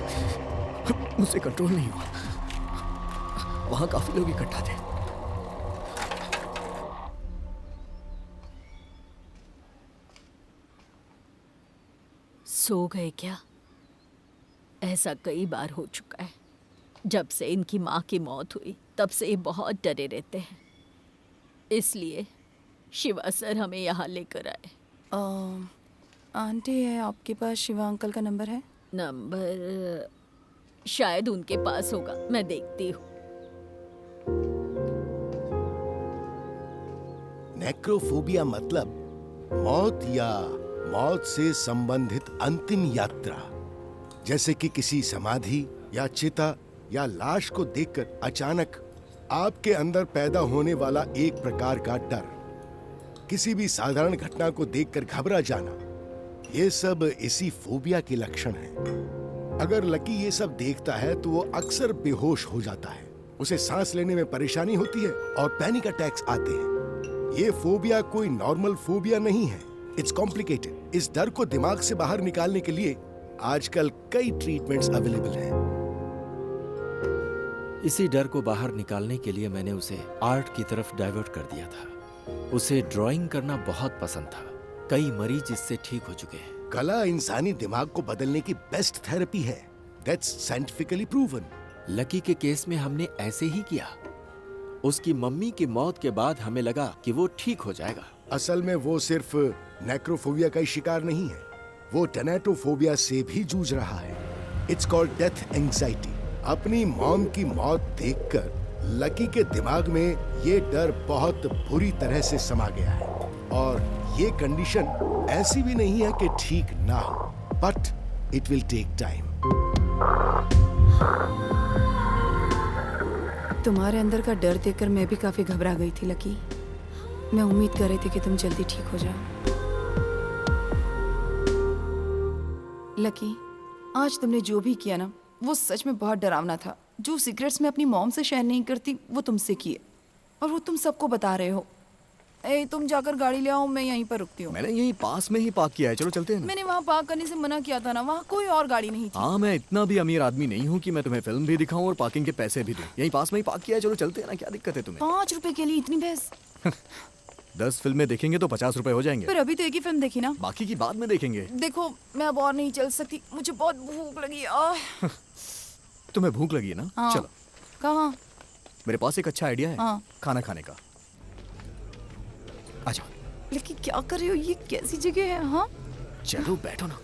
मुझसे कंट्रोल नहीं हुआ। वहां काफी लोग इकट्ठा थे। सो गए क्या? ऐसा कई बार हो चुका है। जब से इनकी माँ की मौत हुई तब से ये बहुत डरे रहते हैं, इसलिए शिवा सर हमें यहाँ लेकर आए। आंटी, है आपके पास शिवा अंकल का नंबर है? नंबर शायद उनके पास होगा, मैं देखती हूँ। नेक्रोफोबिया मतलब मौत या मौत से संबंधित अंतिम यात्रा, जैसे कि किसी समाधि या चिता या लाश को देखकर अचानक आपके अंदर पैदा होने वाला एक प्रकार का डर, किसी भी साधारण घटना को देखकर घबरा जाना, ये सब इसी फोबिया के लक्षण हैं। अगर लकी ये सब देखता है तो वो अक्सर बेहोश हो जाता है, उसे सांस लेने में परेशानी होती है और पैनिक अटैक्स आते हैं। ये फोबिया कोई नॉर्मल फोबिया नहीं है, इट्स कॉम्प्लिकेटेड। इस डर को दिमाग से बाहर निकालने के लिए आजकल कई ट्रीटमेंट्स अवेलेबल हैं। इसी डर को बाहर निकालने के लिए मैंने उसे आर्ट की तरफ डाइवर्ट कर दिया था। उसे ड्राइंग करना बहुत पसंद था। कई मरीज इससे ठीक हो चुके हैं। कला इंसानी दिमाग को बदलने की बेस्ट थेरेपी है, दैट्स साइंटिफिकली प्रूवन। लकी के केस में हमने ऐसे ही किया। उसकी मम्मी की मौत के बाद हमें लगा कि वो ठीक हो जाएगा। असल में वो सिर्फ नेक्रोफोबिया का ही शिकार नहीं है, वो टेनेटोफोबिया से भी जूझ रहा है। It's called death anxiety. अपनी मॉम की मौत देखकर लकी के दिमाग में ये डर बहुत बुरी तरह से समा गया है, और ये कंडीशन ऐसी भी नहीं है कि ठीक ना हो, but it will take time. तुम्हारे अंदर का डर देखकर मैं भी काफी घबरा गई थी लकी। मैं उम्मीद कर रही थी कि तुम जल्दी ठीक हो जाओ। लकी, आज तुमने जो भी किया ना, वो सच में बहुत डरावना था। जो सीक्रेट्स मैं अपनी मॉम से शेयर नहीं करती वो तुमसे किए, और वो तुम सबको बता रहे हो। ए, तुम जाकर गाड़ी ले आओ, मैं यहीं पर रुकती हूँ। मैंने यहीं पास में ही पार्क किया है, चलो चलते हैं ना। मैंने वहाँ पार्क करने से मना किया था ना, वहाँ कोई और गाड़ी नहीं थी। हाँ, मैं इतना भी अमीर आदमी नहीं हूँ कि मैं तुम्हें फिल्म भी दिखाऊं और पार्किंग के पैसे भी दूं। यहीं पास में ही पार्क किया है, चलो चलते हैं ना, क्या दिक्कत है तुम्हें? 5 रुपए के लिए इतनी बहस? 10 फिल्में देखेंगे तो 50 रुपए हो जाएंगे। पर अभी तो एक ही फिल्म देखी ना, बाकी की बाद में देखेंगे। देखो मैं अब और नहीं चल सकती, मुझे बहुत भूख लगी। तुम्हें भूख लगी है ना? हाँ। चलो। कहाँ? मेरे पास एक अच्छा आइडिया है। हाँ। खाना खाने का। आ जाओ। लेकिन क्या कर रहे हो, ये कैसी जगह है? हाँ चलो बैठो ना।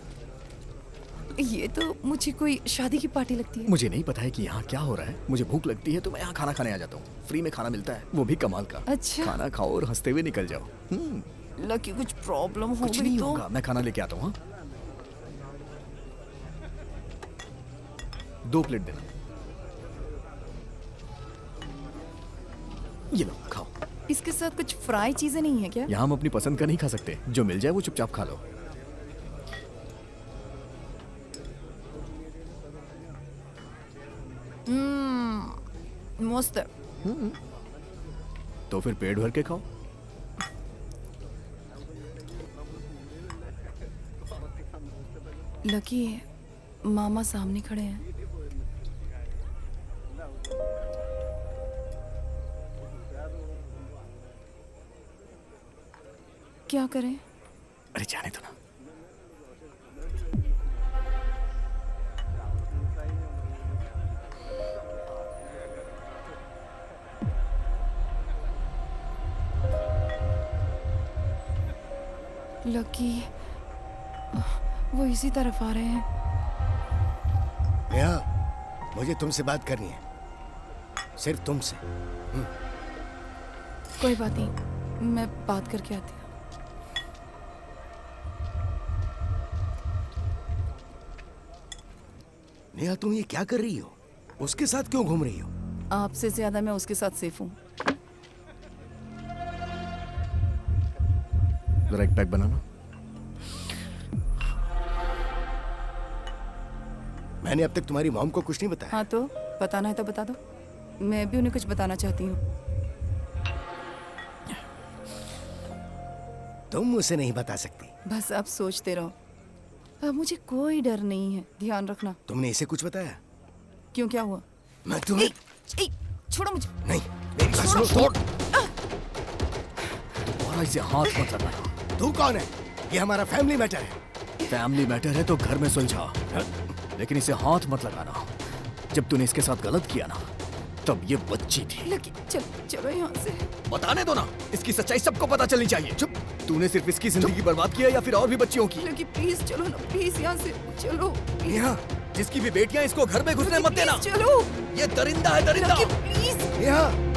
ये तो मुझे कोई शादी की पार्टी लगती है। मुझे नहीं पता है कि यहाँ क्या हो रहा है, मुझे भूख लगती है तो मैं यहाँ खाना खाने आ जाता हूँ। फ्री में खाना मिलता है, वो भी कमाल का। अच्छा। खाना खाओ और हंसते हुए निकल जाओ। लकी कुछ प्रॉब्लम हो कुछ गई नहीं तो? होगा, मैं खाना लेके आता हूँ। 2 प्लेट देना। ये लो खाओ। इसके साथ कुछ फ्राई चीजें नहीं है क्या? यहाँ हम अपनी पसंद का नहीं खा सकते, जो मिल जाए वो चुपचाप खा लो। मस्त है। तो फिर पेट भर के खाओ। लकी मामा सामने खड़े हैं। क्या करें? अरे जाने दो ना। लकी वो इसी तरफ आ रहे हैं। नेहा, मुझे तुमसे बात करनी है, सिर्फ तुमसे। कोई बात नहीं, मैं बात करके आती हूँ। नेहा, तुम ये क्या कर रही हो? उसके साथ क्यों घूम रही हो? आपसे ज्यादा मैं उसके साथ सेफ हूँ। जरा एक पैक बनाना। मैंने अब तक तुम्हारी मॉम को कुछ नहीं बताया। हाँ तो बताना है तो बता दो, मैं भी उन्हें कुछ बताना चाहती हूँ। तुम मुझे नहीं बता सकती। बस आप सोचते रहो, अब मुझे कोई डर नहीं है, ध्यान रखना। तुमने इसे कुछ बताया? क्यों, क्या हुआ? मैं तुम्हें छोड़ो मुझे। नहीं, मेरी बात सुनो। छोड़। तुम्हारा इसे हाथ मत लगाना। तू कौन है? ये हमारा फैमिली मैटर है। फैमिली मैटर है तो घर में सुलझा, लेकिन इसे हाथ मत लगाना। जब तूने इसके साथ गलत किया ना, तब ये बच्ची थी। लकी चलो यहाँ से। बताने दो ना, इसकी सच्चाई सबको पता चलनी चाहिए। चुप। तूने सिर्फ इसकी जिंदगी बर्बाद किया या फिर और भी बच्चियों की? लकी प्लीज चलो ना, प्लीज यहाँ से चलो। नेहा, जिसकी भी बेटियां, इसको घर में घुसने मत देना। चलो। ये दरिंदा है, दरिंदा। प्लीज। नेहा।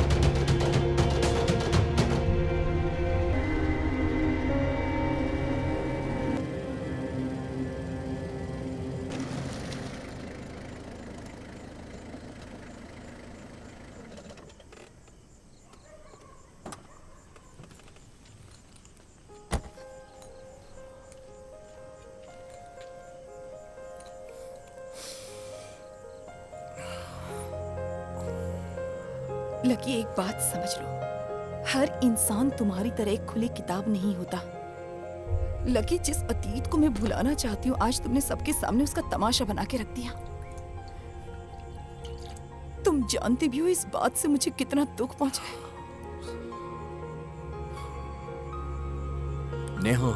लकी एक बात समझ लो, हर इंसान तुम्हारी तरह एक खुली किताब नहीं होता। लकी, जिस अतीत को मैं भुलाना चाहती हूँ, आज तुमने सबके सामने उसका तमाशा बना के रख दिया। तुम जानते भी हो इस बात से मुझे कितना दुख पहुंचा है। नेहा,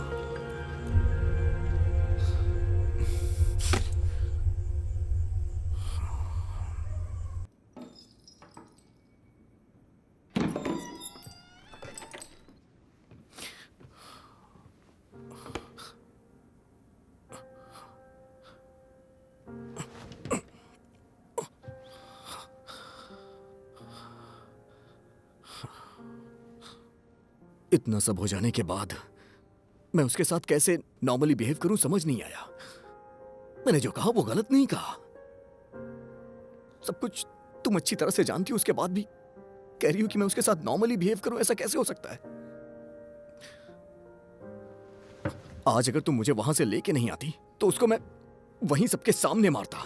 इतना सब हो जाने के बाद मैं उसके साथ कैसे नॉर्मली बिहेव करूं, समझ नहीं आया। मैंने जो कहा वो गलत नहीं कहा। सब कुछ तुम अच्छी तरह से जानती हो, उसके बाद भी कह रही हो कि मैं उसके साथ नॉर्मली बिहेव करूं। ऐसा कैसे हो सकता है? आज अगर तुम मुझे वहां से लेके नहीं आती तो उसको मैं वहीं सबके सामने मारता।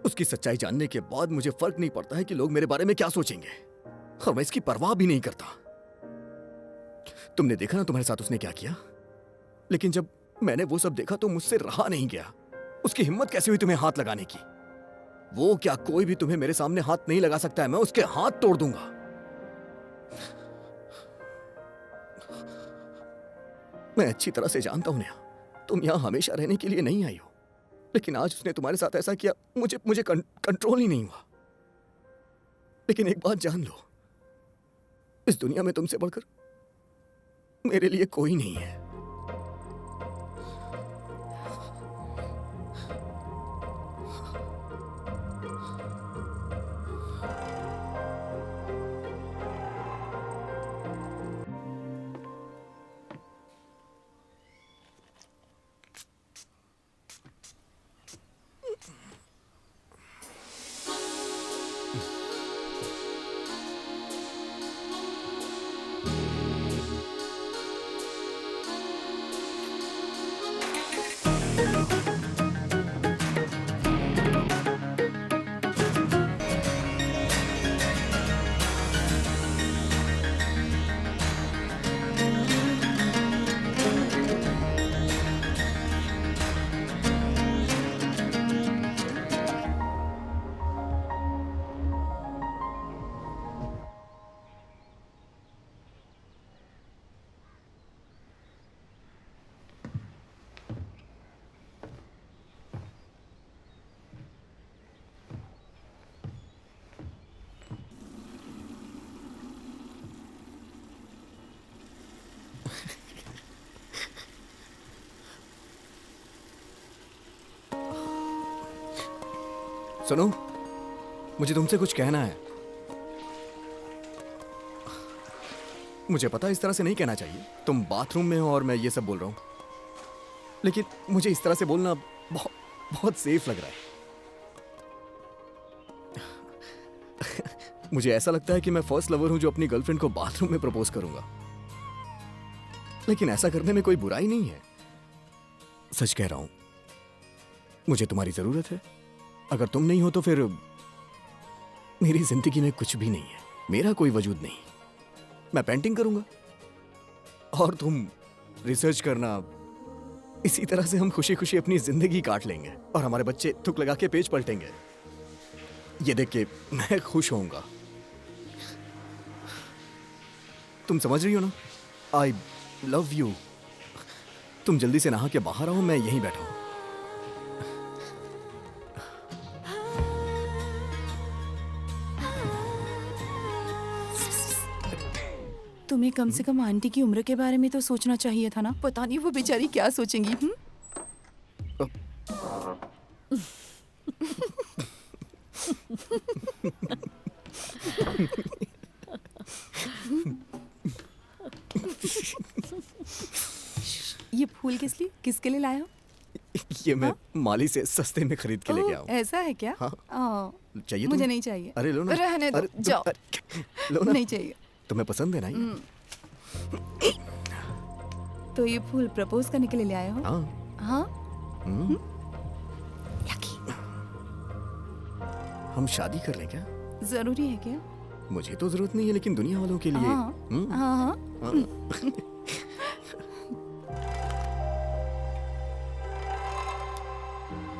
उसकी सच्चाई जानने के बाद मुझे फर्क नहीं पड़ता है कि लोग मेरे बारे में क्या सोचेंगे, और मैं इसकी परवाह भी नहीं करता। तुमने देखा ना तुम्हारे साथ उसने क्या किया, लेकिन जब मैंने वो सब देखा तो मुझसे रहा नहीं गया। उसकी हिम्मत कैसे हुई तुम्हें हाथ लगाने की? वो क्या कोई भी तुम्हें मेरे सामने हाथ नहीं लगा सकता है? मैं उसके हाथ तोड़ दूंगा। मैं अच्छी तरह से जानता हूं नेहा, तुम यहां हमेशा रहने के लिए नहीं आई हो, लेकिन आज उसने तुम्हारे साथ ऐसा किया, मुझे कंट्रोल ही नहीं हुआ। लेकिन एक बात जान लो, इस दुनिया में तुमसे बढ़कर मेरे लिए कोई नहीं है। सुनो, मुझे तुमसे कुछ कहना है। मुझे पता है इस तरह से नहीं कहना चाहिए, तुम बाथरूम में हो और मैं ये सब बोल रहा हूं, लेकिन मुझे इस तरह से बोलना बहुत सेफ लग रहा है। मुझे ऐसा लगता है कि मैं फर्स्ट लवर हूं जो अपनी गर्लफ्रेंड को बाथरूम में प्रपोज करूंगा, लेकिन ऐसा करने में कोई बुराई नहीं है। सच कह रहा हूं, मुझे तुम्हारी जरूरत है। अगर तुम नहीं हो तो फिर मेरी जिंदगी में कुछ भी नहीं है, मेरा कोई वजूद नहीं। मैं पेंटिंग करूंगा और तुम रिसर्च करना। इसी तरह से हम खुशी खुशी अपनी जिंदगी काट लेंगे और हमारे बच्चे थुक लगा के पेज पलटेंगे। ये देख के मैं खुश होऊंगा। तुम समझ रही हो ना? I love you. तुम जल्दी से नहा के बाहर आओ, मैं यहीं बैठा हूं। तुम्हें कम से कम आंटी की उम्र के बारे में तो सोचना चाहिए था ना। पता नहीं वो बेचारी क्या सोचेंगी। ये फूल किसके लिए लाया हो? ये मैं माली से सस्ते में खरीद के लेके आया हूं। ऐसा है क्या? हाँ। चाहिए मुझे तुम्हें? नहीं चाहिए। अरे लो ना। रहने दो, जाओ। लो ना। नहीं चाहिए। तुम्हें पसंद है ना ये? तो ये फूल प्रपोज करने के लिए ले आए हो? हाँ। हाँ? हम शादी कर लें क्या? जरूरी है क्या? मुझे तो जरूरत नहीं है, लेकिन दुनिया वालों के लिए। हाँ।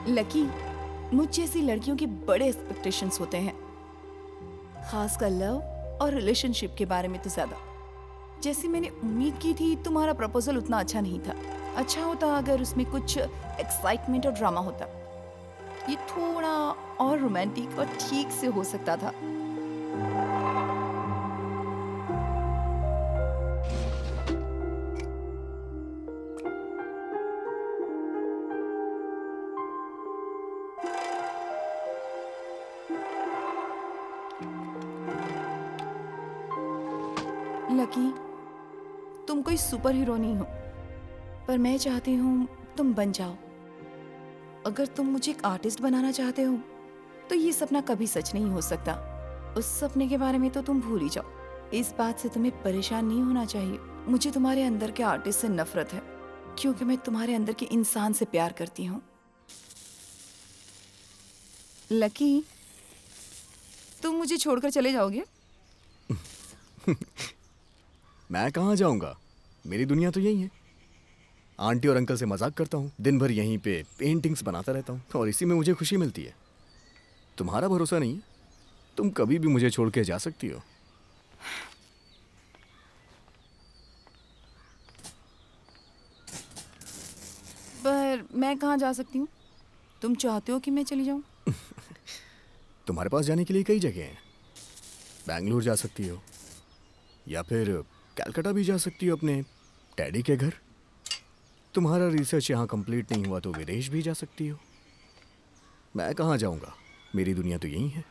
लकी, मुझ जैसी लड़कियों के बड़े एक्सपेक्टेशंस होते हैं, खासकर लव और रिलेशनशिप के बारे में तो ज्यादा। जैसी मैंने उम्मीद की थी, तुम्हारा प्रपोजल उतना अच्छा नहीं था। अच्छा होता अगर उसमें कुछ एक्साइटमेंट और ड्रामा होता। ये थोड़ा और रोमांटिक और ठीक से हो सकता था। लकी, तुम कोई सुपर हीरो नहीं हो, पर मैं चाहती हूँ तुम बन जाओ। अगर तुम मुझे एक आर्टिस्ट बनाना चाहते हो तो ये सपना कभी सच नहीं हो सकता। उस सपने के बारे में तो तुम भूल ही जाओ। इस बात से तुम्हें परेशान नहीं होना चाहिए। मुझे तुम्हारे अंदर के आर्टिस्ट से नफरत है, क्योंकि मैं तुम्हारे अंदर के इंसान से प्यार करती हूँ। लकी, तुम मुझे छोड़कर चले जाओगे? मैं कहाँ जाऊंगा, मेरी दुनिया तो यही है। आंटी और अंकल से मजाक करता हूँ, दिन भर यहीं पे पेंटिंग्स बनाता रहता हूँ और इसी में मुझे खुशी मिलती है। तुम्हारा भरोसा नहीं है, तुम कभी भी मुझे छोड़ के जा सकती हो। पर मैं कहाँ जा सकती हूँ? तुम चाहते हो कि मैं चली जाऊँ? तुम्हारे पास जाने के लिए कई जगह हैं। बैंगलोर जा सकती हो या फिर कलकत्ता भी जा सकती हो अपने डैडी के घर। तुम्हारा रिसर्च यहाँ कंप्लीट नहीं हुआ तो विदेश भी जा सकती हो। मैं कहाँ जाऊँगा, मेरी दुनिया तो यही है।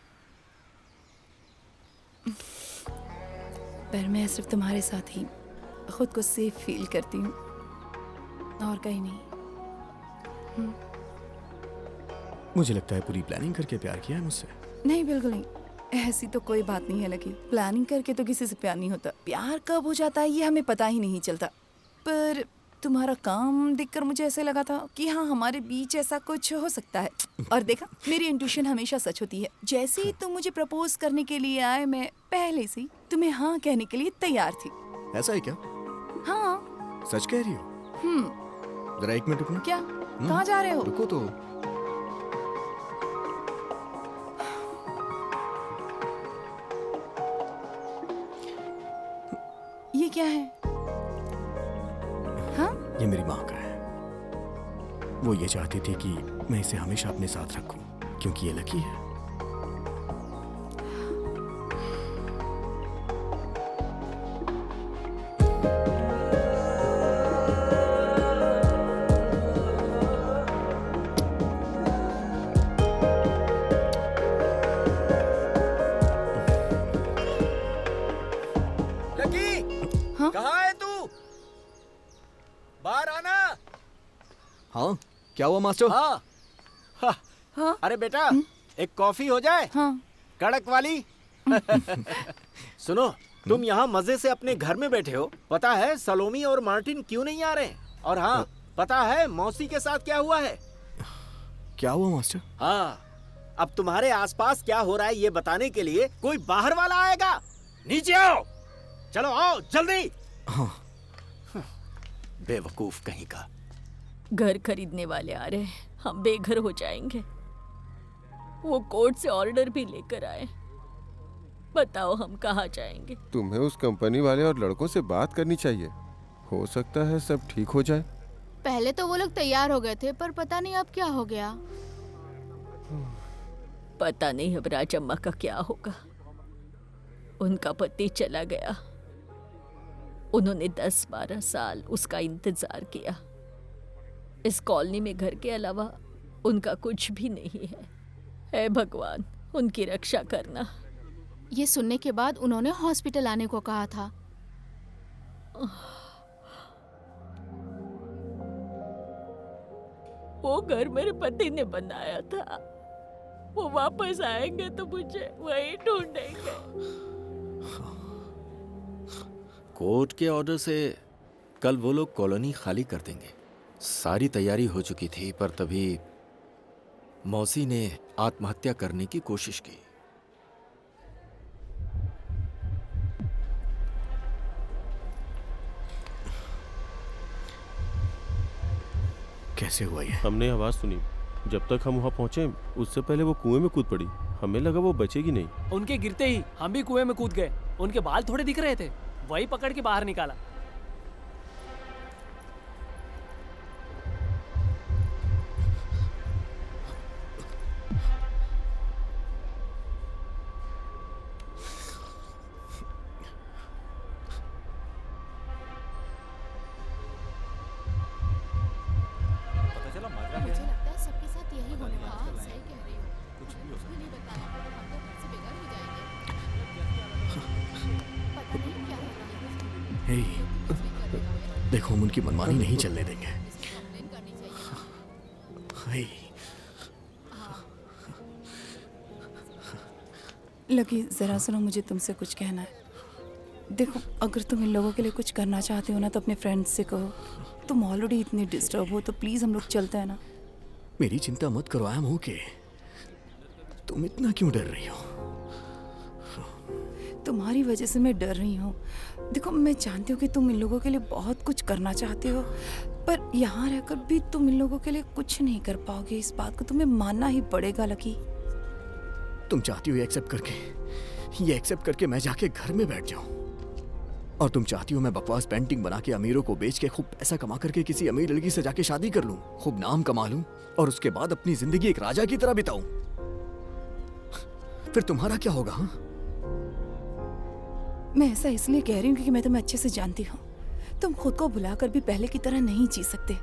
पर मैं सिर्फ तुम्हारे साथ ही खुद को सेफ फील करती हूँ और कहीं नहीं। मुझे लगता है पूरी प्लानिंग करके प्यार किया है मुझसे। नहीं, बिल्कुल नहीं, ऐसी तो कोई बात नहीं है लकी। प्लानिंग करके तो किसी से प्यार नहीं होता। प्यार कब हो जाता है ये हमें पता ही नहीं चलता। पर तुम्हारा काम देखकर मुझे ऐसे लगा था कि हाँ, हमारे बीच ऐसा कुछ हो सकता है। और देखा, मेरी इंट्यूशन हमेशा सच होती है। जैसे ही तुम मुझे प्रपोज करने के लिए आए, मैं पहले से ही तुम्हें हाँ कहने के लिए तैयार थी। ऐसा है क्या? हाँ। सच कह रही हो? जरा एक मिनट रुकना। क्या? कहाँ जा रहे हो? रुको तो। ये क्या है? हाँ? ये मेरी माँ का है। वो ये चाहती थी कि मैं इसे हमेशा अपने साथ रखूं, क्योंकि ये लकी है। कहाँ है तू? बाहर आना। हाँ, क्या हुआ मास्टर? हाँ। हाँ? अरे बेटा, एक कॉफी हो जाए? हाँ। कड़क वाली। सुनो, तुम यहाँ मजे से अपने घर में बैठे हो। पता है सलोमी और मार्टिन क्यों नहीं आ रहे? और हाँ, पता है मौसी के साथ क्या हुआ है? क्या हुआ मास्टर? हाँ, अब तुम्हारे आसपास क्या हो रहा है ये बताने के लिए कोई बाहर वाला आएगा। नीचे आओ, चलो आओ जल्दी। हाँ। बेवकूफ कहीं का। घर खरीदने वाले आ रहे हैं, हम बेघर हो जाएंगे। वो कोर्ट से ऑर्डर भी लेकर आए। बताओ हम कहाँ जाएंगे? तुम्हें उस कंपनी वाले और लड़कों से बात करनी चाहिए। हो सकता है सब ठीक हो जाए। पहले तो वो लोग तैयार हो गए थे, पर पता नहीं अब क्या हो गया। पता नहीं अब राजम्मा का क्या होगा। उनका पति चला गया। उन्होंने 10-12 साल उसका इंतजार किया। इस कॉलोनी में घर के अलावा उनका कुछ भी नहीं है। हे भगवान, उनकी रक्षा करना। ये सुनने के बाद उन्होंने हॉस्पिटल आने को कहा था। वो घर मेरे पति ने बनाया था। वो वापस आएंगे तो मुझे वहीं ढूंढेंगे। कोर्ट के ऑर्डर से कल वो लोग कॉलोनी खाली कर देंगे। सारी तैयारी हो चुकी थी, पर तभी मौसी ने आत्महत्या करने की कोशिश की। कैसे हुआ ये? हमने आवाज सुनी। जब तक हम वहाँ पहुँचे उससे पहले वो कुएं में कूद पड़ी। हमें लगा वो बचेगी नहीं। उनके गिरते ही हम भी कुएं में कूद गए। उनके बाल थोड़े दिख रहे थे, वही पकड़ के बाहर निकाला। मुझे लगता है सबके साथ यही होने वाला है। सही कह रही हो। कुछ भी नहीं बताया, हम तो घर से बेघर हो जाएंगे। पता नहीं क्या होगा। हे, देखो हम उनकी मनमानी नहीं चलने देंगे। हे। लकी, जरा सुनो, मुझे तुमसे कुछ कहना है। देखो, अगर तुम इन लोगों के लिए कुछ करना चाहते हो ना तो अपने फ्रेंड्स से कहो। तुम ऑलरेडी इतने डिस्टर्ब हो तो प्लीज हम लोग चलते हैं ना। मेरी चिंता मत करो, आई एम ओके। तुम इतना क्यों डर रही हो? तुम्हारी वजह से मैं डर रही हूँ। देखो, मैं जानती हूँ कि तुम इन लोगों के लिए बहुत कुछ करना चाहते हो, पर यहाँ रहकर भी तुम इन लोगों के लिए कुछ नहीं कर पाओगे। इस बात को तुम्हें मानना ही पड़ेगा लकी। तुम चाहती हो ये एक्सेप्ट करके मैं जाके घर में बैठ जाऊं, और तुम चाहती हो मैं बकवास पेंटिंग बना के अमीरों को बेच के खूब पैसा कमा करके किसी अमीर लड़की से जाके शादी कर लूं, खूब नाम कमा लूं, और उसके बाद अपनी जिंदगी एक राजा की तरह बिताऊं। फिर तुम्हारा क्या होगा? हाँ, मैं ऐसा इसलिए कह रही हूँ क्योंकि मैं तुम्हें अच्छे से जानती हूँ। तुम खुद को भुलाकर भी पहले की तरह नहीं जी सकते।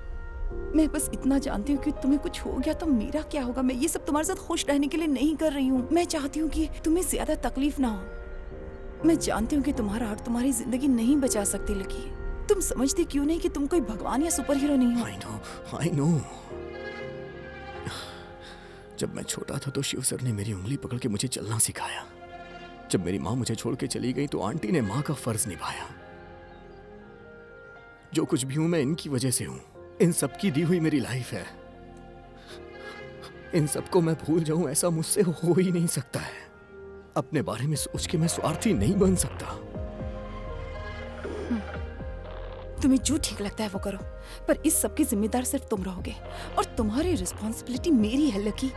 मैं बस इतना जानती हूँ कि तुम्हें कुछ हो गया तो मेरा क्या होगा। मैं ये सब तुम्हारे साथ खुश रहने के लिए नहीं कर रही हूँ। मैं चाहती हूँ कि तुम्हें ज्यादा तकलीफ ना हो। मैं जानती हूँ कि तुम्हारा आर्ट तुम्हारी जिंदगी नहीं बचा सकती लकी। तुम समझती क्यों नहीं कि तुम कोई भगवान या सुपर हीरो नहीं हो। I know। जब मैं छोटा था तो शिव सर ने मेरी उंगली पकड़ के मुझे चलना सिखाया। जब मेरी माँ मुझे छोड़ के चली गई तो आंटी ने माँ का फर्ज निभाया। जो कुछ भी हूं मैं इनकी वजह से हूं। इन सब की दी हुई मेरी लाइफ है। इन सबको मैं भूल जाऊं ऐसा मुझसे हो ही नहीं सकता है। अपने बारे में सोच के मैं स्वार्थी नहीं बन सकता। तुम्हें जो ठीक लगता है वो करो, पर इस सब की जिम्मेदार सिर्फ तुम रहोगे और तुम्हारी रिस्पॉन्सिबिलिटी मेरी है लकी।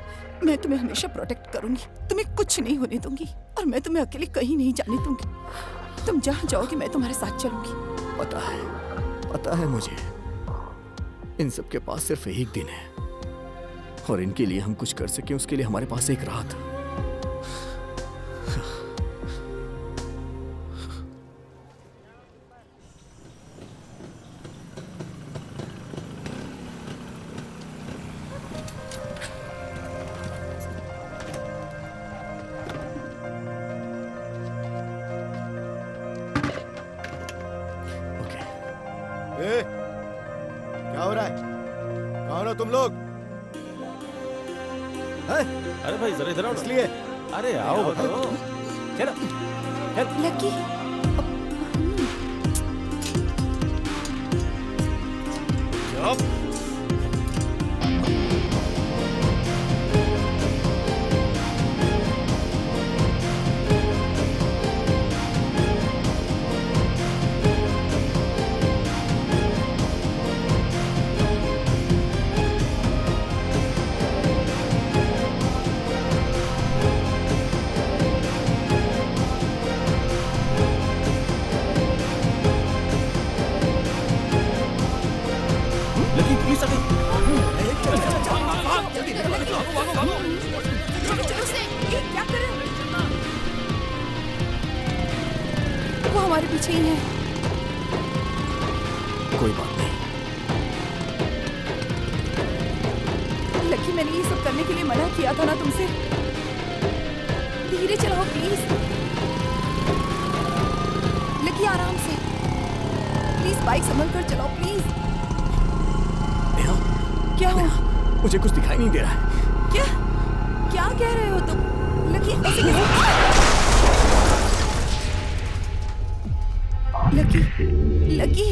मैं तुम्हें हमेशा प्रोटेक्ट करूंगी, तुम्हें कुछ नहीं होने दूंगी, और मैं तुम्हें अकेले कहीं नहीं जाने दूंगी। तुम जहाँ जाओगी मैं तुम्हारे साथ चलूंगी। पता है मुझे। इन सब के पास सिर्फ एक दिन है, और इनके लिए हम कुछ कर सकें उसके लिए हमारे पास एक रात। क्या हो रहा है? कौन हो तुम लोग? अरे भाई जरा इधर आओ। इसलिए अरे आओ बताओ। चलो लकी। वो हमारे पीछे ही है। कोई बात नहीं। लकी, मैंने ये सब करने के लिए मना किया था ना तुमसे। धीरे चलाओ प्लीज। लकी आराम से, प्लीज बाइक संभल कर चलाओ प्लीज। नेहा, क्या हुआ? मुझे कुछ दिखाई नहीं दे रहा है। क्या क्या कह रहे हो तुम? लकी ऐसे कैसे? लकी लकी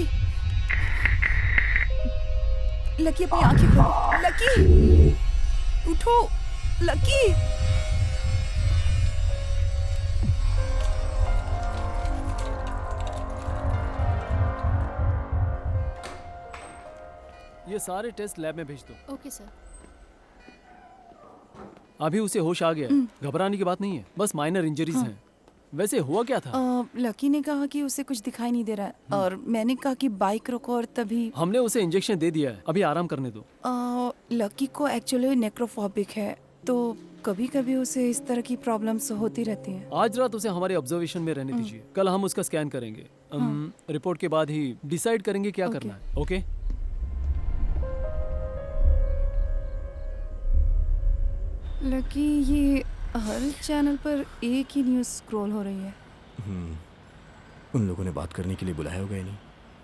लकी, अपनी आंखें खोलो। लकी उठो। लकी ये सारे टेस्ट लैब में भेज दो। Okay sir. अभी उसे होश आ गया है, घबराने की बात नहीं है, बस माइनर इंजरीज हैं। वैसे हुआ क्या था? लकी ने कहा कि उसे कुछ दिखाई नहीं दे रहा है, और मैंने कहा कि बाइक रोको, और तभी हमने उसे इंजेक्शन दे दिया है, अभी आराम करने दो। लकी को एक्चुअली नेक्रोफोबिक है, तो कभी कभी उसे इस तरह की प्रॉब्लम्स होती रहती हैं। आज रात उसे हमारे ऑब्जर्वेशन में रहने दीजिए, कल हम उसका स्कैन करेंगे। रिपोर्ट के बाद ही डिसाइड करेंगे क्या करना है। ओके? लकी, ये हर चैनल पर एक ही न्यूज़ स्क्रॉल हो रही है। उन लोगों ने बात करने के लिए बुलाया होगा ही नहीं।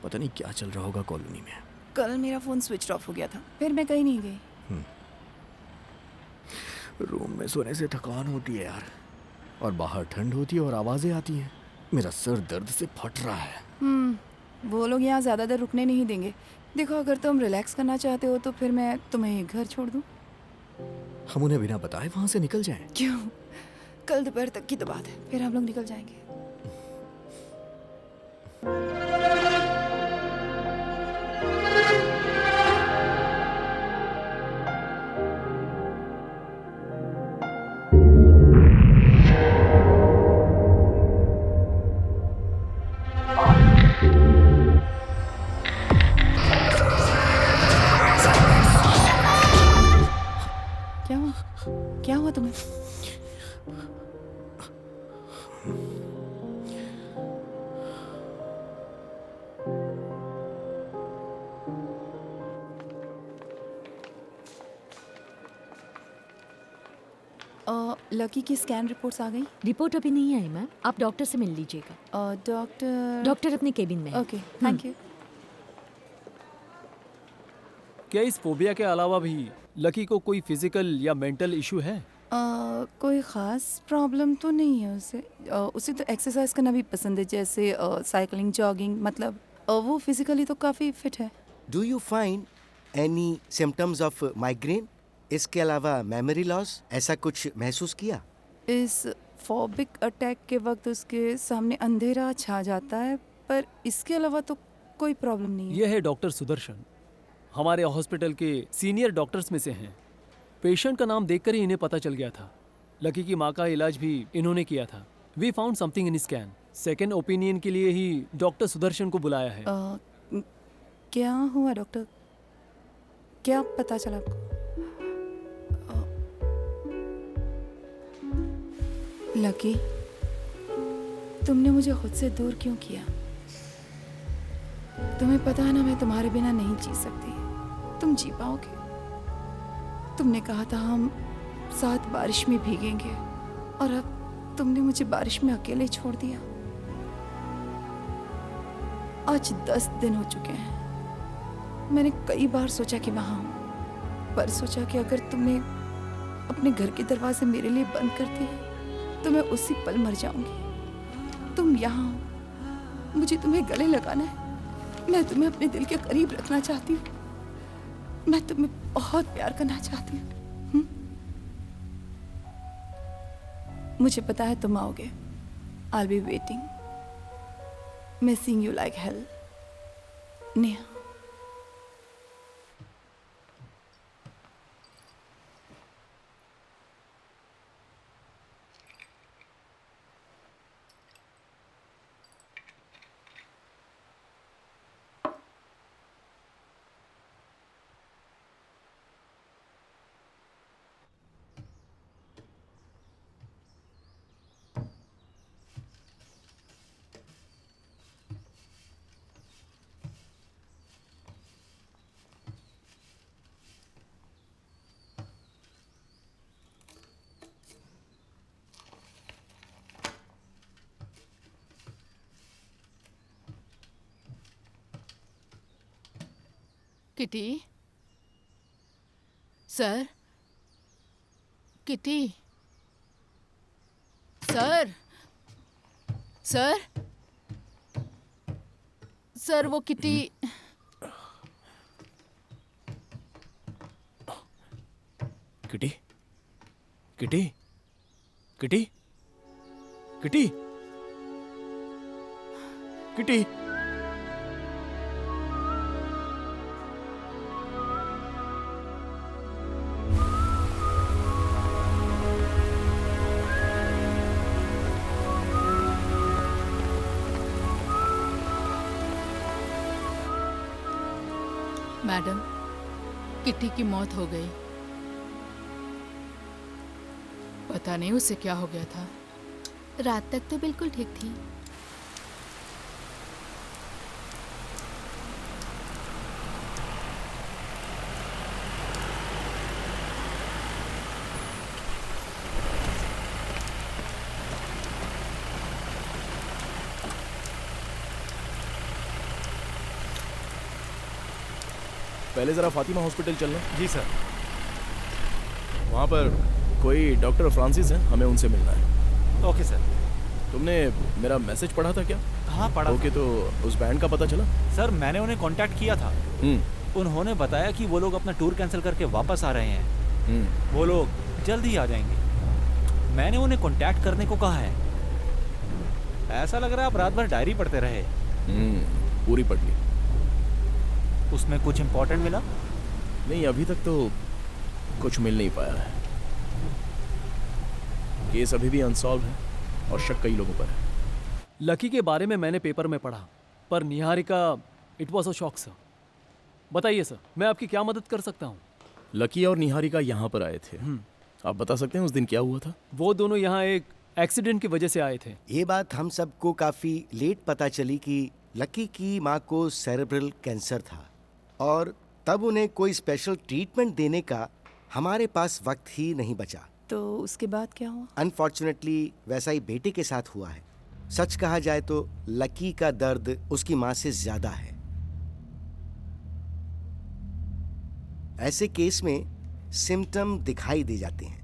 पता नहीं क्या चल रहा होगा कॉलोनी में। कल मेरा फोन स्विच ऑफ हो गया था, फिर मैं कहीं नहीं गई। रूम में सोने से थकान होती है यार, और बाहर ठंड होती है और आवाजें आती हैं। मेरा सर दर्द से फट रहा है। वो लोग यहाँ ज़्यादा देर रुकने नहीं देंगे। देखो, अगर तुम रिलैक्स करना चाहते हो तो फिर मैं तुम्हें घर छोड़ दूँ। हम उन्हें बिना बताए वहां से निकल जाएं। क्यों? कल दोपहर तक की तो बात है, फिर हम लोग निकल जाएंगे। क्या हुआ? क्या हुआ तुम्हें? लकी की स्कैन रिपोर्ट्स आ गई? रिपोर्ट अभी नहीं आई मैम, आप डॉक्टर से मिल लीजिएगा। डॉक्टर अपने केबिन में है। Okay, thank you. क्या इस फोबिया के अलावा भी लकी को कोई फिजिकल या मेंटल इशू है? कोई ख़ास प्रॉब्लम तो नहीं है उसे। उसे तो एक्सरसाइज करना भी पसंद है, जैसे साइकिलिंग, जॉगिंग। मतलब वो फिजिकली तो काफ़ी फिट है। Do you find any symptoms of migraine? इसके अलावा मेमोरी लॉस ऐसा कुछ महसूस किया? इस फोबिक अटैक के वक्त उसके सामने अंधेरा छा जाता है, पर इसके अलावा तो कोई प्रॉब्लम नहीं है। ये है डॉक्टर सुदर्शन, हमारे हॉस्पिटल के सीनियर डॉक्टर्स में से हैं। पेशेंट का नाम देखकर ही इन्हें पता चल गया था। लकी की माँ का इलाज भी इन्होंने किया था। We found something in scan. Second opinion के लिए ही डॉक्टर सुदर्शन को बुलाया है। क्या हुआ डॉक्टर? क्या पता चला आपको? लकी, तुमने मुझे खुद से दूर क्यों किया? तुम्हें पता है ना, मैं तुम्हारे बिना नहीं जी सकती। तुम जी पाओगे? तुमने कहा था हम साथ बारिश में भीगेंगे, और अब तुमने मुझे बारिश में अकेले छोड़ दिया। आज 10 दिन हो चुके हैं। मैंने कई बार सोचा कि वहां हूं, पर सोचा कि अगर तुमने अपने घर के दरवाजे मेरे लिए बंद कर दिए तो मैं उसी पल मर जाऊंगी। तुम यहाँ हो, मुझे तुम्हें गले लगाना है। मैं तुम्हें अपने दिल के करीब रखना चाहती हूँ। मैं तुम्हें बहुत प्यार करना चाहती हूँ। मुझे पता है तुम आओगे। I'll be waiting, missing you like hell, Neha. Kitty sir, Kitty sir, sir, sir वो Kitty. Kitty, Kitty, Kitty, Kitty, Kitty. Madam, Kitty की मौत हो गई। पता नहीं उसे क्या हो गया था। रात तक तो बिल्कुल ठीक थी। पहले जरा फातिमा हॉस्पिटल चलना। जी सर। वहाँ पर कोई डॉक्टर फ्रांसिस हैं, हमें उनसे मिलना है। Okay sir. तुमने मेरा मैसेज पढ़ा था क्या? हाँ पढ़ा। ओके, तो उस बैंड का पता चला? सर मैंने उन्हें कांटेक्ट किया था। उन्होंने बताया कि वो लोग अपना टूर कैंसिल करके वापस आ रहे हैं। वो लोग जल्द ही आ जाएंगे। मैंने उन्हें कांटेक्ट करने को कहा है। ऐसा लग रहा है आप रात भर डायरी पढ़ते रहे। पूरी पढ़ ली। उसमें कुछ इम्पोर्टेंट मिला? नहीं, अभी तक तो कुछ मिल नहीं पाया है। केस अभी भी अनसॉल्व है और शक कई लोगों पर है। लकी के बारे में मैंने पेपर में पढ़ा, पर Niharika, it was a shock sir. बताइए सर, मैं आपकी क्या मदद कर सकता हूँ? लकी और निहारिका यहाँ पर आए थे। आप बता सकते हैं उस दिन क्या हुआ था? वो दोनों यहाँ एक एक्सीडेंट की वजह से आए थे। ये बात हम सबको काफी लेट पता चली कि लकी की माँ को सेरेब्रल कैंसर था और तब उन्हें कोई स्पेशल ट्रीटमेंट देने का हमारे पास वक्त ही नहीं बचा। तो उसके बाद क्या हुआ? अनफॉर्चुनेटली वैसा ही बेटे के साथ हुआ है। सच कहा जाए तो लकी का दर्द उसकी माँ से ज्यादा है। ऐसे केस में सिम्टम दिखाई दे जाते हैं।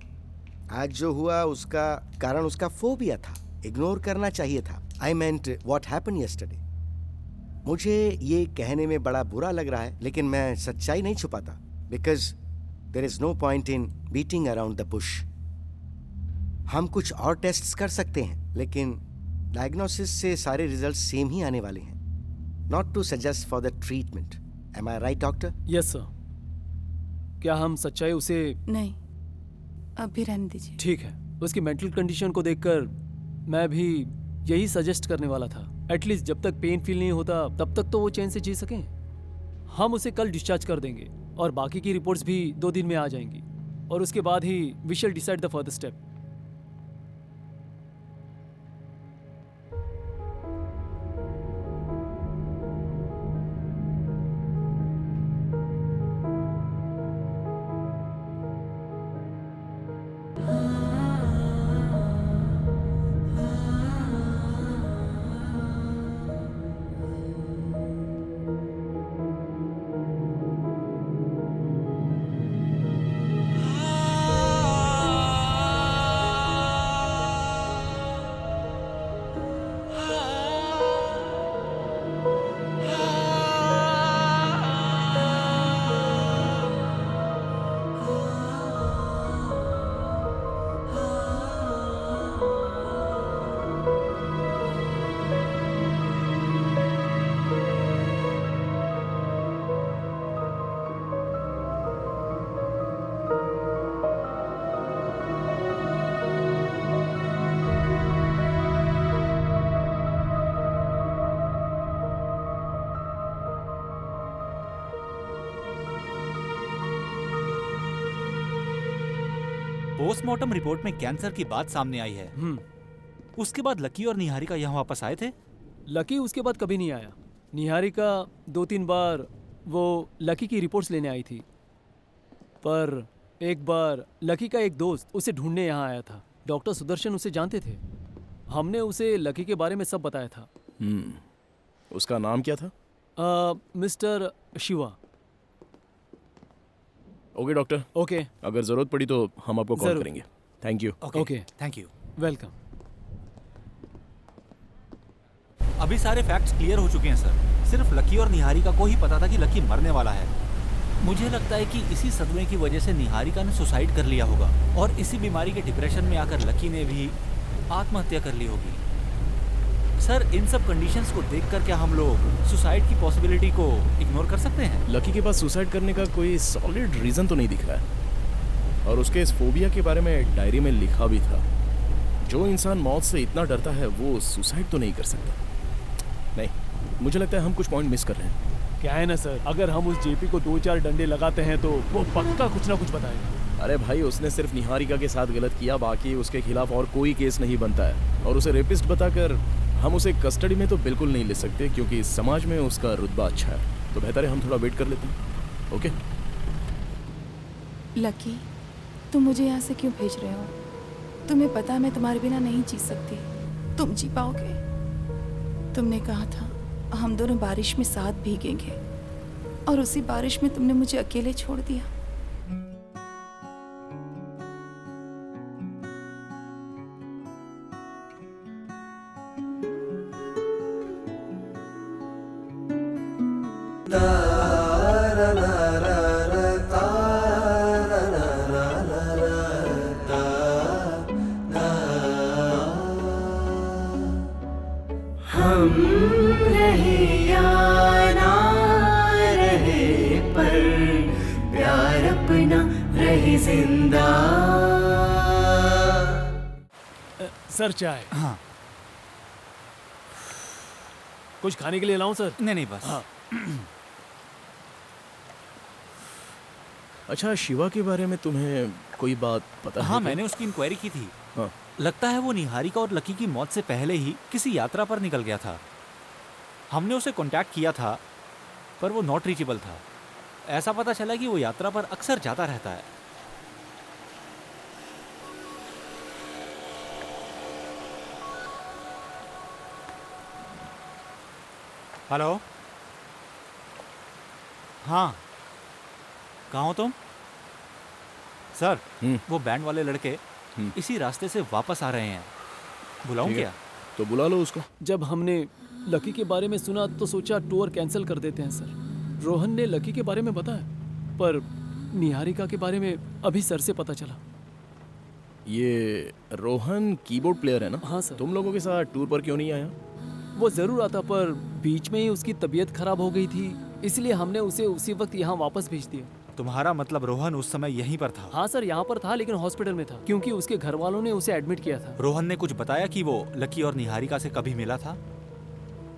आज जो हुआ उसका कारण उसका फोबिया था, इग्नोर करना चाहिए था। आई मेंट व्हाट हैपेंड यस्टरडे। मुझे ये कहने में बड़ा बुरा लग रहा है, लेकिन मैं सच्चाई नहीं छुपाता, because there is no point in beating around the bush. हम कुछ और टेस्ट्स कर सकते हैं, लेकिन डायग्नोसिस से सारे रिजल्ट सेम ही आने वाले हैं। Not to suggest for the treatment. Am I right doctor? Yes sir. क्या हम सच्चाई उसे? नहीं, अब भी रहने दीजिए। ठीक है। उसकी मेंटल कंडीशन को देखकर मैं भी यही सजेस्ट करने वाला था। एटलीस्ट जब तक पेन फील नहीं होता तब तक तो वो चैन से जी सकें। हम उसे कल डिस्चार्ज कर देंगे और बाकी की रिपोर्ट्स भी 2 दिन में आ जाएंगी और उसके बाद ही we shall decide the further step. Postmortem report में कैंसर की बात सामने आई है। उसके बाद लकी और निहारिका यहाँ वापस आए थे? लकी उसके बाद कभी नहीं आया। निहारिका 2-3 बार वो लकी की रिपोर्ट्स लेने आई थी, पर एक बार लकी का एक दोस्त उसे ढूंढने यहाँ आया था। डॉक्टर सुदर्शन उसे जानते थे। हमने उसे लकी के बारे में सब बताया था। उसका नाम क्या था? Mister Shiva. Okay doctor. Okay. अगर जरूरत पड़ी तो हम आपको कॉल करेंगे। Thank you. Okay, thank you. Welcome. अभी सारे फैक्ट्स क्लियर हो चुके हैं सर। सिर्फ लकी और निहारिका को ही पता था कि लकी मरने वाला है। मुझे लगता है कि इसी सदमे की वजह से निहारिका ने सुसाइड कर लिया होगा और इसी बीमारी के डिप्रेशन में आकर लकी ने भी आत्महत्या कर ली होगी। सर, इन सब कंडीशंस को देखकर क्या हम लोग सुसाइड की पॉसिबिलिटी को इग्नोर कर सकते हैं? लकी के पास सुसाइड करने का कोई सॉलिड रीजन तो नहीं दिख रहा है और उसके इस फोबिया के बारे में डायरी में लिखा भी था। जो इंसान मौत से इतना डरता है वो सुसाइड तो नहीं कर सकता। नहीं, मुझे लगता है हम कुछ पॉइंट मिस कर रहे हैं। क्या है ना सर, अगर हम उस जेपी को 2-4 डंडे लगाते हैं तो वो पक्का कुछ ना कुछ बताएगा। अरे भाई, उसने सिर्फ निहारिका के साथ गलत किया, बाकी उसके खिलाफ और कोई केस नहीं बनता है। और उसे रेपिस्ट बताकर हम उसे कस्टडी में तो बिल्कुल नहीं ले सकते, क्योंकि समाज में उसका रुतबा अच्छा है। तो बेहतर है हम थोड़ा वेट कर लेते हैं। ओके लकी, तुम मुझे यहाँ से क्यों भेज रहे हो? तुम्हें पता है मैं तुम्हारे बिना नहीं जी सकती। तुम जी पाओगे? तुमने कहा था हम दोनों बारिश में साथ भीगेंगे और उसी बारिश में तुमने मुझे अकेले छोड़ दिया। रहे या ना रहे, पर प्यार अपना रहे जिंदा। सर चाय। हाँ। कुछ खाने के लिए लाऊं सर? नहीं नहीं बस। हाँ। अच्छा, शिवा के बारे में तुम्हें कोई बात पता है? हाँ, क्या? मैंने उसकी इंक्वायरी की थी। हाँ। लगता है वो निहारिका और लकी की मौत से पहले ही किसी यात्रा पर निकल गया था। हमने उसे कांटेक्ट किया था पर वो नॉट रीचेबल था। ऐसा पता चला कि वो यात्रा पर अक्सर जाता रहता है। हेलो। हाँ, कहाँ हो तुम? सर, वो बैंड वाले लड़के इसी रास्ते से वापस आ रहे हैं। बुलाऊं ठीक है, क्या? तो बुला लो उसको। जब हमने लकी के बारे में सुना तो सोचा टूर कैंसिल कर देते हैं सर। रोहन ने लकी के बारे में बताया, पर निहारिका के बारे में अभी सर से पता चला। ये रोहन कीबोर्ड प्लेयर है ना? हाँ सर। तुम लोगों के साथ टूर पर क्यों नहीं आया? वो जरूर आता, पर बीच में ही उसकी तबीयत खराब हो गई थी, इसलिए हमने उसे उसी वक्त यहाँ वापस भेज दिया। तुम्हारा मतलब रोहन उस समय यहीं पर था? हाँ सर, यहाँ पर था लेकिन हॉस्पिटल में था क्योंकि उसके घर वालों ने उसे एडमिट किया था। रोहन ने कुछ बताया कि वो लकी और निहारिका से कभी मिला था?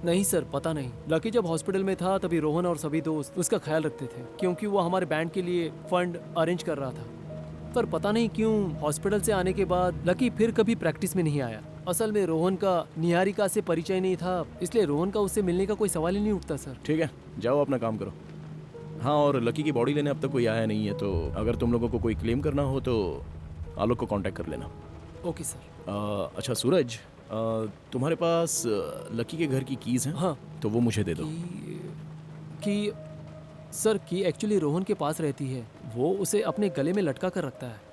नहीं सर, पता नहीं। लकी जब हॉस्पिटल में था तभी रोहन और सभी दोस्त उसका ख्याल रखते थे क्योंकि वो हमारे बैंड के लिए फंड अरेंज कर रहा था। पर पता नहीं क्यों हॉस्पिटल से आने के बाद लकी फिर कभी प्रैक्टिस में नहीं आया। असल में रोहन का निहारिका से परिचय नहीं था, इसलिए रोहन का उससे मिलने का कोई सवाल ही नहीं उठता सर। ठीक है, जाओ अपना काम करो। हाँ, और लकी की बॉडी लेने अब तक कोई आया नहीं है, तो अगर तुम लोगों को कोई क्लेम करना हो तो आलोक को कांटेक्ट कर लेना। Okay sir. अच्छा सूरज, तुम्हारे पास लकी के घर की कीज हैं? हाँ। तो वो मुझे दे दो। कि सर, की एक्चुअली रोहन के पास रहती है, वो उसे अपने गले में लटका कर रखता है।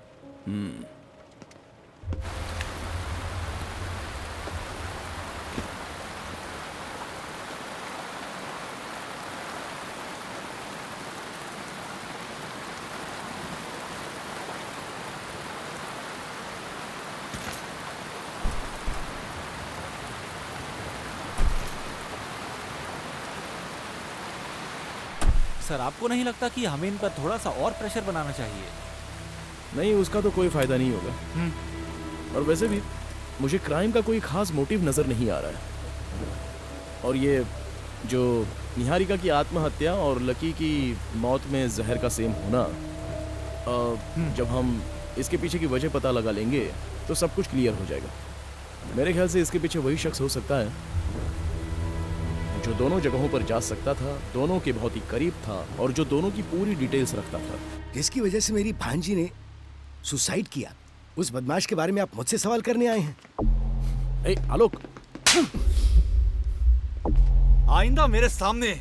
सर, आपको नहीं लगता कि हमें इन पर थोड़ा सा और प्रेशर बनाना चाहिए? नहीं, उसका तो कोई फायदा नहीं होगा। और वैसे भी मुझे क्राइम का कोई खास मोटिव नजर नहीं आ रहा है। और ये जो निहारिका की आत्महत्या और लकी की मौत में जहर का सेम होना, जब हम इसके पीछे की वजह पता लगा लेंगे तो सब कुछ क्लियर हो जाएगा। मेरे ख्याल से इसके पीछे वही शख्स हो सकता है जो दोनों जगहों पर जा सकता था, दोनों के बहुत ही करीब था और जो दोनों की पूरी डिटेल्स रखता था। जिसकी वजह से मेरी भांजी ने सुसाइड किया। उस बदमाश के बारे में आप मुझसे सवाल करने आए हैं? ए, आलोक, आइंदा मेरे सामने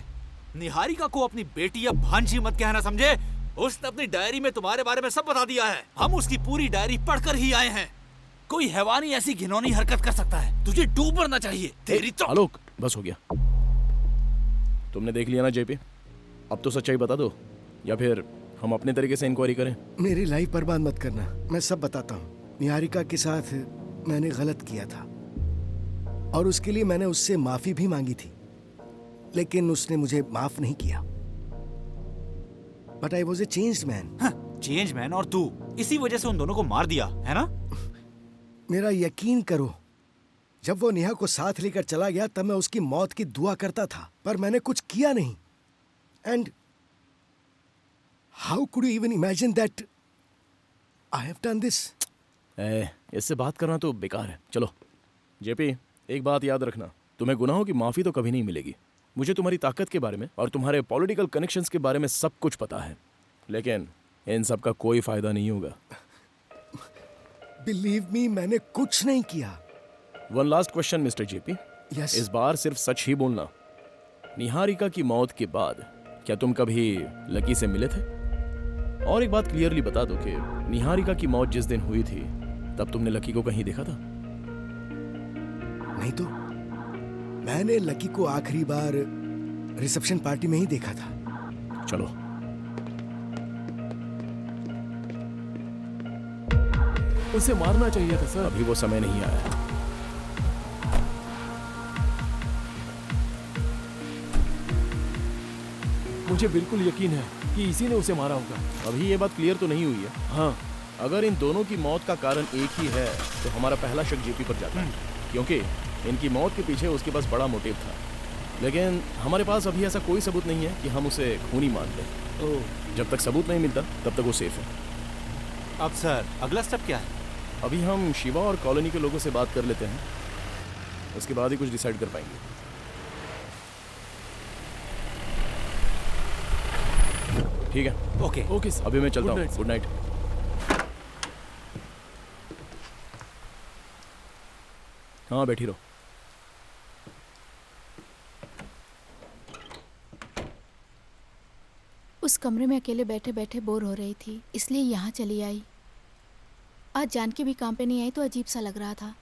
निहारिका को अपनी बेटी या भांजी मत कहना, समझे? उसने अपनी डायरी में तुम्हारे बारे में सब बता दिया है। हम उसकी पूरी डायरी पढ़कर ही आए हैं। कोई हैवानी ऐसी घिनौनी हरकत कर सकता है? तुझे डूब मरना चाहिए। तेरी तो आलोक, बस हो गया। तुमने देख लिया ना जेपी, अब तो सच्चाई बता दो या फिर हम अपने तरीके से इंक्वायरी करें। मेरी लाइफ बर्बाद मत करना, मैं सब बताता हूँ। निहारिका के साथ मैंने गलत किया था और उसके लिए मैंने उससे माफी भी मांगी थी, लेकिन उसने मुझे माफ नहीं किया। But I was a changed man. Change man? और तू इसी वजह से उन दोनों को मार दिया है ना? मेरा यकीन करो, जब वो नेहा को साथ लेकर चला गया तब मैं उसकी मौत की दुआ करता था, पर मैंने कुछ किया नहीं। And how could you even imagine that I have done this? इससे बात करना तो बेकार है। चलो जेपी, एक बात याद रखना, तुम्हें गुनाहों की माफी तो कभी नहीं मिलेगी। मुझे तुम्हारी ताकत के बारे में और तुम्हारे पॉलिटिकल कनेक्शंस के बारे में सब कुछ पता है, लेकिन इन सब का कोई फायदा नहीं होगा। बिलीव मी, मैंने कुछ नहीं किया। One last question mister JP. Yes. इस बार सिर्फ सच ही बोलना। निहारिका की मौत के बाद क्या तुम कभी लकी से मिले थे? और एक बात क्लियरली बता दो कि निहारिका की मौत जिस दिन हुई थी तब तुमने लकी को कहीं देखा था? नहीं तो मैंने लकी को आखिरी बार रिसेप्शन पार्टी में ही देखा था। चलो। उसे मारना चाहिए था सर। अभी वो समय नहीं आया। मुझे बिल्कुल यकीन है कि इसी ने उसे मारा होगा। अभी ये बात क्लियर तो नहीं हुई है। हाँ, अगर इन दोनों की मौत का कारण एक ही है तो हमारा पहला शक जेपी पर जाता है, क्योंकि इनकी मौत के पीछे उसके पास बड़ा मोटिव था। लेकिन हमारे पास अभी ऐसा कोई सबूत नहीं है कि हम उसे खूनी मान लें। जब तक सबूत नहीं मिलता तब तक वो सेफ है। अब सर अगला स्टेप क्या है? अभी हम शिवा और कॉलोनी के लोगों से बात कर लेते हैं, उसके बाद ही कुछ डिसाइड कर पाएंगे। ठीक है, ओके ओके, अभी मैं चलता हूँ। Good night. हाँ, बैठी रहो। उस कमरे में अकेले बैठे बैठे बोर हो रही थी, इसलिए यहाँ चली आई। आज जानकी भी काम पे नहीं आई तो अजीब सा लग रहा था।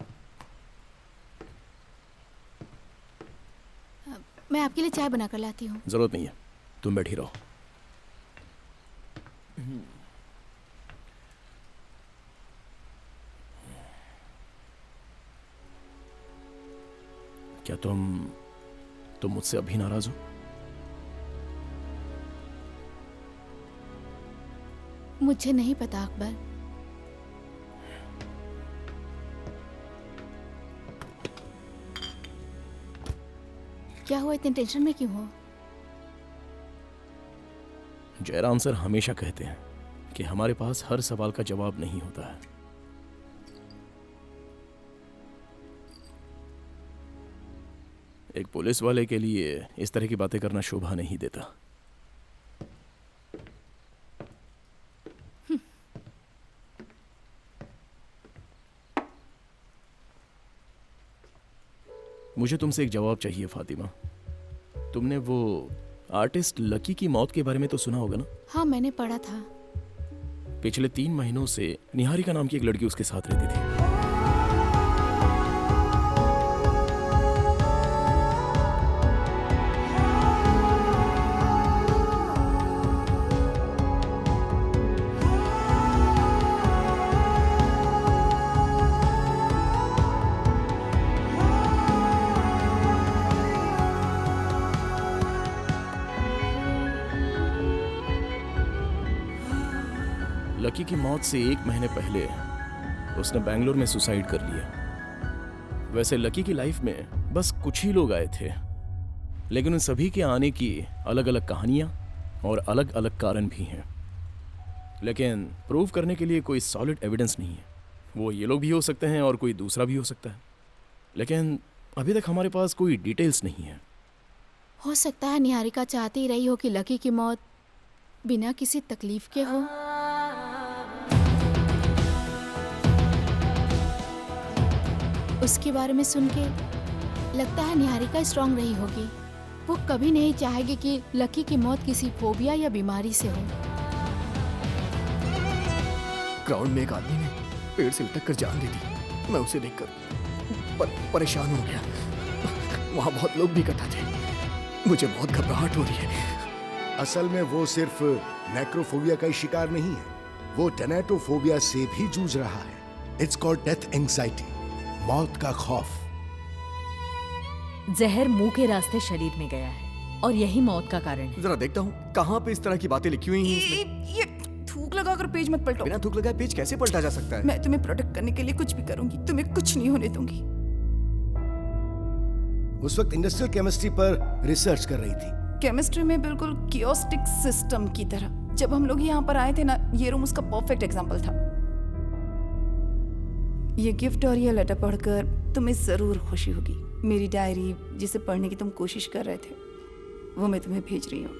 मैं आपके लिए चाय बनाकर लाती हूँ। जरूरत नहीं है, तुम बैठी रहो। क्या तुम मुझसे अभी नाराज हो? मुझे नहीं पता अकबर। क्या हुआ, इतने टेंशन में क्यों हो? जयराम सर हमेशा कहते हैं कि हमारे पास हर सवाल का जवाब नहीं होता है। एक पुलिस वाले के लिए इस तरह की बातें करना शोभा नहीं देता। मुझे तुमसे एक जवाब चाहिए फातिमा। तुमने वो आर्टिस्ट लकी की मौत के बारे में तो सुना होगा ना? हाँ, मैंने पढ़ा था। पिछले 3 महीनों से निहारिका नाम की एक लड़की उसके साथ रहती थी। लकी की मौत से 1 महीने पहले उसने बेंगलोर में सुसाइड कर लिया। वैसे लकी की लाइफ में बस कुछ ही लोग आए थे, लेकिन उन सभी के आने की अलग अलग कहानियां और अलग अलग कारण भी हैं। लेकिन प्रूव करने के लिए कोई सॉलिड एविडेंस नहीं है। वो ये लोग भी हो सकते हैं और कोई दूसरा भी हो सकता है, लेकिन अभी तक हमारे पास कोई डिटेल्स नहीं है। हो सकता है निहारिका चाहती रही हो कि लकी की मौत बिना किसी तकलीफ के हो। उसके बारे में सुन के लगता है निहारिका स्ट्रांग रही होगी। वो कभी नहीं चाहेगी कि लकी की मौत किसी फोबिया या बीमारी से हो। ग्राउंड में एक आदमी ने पेड़ से लटक कर जान दे दी। मैं उसे देखकर परेशान हो गया। वहाँ बहुत लोग भी इकट्ठा थे। मुझे बहुत घबराहट हो रही है। असल में वो सिर्फ नेक्रोफोबिया का ही शिकार नहीं है, वो टेनेटोफोबिया से भी जूझ रहा है। इट्स कॉल्ड डेथ एंग्जाइटी, मौत का खौफ। जहर मुंह के रास्ते शरीर में गया है और यही मौत का कारण है। जरा देखता हूँ कहाँ पे इस तरह की बातें लिखी हुई हैं इसमें। ये थूक लगाकर पेज मत पलटो। बिना थूक लगाए पेज कैसे पलटा जा सकता है? मैं तुम्हें प्रोटेक्ट करने के लिए कुछ भी करूंगी, तुम्हें कुछ नहीं होने दूंगी। उस वक्त इंडस्ट्रियल केमिस्ट्री पर रिसर्च कर रही थी। केमिस्ट्री में बिल्कुल कियोस्टिक सिस्टम की तरह। जब हम लोग यहाँ पर आए थे ना, ये रूम उसका परफेक्ट एग्जाम्पल था। ये गिफ्ट और ये लेटर पढ़कर तुम्हें जरूर खुशी होगी। मेरी डायरी जिसे पढ़ने की तुम कोशिश कर रहे थे, वो मैं तुम्हें भेज रही हूँ।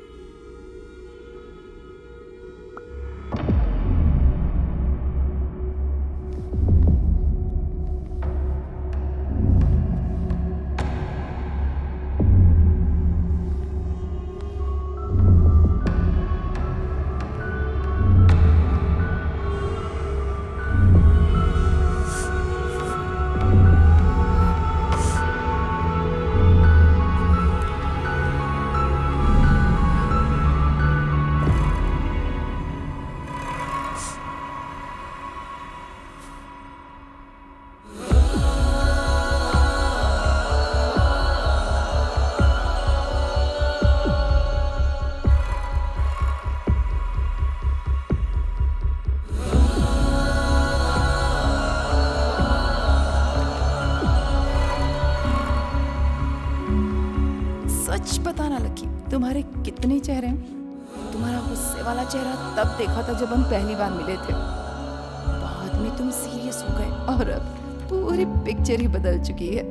तुम्हारे कितने चेहरे हैं? तुम्हारा गुस्से वाला चेहरा तब देखा था जब हम पहली बार मिले थे, बाद में तुम सीरियस हो गए और अब पूरी पिक्चर ही बदल चुकी है।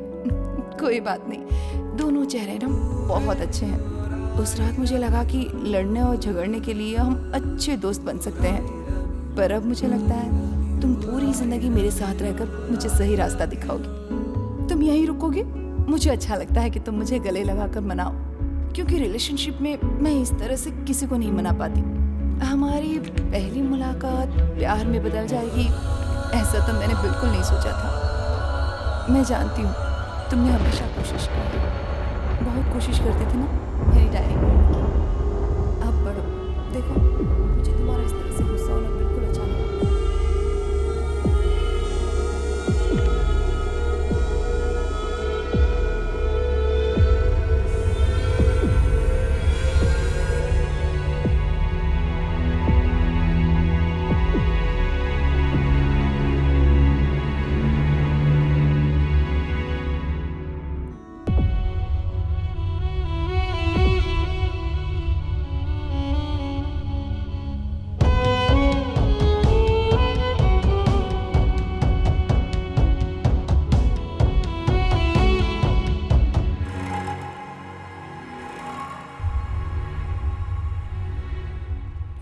कोई बात नहीं, दोनों चेहरे ना बहुत अच्छे हैं। उस रात मुझे लगा कि लड़ने और झगड़ने के लिए हम अच्छे दोस्त बन सकते हैं, पर अब मुझे लगता है तुम पूरी जिंदगी मेरे साथ रहकर मुझे सही रास्ता दिखाओगी। तुम यहीं रुकोगे? मुझे अच्छा लगता है कि तुम मुझे गले लगाकर मनाओ, क्योंकि रिलेशनशिप में मैं इस तरह से किसी को नहीं मना पाती। हमारी पहली मुलाकात प्यार में बदल जाएगी, ऐसा तो मैंने बिल्कुल नहीं सोचा था। मैं जानती हूँ तुमने हमेशा कोशिश की, बहुत कोशिश करते थे ना मेरी डायरी पढ़ने की। अब पढ़ो, देखो मुझे तुम्हारा इस तरह से गुस्सा होना बिल्कुल अच्छा नहीं लगता।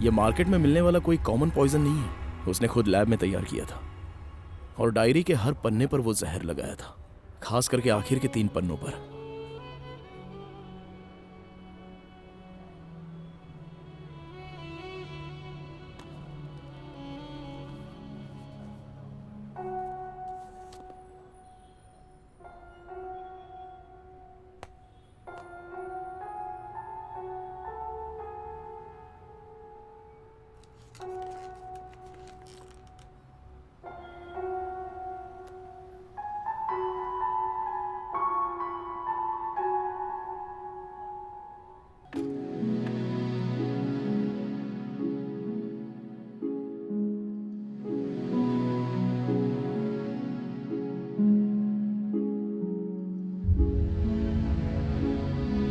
ये मार्केट में मिलने वाला कोई कॉमन पॉइजन नहीं है, उसने खुद लैब में तैयार किया था और डायरी के हर पन्ने पर वो जहर लगाया था, खास करके आखिर के 3 पन्नों पर।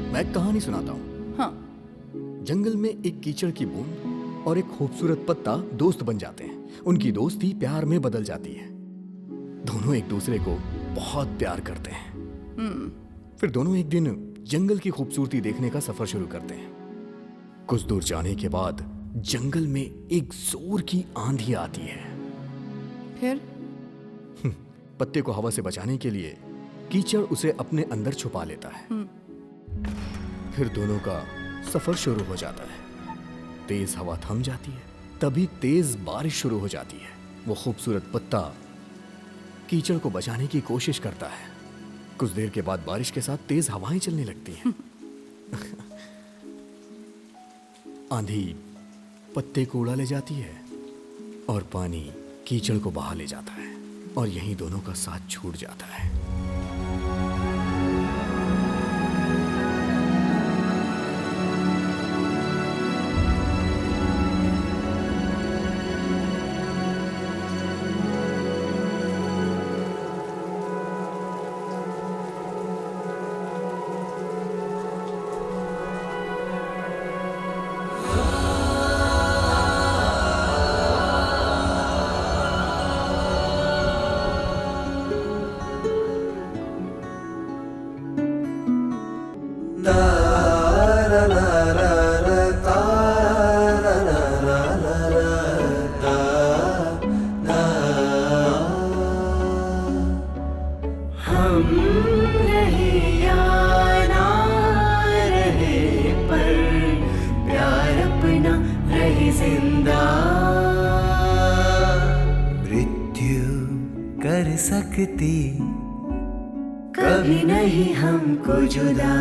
मैं एक कहानी सुनाता हूँ। हाँ। जंगल में एक कीचड़ की बूंद और एक खूबसूरत पत्ता दोस्त बन जाते हैं। उनकी दोस्ती प्यार में बदल जाती है। दोनों एक दूसरे को बहुत प्यार करते हैं। फिर दोनों एक दिन जंगल की खूबसूरती देखने का सफर शुरू करते हैं। कुछ दूर जाने के बाद जंगल में एक जोर की आंधी आती है। फिर पत्ते को हवा से बचाने के लिए कीचड़ उसे अपने अंदर छुपा लेता है। फिर दोनों का सफर शुरू हो जाता है। तेज हवा थम जाती है, तभी तेज बारिश शुरू हो जाती है। वो खूबसूरत पत्ता कीचड़ को बचाने की कोशिश करता है। कुछ देर के बाद बारिश के साथ तेज हवाएं चलने लगती हैं। आंधी पत्ते को उड़ा ले जाती है और पानी कीचड़ को बहा ले जाता है और यहीं दोनों का साथ छूट जाता है। कर सकती कभी नहीं हमको जुदा।